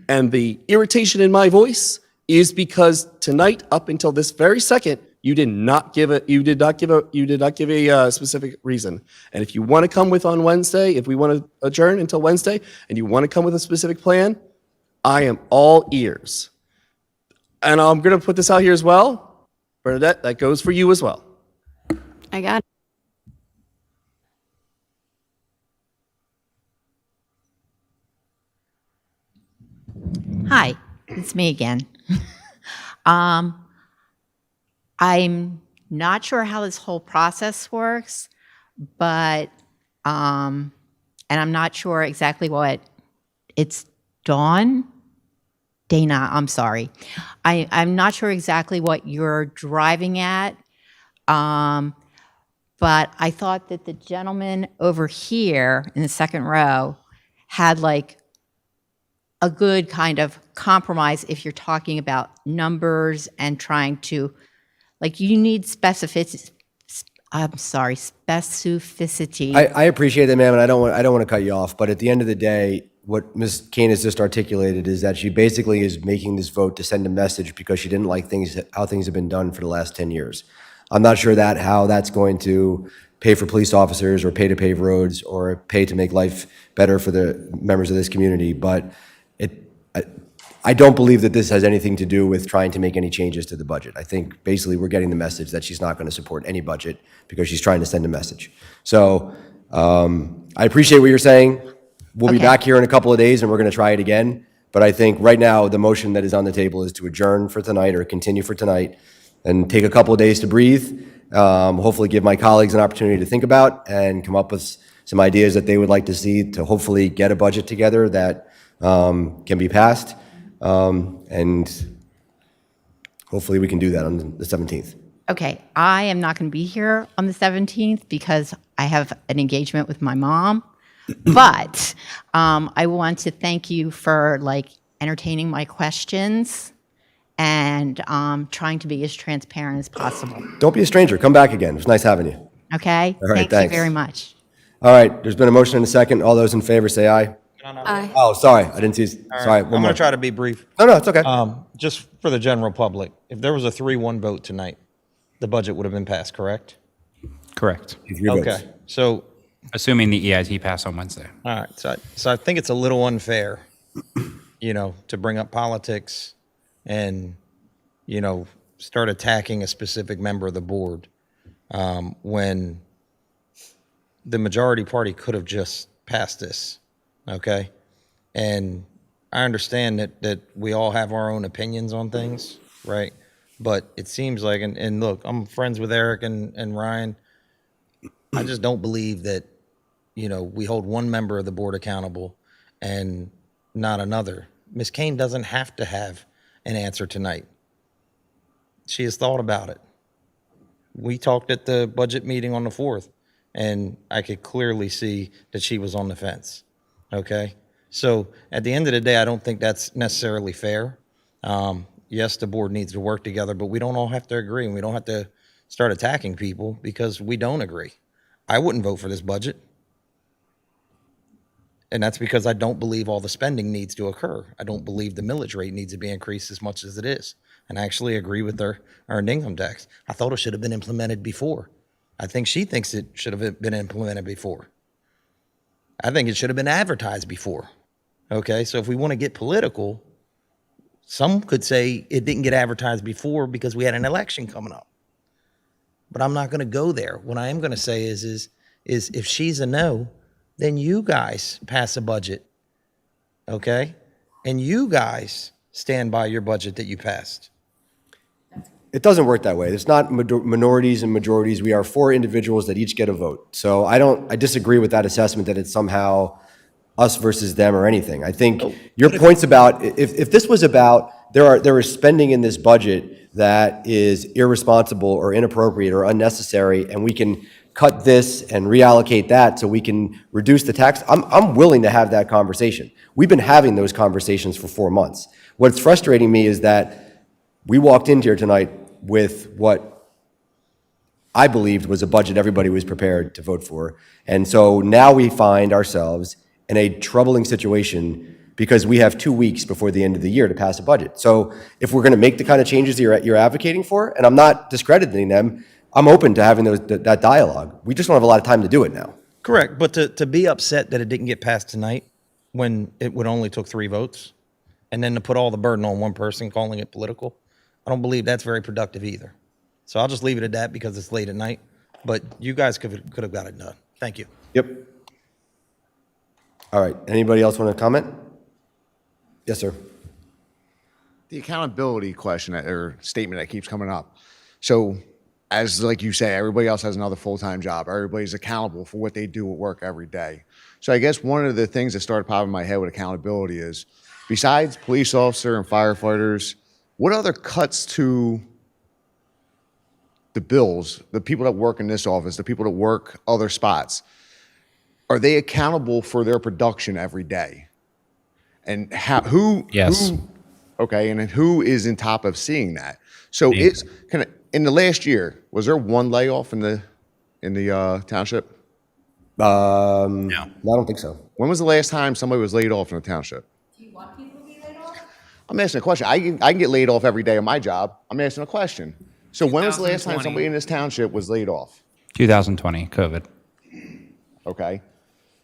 And the irritation in my voice is because tonight, up until this very second, you did not give a specific reason. And if you want to come with on Wednesday, if we want to adjourn until Wednesday, and you want to come with a specific plan, I am all ears. And I'm going to put this out here as well. Bernadette, that goes for you as well. I got it. Hi, it's me again. I'm not sure how this whole process works, but, and I'm not sure exactly what it's Dana, I'm sorry. I'm not sure exactly what you're driving at, but I thought that the gentleman over here in the second row had like a good kind of compromise if you're talking about numbers and trying to, like, you need specificity. I appreciate that, ma'am, and I don't want to cut you off, but at the end of the day, what Ms. Kane has just articulated is that she basically is making this vote to send a message because she didn't like how things have been done for the last 10 years. I'm not sure how that's going to pay for police officers or pay to pave roads or pay to make life better for the members of this community, but I don't believe that this has anything to do with trying to make any changes to the budget. I think basically we're getting the message that she's not going to support any budget because she's trying to send a message. So I appreciate what you're saying. We'll be back here in a couple of days and we're going to try it again. But I think right now the motion that is on the table is to adjourn for tonight or continue for tonight and take a couple of days to breathe. Hopefully give my colleagues an opportunity to think about and come up with some ideas that they would like to see to hopefully get a budget together that can be passed. And hopefully we can do that on the 17th. Okay, I am not going to be here on the 17th because I have an engagement with my mom. But I want to thank you for like entertaining my questions and trying to be as transparent as possible. Don't be a stranger. Come back again. It was nice having you. Okay? All right, Thank thanks. you very much. All right, there's been a motion and a second. All those in favor say aye. Aye. Oh, sorry, I didn't see. Sorry, I'm one going more. to try to be brief. No, it's okay. Just for the general public, if there was a 3-1 vote tonight, the budget would have been passed, correct? Correct. Okay, so, Assuming the EIT pass on Wednesday. all right, so I think it's a little unfair, to bring up politics and, start attacking a specific member of the board when the majority party could have just passed this, okay? And I understand that we all have our own opinions on things, right? But it seems like, and look, I'm friends with Eric and Ryan. I just don't believe that, we hold one member of the board accountable and not another. Ms. Kane doesn't have to have an answer tonight. She has thought about it. We talked at the budget meeting on the 4th. and I could clearly see that she was on the fence. Okay? So at the end of the day, I don't think that's necessarily fair. Yes, the board needs to work together, but we don't all have to agree, and we don't have to start attacking people because we don't agree. I wouldn't vote for this budget. And that's because I don't believe all the spending needs to occur. I don't believe the millage rate needs to be increased as much as it is. And I actually agree with their earned income tax. I thought it should have been implemented before. I think she thinks it should have been implemented before. I think it should have been advertised before. Okay, so if we want to get political, some could say it didn't get advertised before because we had an election coming up. But I'm not going to go there. What I am going to say is if she's a no, then you guys pass a budget, okay? And you guys stand by your budget that you passed. It doesn't work that way. It's not minorities and majorities. We are 4 individuals that each get a vote. So I disagree with that assessment that it's somehow us versus them or anything. I think your point's about, if this was about, there is spending in this budget that is irresponsible or inappropriate or unnecessary, and we can cut this and reallocate that so we can reduce the tax, I'm willing to have that conversation. We've been having those conversations for 4 months. What's frustrating me is that we walked in here tonight with what I believed was a budget everybody was prepared to vote for. And so now we find ourselves in a troubling situation because we have 2 weeks before the end of the year to pass a budget. So if we're going to make the kind of changes you're advocating for, and I'm not discrediting them, I'm open to having that dialogue. We just don't have a lot of time to do it now. Correct, but to be upset that it didn't get passed tonight when it would only took 3 votes, and then to put all the burden on one person calling it political, I don't believe that's very productive either. So I'll just leave it at that because it's late at night, but you guys could have got it done. Thank you. Yep. All right, anybody else want to comment? Yes, sir. The accountability question or statement that keeps coming up. So as like you say, everybody else has another full-time job. Everybody's accountable for what they do at work every day. So I guess one of the things that started popping in my head with accountability is, besides police officer and firefighters, what other cuts to the bills, the people that work in this office, the people that work other spots, are they accountable for their production every day? And who? Yes. Okay, and then who is in top of seeing that? So it's kind of, in the last year, was there one layoff in the township? No, I don't think so. When was the last time somebody was laid off in the township? Do you want people to be laid off? I'm asking a question. I can get laid off every day on my job. I'm asking a question. So when was the last time 2020. somebody in this township was laid off? 2020, COVID. Okay.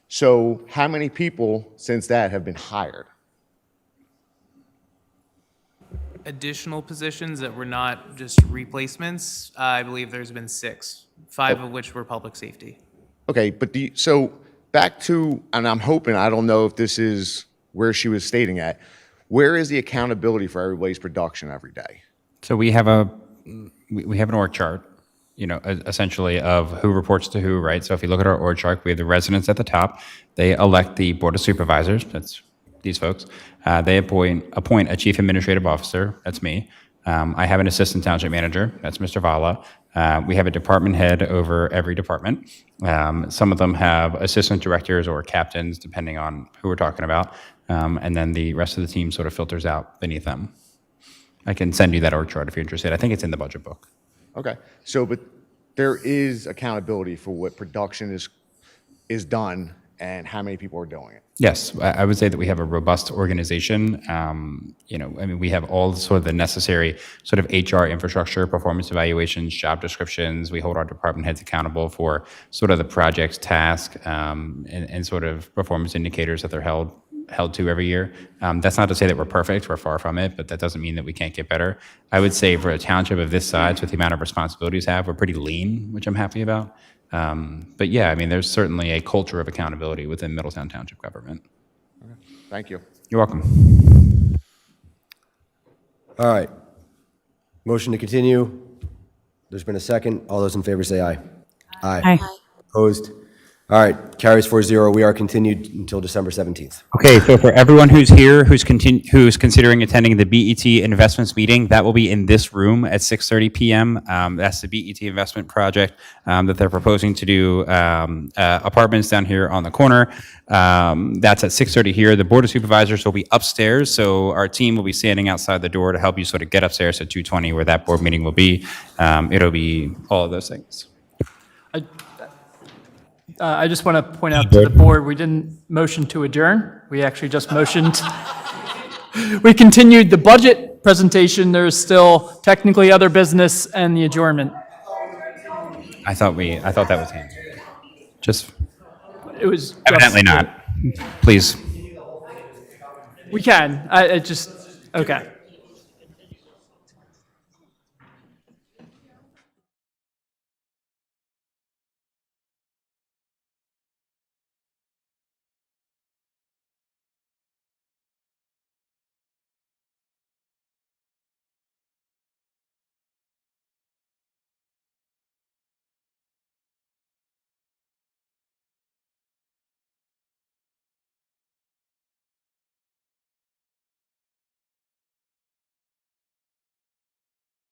So how many people since that have been hired? Additional positions that were not just replacements, I believe there's been 6, 5 of which were public safety. Okay, but so back to, and I'm hoping, I don't know if this is where she was stating at, where is the accountability for everybody's production every day? So we have an org chart, essentially of who reports to who, right? So if you look at our org chart, we have the residents at the top. They elect the board of supervisors. That's these folks. They appoint a chief administrative officer. That's me. I have an assistant township manager. That's Mr. Vala. We have a department head over every department. Some of them have assistant directors or captains, depending on who we're talking about. And then the rest of the team sort of filters out beneath them. I can send you that org chart if you're interested. I think it's in the budget book. Okay, so but there is accountability for what production is done and how many people are doing it. Yes, I would say that we have a robust organization. We have all sort of the necessary sort of HR infrastructure, performance evaluations, job descriptions. We hold our department heads accountable for sort of the project's task and sort of performance indicators that they're held to every year. That's not to say that we're perfect, we're far from it, but that doesn't mean that we can't get better. I would say for a township of this size, with the amount of responsibilities we have, we're pretty lean, which I'm happy about. But yeah, there's certainly a culture of accountability within Middletown Township government. Okay. Thank you. You're welcome. All right. Motion to continue. There's been a second. All those in favor say aye. Aye. Aye. Opposed? All right, carries 4-0. We are continued until December 17th. Okay, so for everyone who's here, who's considering attending the BET Investments meeting, that will be in this room at 6:30 p.m. That's the BET Investment Project that they're proposing to do apartments down here on the corner. That's at 6:30 here. The Board of Supervisors will be upstairs, so our team will be standing outside the door to help you sort of get upstairs at 2:20 where that board meeting will be. It'll be all of those things. I just want to point out to the board, we didn't motion to adjourn. We actually just motioned. We continued the budget presentation. There's still technically other business and the adjournment. I thought that was him. Just It was evidently not. Please. We can. Okay.